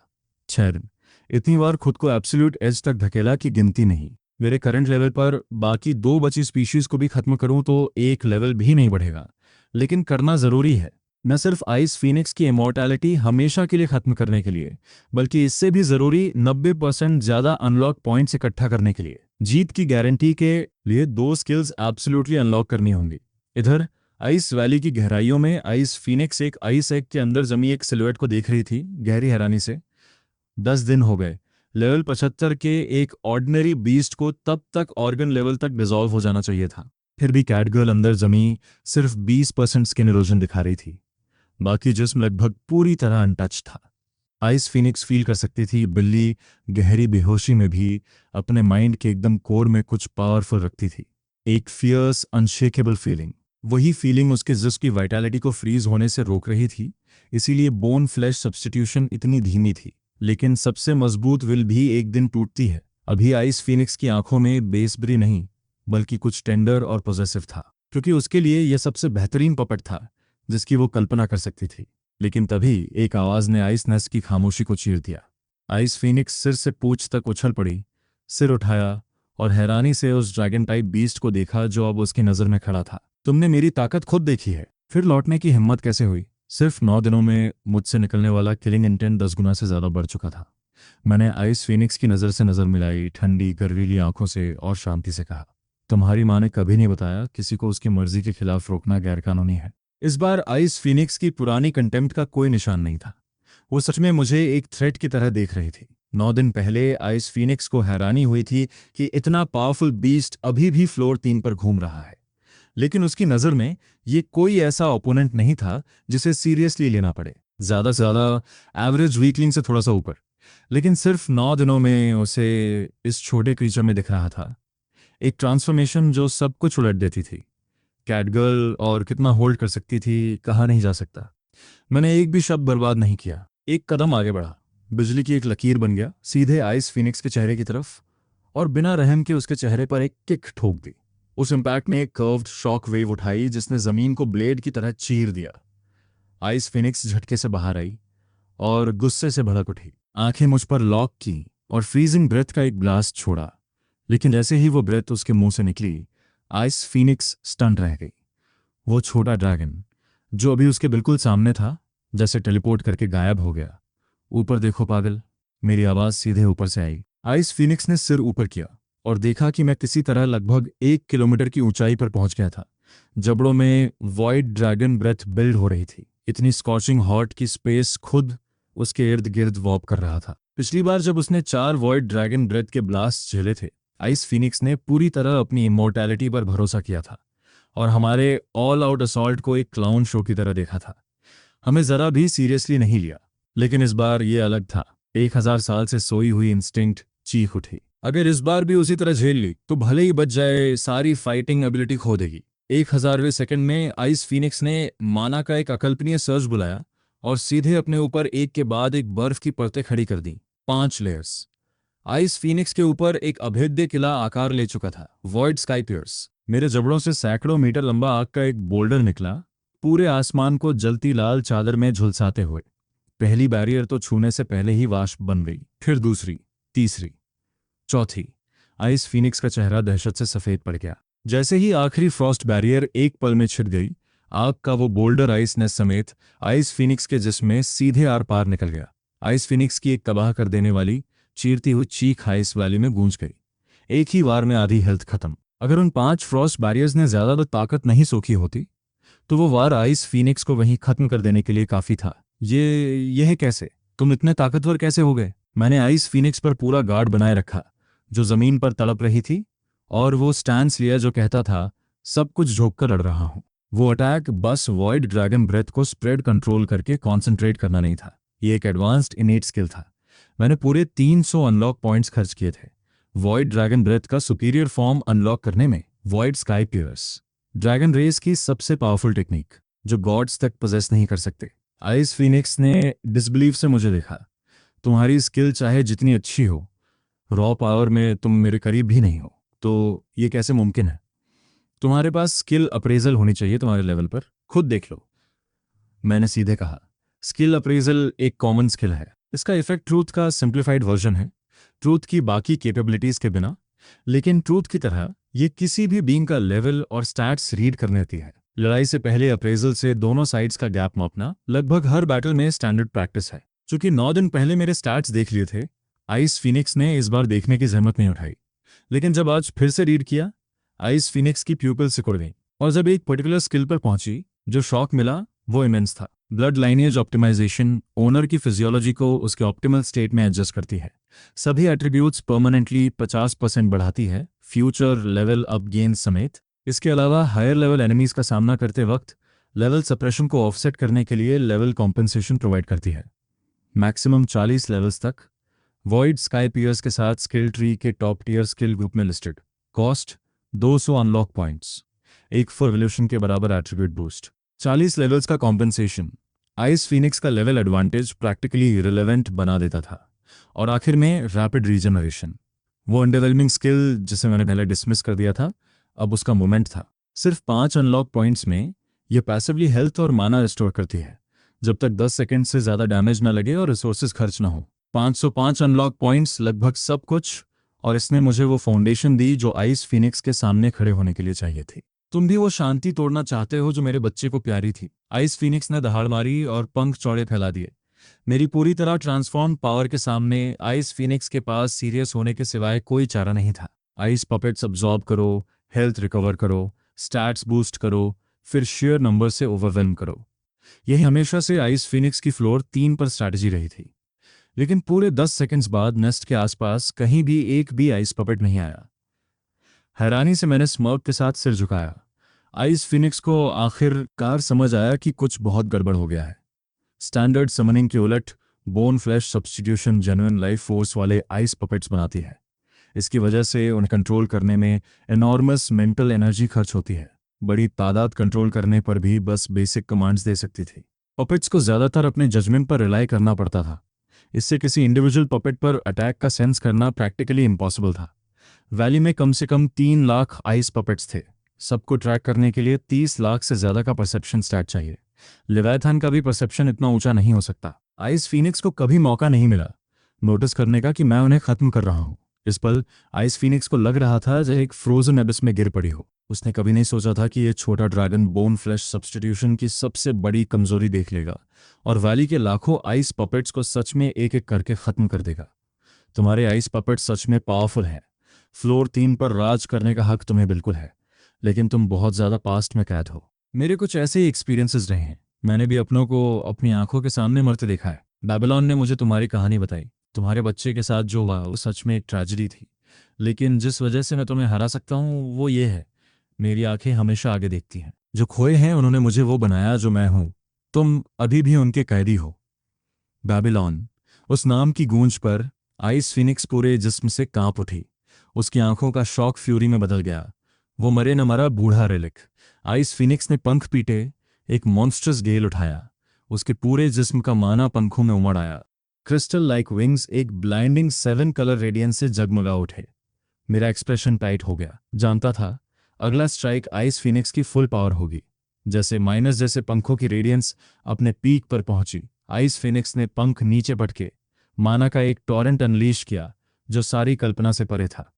6 दिन। इतनी बार खुद को एब्सोल्यूट एज तक धकेला कि गिनती नहीं। मेरे करंट लेवल पर बाकी 2 बची स्पीशीज को भी खत्म करूं तो एक लेवल भी नहीं बढ़ेगा, लेकिन करना जरूरी है। न सिर्फ आइस फिनिक्स की इमॉर्टैलिटी हमेशा के लिए खत्म करने के लिए, बल्कि इससे भी जरूरी 90% ज्यादा अनलॉक पॉइंट्स इकट्ठा करने के लिए। जीत की गारंटी के लिए 2 स्किल्स एब्सोल्युटली अनलॉक करनी होंगी। इधर आइस वैली की गहराइयों में आइस फिनिक्स एक आइस एग के अंदर जमी एक सिलुएट को देख रही थी, गहरी हैरानी से। 10 दिन हो गए। लेवल 75 के एक ऑर्डिनरी बीस्ट को तब तक ऑर्गन लेवल तक डिसॉल्व हो जाना चाहिए था। फिर भी कैटगर्ल अंदर जमी सिर्फ 20% स्किन इरोजन दिखा रही थी। बाकी जिस्म लगभग पूरी तरह अनटच था। आइस फिनिक्स फील कर सकती थी बिल्ली गहरी बेहोशी में भी अपने माइंड के एकदम कोर में कुछ पावरफुल रखती थी। एक फियर्स अनशेकेबल फीलिंग। वही फीलिंग उसके जिस्म की वाइटैलिटी को फ्रीज होने से रोक रही थी। इसीलिए बोन फ्लैश सब्स्टिट्यूशन इतनी धीमी थी। लेकिन सबसे मजबूत विल भी एक दिन टूटती है। अभी आइस फिनिक्स की आंखों में बेसब्री नहीं, बल्कि कुछ टेंडर और पॉजेसिव था, क्योंकि उसके लिए यह सबसे बेहतरीन पपेट था जिसकी वो कल्पना कर सकती थी। लेकिन तभी एक आवाज ने आइस नेस्ट की खामोशी को चीर दिया। आइस फिनिक्स सिर से पूंछ तक उछल पड़ी, सिर उठाया और हैरानी से उस ड्रैगन टाइप बीस्ट को देखा जो अब उसकी नजर में खड़ा था। तुमने मेरी ताकत खुद देखी है, फिर लौटने की हिम्मत कैसे हुई? सिर्फ 9 दिनों में मुझसे निकलने वाला किलिंग इंटेंट 10 गुना से ज्यादा बढ़ चुका था। मैंने आइस फिनिक्स की नज़र से नज़र मिलाई, ठंडी गर्वीली आंखों से, और शांति से कहा, तुम्हारी माँ ने कभी नहीं बताया किसी को उसकी मर्जी के खिलाफ रोकना गैरकानूनी है। इस बार आइस फिनिक्स की पुरानी कंटेम्प्ट का कोई निशान नहीं था। वो सच में मुझे एक थ्रेट की तरह देख रही थी। 9 दिन पहले आइस फिनिक्स को हैरानी हुई थी कि इतना पावरफुल बीस्ट अभी भी फ्लोर 3 पर घूम रहा है। लेकिन उसकी नज़र में ये कोई ऐसा ओपोनेंट नहीं था जिसे सीरियसली लेना पड़े। ज़्यादा से ज़्यादा एवरेज वीकलिंग से थोड़ा सा ऊपर। लेकिन सिर्फ 9 दिनों में उसे इस छोटे क्रीचर में दिख रहा था एक ट्रांसफॉर्मेशन जो सब कुछ उलट देती थी। कैटगर्ल और कितना होल्ड कर सकती थी कहा नहीं जा सकता। मैंने एक भी शब्द बर्बाद नहीं किया, एक कदम आगे बढ़ा, बिजली की एक लकीर बन गया सीधे आइस फिनिक्स के चेहरे की तरफ, और बिना रहम के उसके चेहरे पर एक किक ठोक दी। उस इम्पैक्ट ने एक कर्व्ड शॉक वेव उठाई जिसने जमीन को ब्लेड की तरह चीर दिया। आइस फिनिक्स झटके से बाहर आई और गुस्से से भड़क उठी, आंखें मुझ पर लॉक की और फ्रीजिंग ब्रेथ का एक ब्लास्ट छोड़ा। लेकिन जैसे ही वो ब्रेथ उसके मुंह से निकली, आइस फिनिक्स स्टन रह गई। वो छोटा ड्रैगन जो अभी उसके बिल्कुल सामने था, जैसे टेलीपोर्ट करके गायब हो गया। ऊपर देखो पागल, मेरी आवाज सीधे ऊपर से आई। आइस फिनिक्स ने सिर ऊपर किया और देखा कि मैं किसी तरह लगभग 1 किलोमीटर की ऊंचाई पर पहुंच गया था। जबड़ों में वॉइड ड्रैगन ब्रेथ बिल्ड हो रही थी, इतनी स्कॉचिंग हॉट की स्पेस खुद उसके इर्द गिर्द वॉप कर रहा था। पिछली बार जब उसने 4 वॉइड ड्रैगन ब्रेथ के ब्लास्ट झेले थे, आइस फिनिक्स ने पूरी तरह अपनी इमोर्टैलिटी पर भरोसा किया था और हमारे ऑल आउट असॉल्ट को एक क्लाउन शो की तरह देखा था। हमें जरा भी सीरियसली नहीं लिया। लेकिन इस बार ये अलग था। 1000 साल से सोई हुई इंस्टिंक्ट चीख उठी। अगर इस बार भी उसी तरह झेल ली तो भले ही बच जाए, सारी फाइटिंग एबिलिटी खो देगी। 1000वें सेकंड में आइस फिनिक्स ने माना का एक अकल्पनीय सर्ज बुलाया और सीधे अपने ऊपर एक के बाद एक बर्फ की परतें खड़ी कर दी। 5 लेयर्स। आइस फिनिक्स के ऊपर एक अभेद्य किला आकार ले चुका था, वॉइड स्काई पियर्स। मेरे जबड़ों से सैकड़ों मीटर लंबा आग का एक बोल्डर निकला, पूरे आसमान को जलती लाल चादर में झुलसाते हुए। पहली बैरियर तो छूने से पहले ही वाष्प बन गई, फिर दूसरी, तीसरी, चौथी। आइस फिनिक्स का चेहरा दहशत से सफेद पड़ गया। जैसे ही आखिरी फ्रॉस्ट बैरियर एक पल में छिड़ गई, आग का वो बोल्डर आइस नेस समेत आइस फिनिक्स के जिस्म में सीधे आर पार निकल गया। आइस फिनिक्स की एक तबाह कर देने वाली चीरती हुई चीख आइस वैली में गूंज गई। एक ही वार में आधी हेल्थ खत्म। अगर उन 5 फ्रॉस्ट बैरियर्स ने ज्यादा ताकत नहीं सोखी होती तो वो वार आइस फिनिक्स को वहीं खत्म कर देने के लिए काफी था। यह कैसे? तुम इतने ताकतवर कैसे हो गए? मैंने आइस फिनिक्स पर पूरा गार्ड बनाए रखा जो जमीन पर तड़प रही थी, और वो स्टैंस लिया जो कहता था सब कुछ झोंक कर लड़ रहा हूं। वो अटैक बस वॉइड ड्रैगन ब्रेथ को स्प्रेड कंट्रोल करके कॉन्सेंट्रेट करना नहीं था, ये एक एडवांस्ड इनेट स्किल था। मैंने पूरे 300 अनलॉक पॉइंट्स खर्च किए थे वॉइड ड्रैगन ब्रेथ का सुपीरियर फॉर्म अनलॉक करने में। Void sky pierce, dragon race की सबसे पावरफुल टेक्निक जो गॉड्स तक पोजेस नहीं कर सकते। आइस फिनिक्स ने डिसबिलीव से मुझे देखा। तुम्हारी स्किल चाहे जितनी अच्छी हो, रॉ पावर में तुम मेरे करीब भी नहीं हो, तो ये कैसे मुमकिन है? तुम्हारे पास स्किल अप्रेजल होनी चाहिए तुम्हारे लेवल पर, खुद देख लो। मैंने सीधे कहा, स्किल अप्रेजल एक कॉमन स्किल है। इसका इफेक्ट ट्रूथ का सिंप्लीफाइड वर्जन है, ट्रूथ की बाकी कैपेबिलिटीज के बिना। लेकिन ट्रूथ की तरह ये किसी भी बीइंग का लेवल और स्टैट्स रीड कर लेती है। लड़ाई से पहले अप्रेजल से दोनों साइड्स का गैप मापना लगभग हर बैटल में स्टैंडर्ड प्रैक्टिस है। चूंकि 9 दिन पहले मेरे स्टैट्स देख लिए थे, आइस फिनिक्स ने इस बार देखने की जहमत नहीं उठाई। लेकिन जब आज फिर से रीड किया, आइस फिनिक्स की प्यूपिल सिकुड़ गई और जब एक पर्टिकुलर स्किल पर पहुंची, जो शॉक मिला वो इमेंस था। ब्लड लाइनेज ऑप्टिमाइजेशन ओनर की फिजियोलॉजी को उसके ऑप्टिमल स्टेट में एडजस्ट करती है, सभी एट्रीब्यूट्स परमानेंटली 50% बढ़ाती है, फ्यूचर लेवल अप गेन समेत। इसके अलावा हायर लेवल एनिमीज का सामना करते वक्त लेवल सप्रेशन को ऑफसेट करने के लिए लेवल कॉम्पेंसेशन प्रोवाइड करती है, मैक्सिमम 40 लेवल्स तक। वॉइड स्काई पियर्स के साथ स्किल ट्री के टॉप टियर स्किल ग्रुप में लिस्टेड। कॉस्ट 200 अनलॉक पॉइंट्स, एक फॉर रिवोल्यूशन के बराबर एट्रीब्यूट बूस्ट, 40 लेवल्स का कॉम्पेंसेशन। आइस फिनिक्स का लेवल एडवांटेज प्रैक्टिकली रिलेवेंट बना देता था। और आखिर में रैपिड रीजनरेशन, वो अंडरवेलमिंग स्किल जिसे मैंने पहले डिसमिस कर दिया था, अब उसका मोमेंट था। सिर्फ 5 अनलॉक पॉइंट्स में यह पैसिवली हेल्थ और माना रिस्टोर करती है जब तक 10 सेकंड से ज्यादा डैमेज ना लगे और रिसोर्सेज खर्च ना हो। 505 अनलॉक पॉइंट्स, लगभग सब कुछ, और इसने मुझे वो फाउंडेशन दी जो आइस फिनिक्स के सामने खड़े होने के लिए चाहिए थी। तुम भी वो शांति तोड़ना चाहते हो जो मेरे बच्चे को प्यारी थी। आइस फिनिक्स ने दहाड़ मारी और पंख चौड़े फैला दिए। मेरी पूरी तरह ट्रांसफॉर्म पावर के सामने आइस फिनिक्स के पास सीरियस होने के सिवाय कोई चारा नहीं था। आइस पपेट्स अब्जॉर्ब करो, हेल्थ रिकवर करो, स्टैट्स बूस्ट करो, फिर शेयर नंबर से ओवरवेल्म करो। यही हमेशा से आइस फिनिक्स की फ्लोर 3 पर स्ट्रैटेजी रही थी। लेकिन पूरे 10 सेकंड्स बाद नेस्ट के आसपास कहीं भी एक भी आइस पपेट नहीं आया। हैरानी से मैंने स्मर्क के साथ सिर झुकाया। आइस फिनिक्स को आखिरकार समझ आया कि कुछ बहुत गड़बड़ हो गया है। स्टैंडर्ड समनिंग के उलट bone flash substitution genuine life force वाले आइस पपेट्स बनाती है। इसकी वजह से उन्हें कंट्रोल करने में एनॉर्मस मेंटल एनर्जी खर्च होती है। बड़ी तादाद कंट्रोल करने पर भी बस बेसिक कमांड्स दे सकती थी। पपेट्स को ज़्यादातर अपने जजमेंट पर रिलाई करना पड़ता था। इससे किसी इंडिविजुअल पपेट पर अटैक का सेंस करना प्रैक्टिकली इम्पॉसिबल था। वैली में कम से कम 3 लाख आइस पपेट्स थे। सबको ट्रैक करने के लिए 30 लाख से ज़्यादा का परसेप्शन स्टैट चाहिए। लेवियाथान का भी परसेप्शन इतना ऊंचा नहीं हो सकता। आइस फीनिक्स को कभी मौका नहीं मिला नोटिस करने का कि मैं उन्हें खत्म कर रहा हूँ। इस पल आइस फीनिक्स को लग रहा था जैसे एक फ्रोजन एबिस में गिर पड़ी हो। उसने कभी नहीं सोचा था कि ये छोटा ड्रैगन बोन फ्लैश सब्स्टिट्यूशन की सबसे बड़ी कमजोरी देख लेगा और वैली के लाखों आइस पपेट्स को सच में एक एक करके खत्म कर देगा। तुम्हारे आइस पपेट सच में पावरफुल हैं। फ्लोर 3 पर राज करने का हक तुम्हें बिल्कुल है, लेकिन तुम बहुत ज़्यादा पास्ट में कैद हो। मेरे कुछ ऐसे ही एक्सपीरियंसेस रहे हैं। मैंने भी अपनों को अपनी आंखों के सामने मरते देखा है। बेबीलोन ने मुझे तुम्हारी कहानी बताई। तुम्हारे बच्चे के साथ जो हुआ वो सच में एक ट्रेजेडी थी, लेकिन जिस वजह से मैं तुम्हें हरा सकता हूँ वो ये है, मेरी आंखें हमेशा आगे देखती हैं। जो खोए हैं उन्होंने मुझे वो बनाया जो मैं हूँ। तुम अभी भी उनके कैदी हो। बेबीलोन, उस नाम की गूंज पर आइस फिनिक्स पूरे जिस्म से कांप उठी। उसकी आंखों का शॉक फ्यूरी में बदल गया। वो मरे न मरा बूढ़ा रेलिक। आइस फिनिक्स ने पंख पीटे, एक मॉन्स्टर्स गेल उठाया। उसके पूरे जिस्म का माना पंखों में उमड़ आया। क्रिस्टल लाइक विंग्स एक ब्लाइंडिंग 7 कलर रेडियंस से जगमगा उठे। मेरा एक्सप्रेशन टाइट हो गया। जानता था अगला स्ट्राइक आइस फिनिक्स की फुल पावर होगी। जैसे माइनस जैसे पंखों की रेडियंस अपने पीक पर पहुंची, आइस फिनिक्स ने पंख नीचे पटके माना का एक टॉरेंट अनलीश किया जो सारी कल्पना से परे था।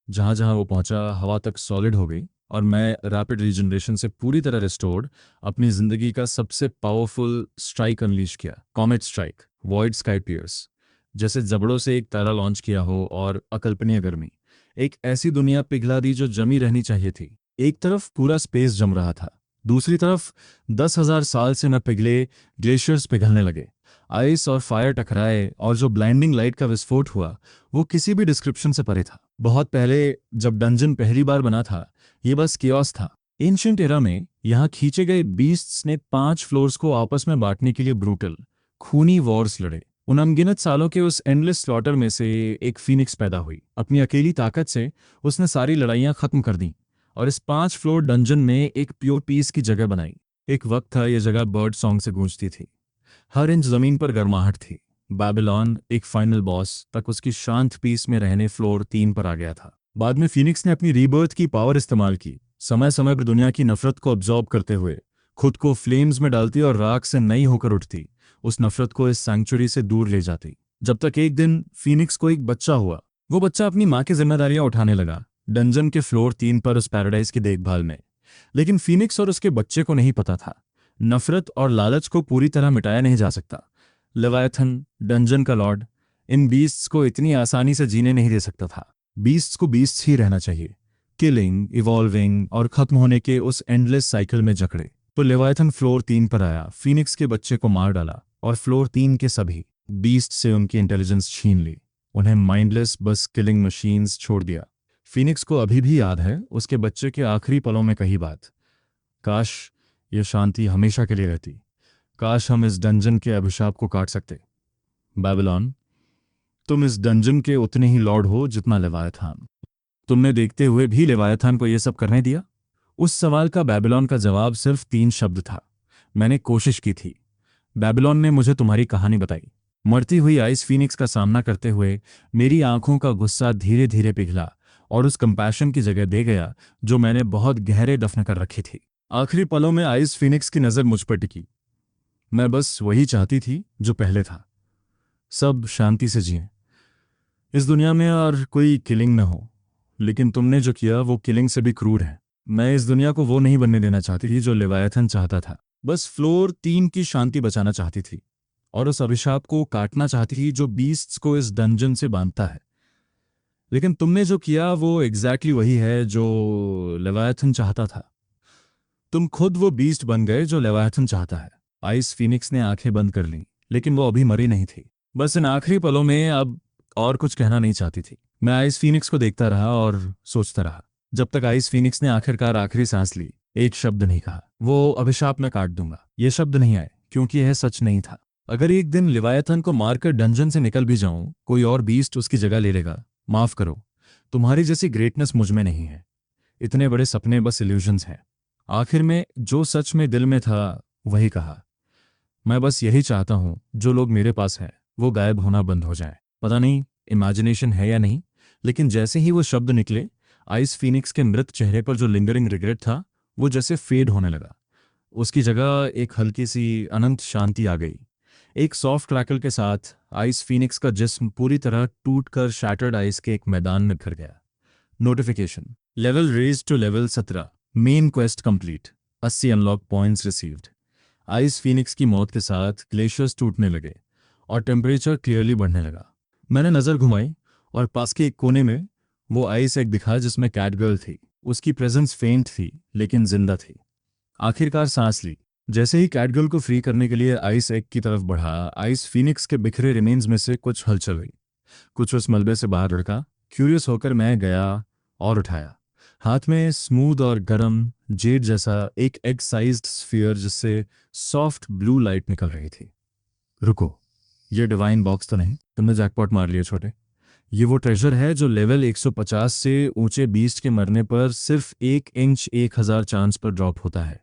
जहां जहां वो पहुंचा हवा तक सॉलिड हो गई और मैं रैपिड रीजनरेशन से पूरी तरह रिस्टोर्ड अपनी जिंदगी का सबसे पावरफुल स्ट्राइक अनलीश किया। Comet strike, void sky pierce. जैसे जबड़ों से एक तारा लॉन्च किया हो और अकल्पनीय गर्मी एक ऐसी दुनिया पिघला दी जो जमी रहनी चाहिए थी। एक तरफ पूरा स्पेस जम रहा था, दूसरी तरफ 10,000 साल से न पिघले ग्लेशियर्स पिघलने लगे। आइस और फायर टकराए और जो ब्लाइंडिंग लाइट का विस्फोट हुआ वो किसी भी डिस्क्रिप्शन से परे था। बहुत पहले जब डंजन पहली बार बना था ये बस कियोस था। एंशिएंट एरा में यहाँ खींचे गए बीस्ट्स ने 5 फ्लोर्स को आपस में बांटने के लिए ब्रूटल खूनी वॉर्स लड़े। उन अनगिनत सालों के उस एंडलेस स्लॉटर में से एक फीनिक्स पैदा हुई। अपनी अकेली ताकत से उसने सारी लड़ाइयां खत्म कर दी और इस 5 फ्लोर डंजन में एक प्योर पीस की जगह बनाई। एक वक्त था ये जगह बर्ड सॉन्ग से गूंजती थी। हर इंच जमीन पर गर्माहट थी। बेबीलोन एक फाइनल बॉस तक उसकी शांत पीस में रहने फ्लोर 3 पर आ गया था। बाद में फीनिक्स ने अपनी रीबर्थ की पावर इस्तेमाल की। समय समय पर दुनिया की नफरत को अब्जॉर्ब करते हुए खुद को फ्लेम्स में डालती और राख से नई होकर उठती, उस नफरत को इस सैंक्चुरी से दूर ले जाती। जब तक एक दिन फीनिक्स को एक बच्चा हुआ। वो बच्चा अपनी माँ की जिम्मेदारियां उठाने लगा डंजन के फ्लोर 3 पर उस पैराडाइज की देखभाल में। लेकिन फीनिक्स और उसके बच्चे को नहीं पता था नफरत और लालच को पूरी तरह मिटाया नहीं जा सकता। लेवियाथन, डंजन का लॉर्ड, इन बीस्ट्स को इतनी आसानी से जीने नहीं दे सकता था। बीस्ट्स को बीस्ट्स ही रहना चाहिए, किलिंग, इवॉल्विंग और खत्म होने के उस एंडलेस साइकिल में जकड़े। तो लेवियाथन फ्लोर 3 पर आया, फीनिक्स के बच्चे को मार डाला और फ्लोर 3 के सभी बीस्ट से उनकी इंटेलिजेंस छीन ली। उन्हें माइंडलेस बस किलिंग मशीन्स छोड़ दिया। फीनिक्स को अभी भी याद है उसके बच्चे के आखिरी पलों में कही बात, काश ये शांति हमेशा के लिए रहती, काश हम इस डंजन के अभिशाप को काट सकते। बेबीलोन, तुम इस डंजन के उतने ही लॉर्ड हो जितना लेवियाथान। तुमने देखते हुए भी लेवियाथान को यह सब करने दिया? उस सवाल का बेबीलोन का जवाब सिर्फ 3 शब्द था, मैंने कोशिश की थी। बेबीलोन ने मुझे तुम्हारी कहानी बताई। मरती हुई आइस फीनिक्स का सामना करते हुए मेरी आंखों का गुस्सा धीरे धीरे पिघला और उस कंपैशन की जगह दे गया जो मैंने बहुत गहरे दफन कर रखी थी। आखिरी पलों में आइस फीनिक्स की नज़र मुझ पर टिकी। मैं बस वही चाहती थी जो पहले था, सब शांति से जिए इस दुनिया में और कोई किलिंग न हो। लेकिन तुमने जो किया वो किलिंग से भी क्रूर है। मैं इस दुनिया को वो नहीं बनने देना चाहती थी जो लेवियाथन चाहता था। बस फ्लोर 3 की शांति बचाना चाहती थी और उस अभिशाप को काटना चाहती थी जो बीस्ट्स को इस डंजन से बांधता है। लेकिन तुमने जो किया वो एग्जैक्टली वही है जो लेवियाथन चाहता था। तुम खुद वो बीस्ट बन गए जो लेवियाथन चाहता है। आइस फीनिक्स ने आंखें बंद कर लीं, लेकिन वो अभी मरी नहीं थी। बस इन आखिरी पलों में अब और कुछ कहना नहीं चाहती थी। मैं आइस फीनिक्स को देखता रहा और सोचता रहा, जब तक आइस फीनिक्स ने आखिरकार आखिरी सांस ली। एक शब्द नहीं कहा, वो अभिशाप मैं काट दूंगा, ये शब्द नहीं आए क्योंकि यह सच नहीं था। अगर एक दिन लेवियाथन को मारकर डंजन से निकल भी जाऊं, कोई और बीस्ट उसकी जगह ले लेगा। माफ करो, तुम्हारी जैसी ग्रेटनेस मुझ में नहीं है। इतने बड़े सपने बस इल्यूजन्स हैं। आखिर में जो सच में दिल में था वही कहा। मैं बस यही चाहता हूँ जो लोग मेरे पास हैं वो गायब होना बंद हो जाए। पता नहीं इमेजिनेशन है या नहीं, लेकिन जैसे ही वो शब्द निकले, आइस फीनिक्स के मृत चेहरे पर जो लिंगरिंग रिग्रेट था वो जैसे फेड होने लगा। उसकी जगह एक हल्की सी अनंत शांति आ गई। एक सॉफ्ट क्रैकल के साथ आइस फीनिक्स का जिस्म पूरी तरह टूटकर शैटर्ड आइस के एक मैदान में बिखर गया। Notification, level raise to level 17, main quest complete, 80 unlock points received. Ice phoenix की मौत के साथ ग्लेशियर्स टूटने लगे और टेम्परेचर क्लियरली बढ़ने लगा। मैंने नज़र घुमाई और पास के एक कोने में वो आइस एग दिखा जिसमें कैटगर्ल थी। उसकी प्रेजेंस फेंट थी लेकिन जिंदा थी। आखिरकार सांस ली। जैसे ही कैटगर्ल को फ्री करने के लिए आइस एग की तरफ बढ़ा, आइस फीनिक्स के बिखरे रिमेन्स में से कुछ हलचल हुई। कुछ उस मलबे से बाहर लड़का। क्यूरियस होकर मैं गया और उठाया। हाथ में स्मूथ और गर्म जेड जैसा एक एग साइज्ड स्फीयर जिससे सॉफ्ट ब्लू लाइट निकल रही थी। रुको, ये डिवाइन बॉक्स तो नहीं? तुमने जैकपॉट मार लिया छोटे। ये वो ट्रेजर है जो लेवल 150 से ऊंचे बीस्ट के मरने पर सिर्फ 1 इंच 1000 चांस पर ड्रॉप होता है।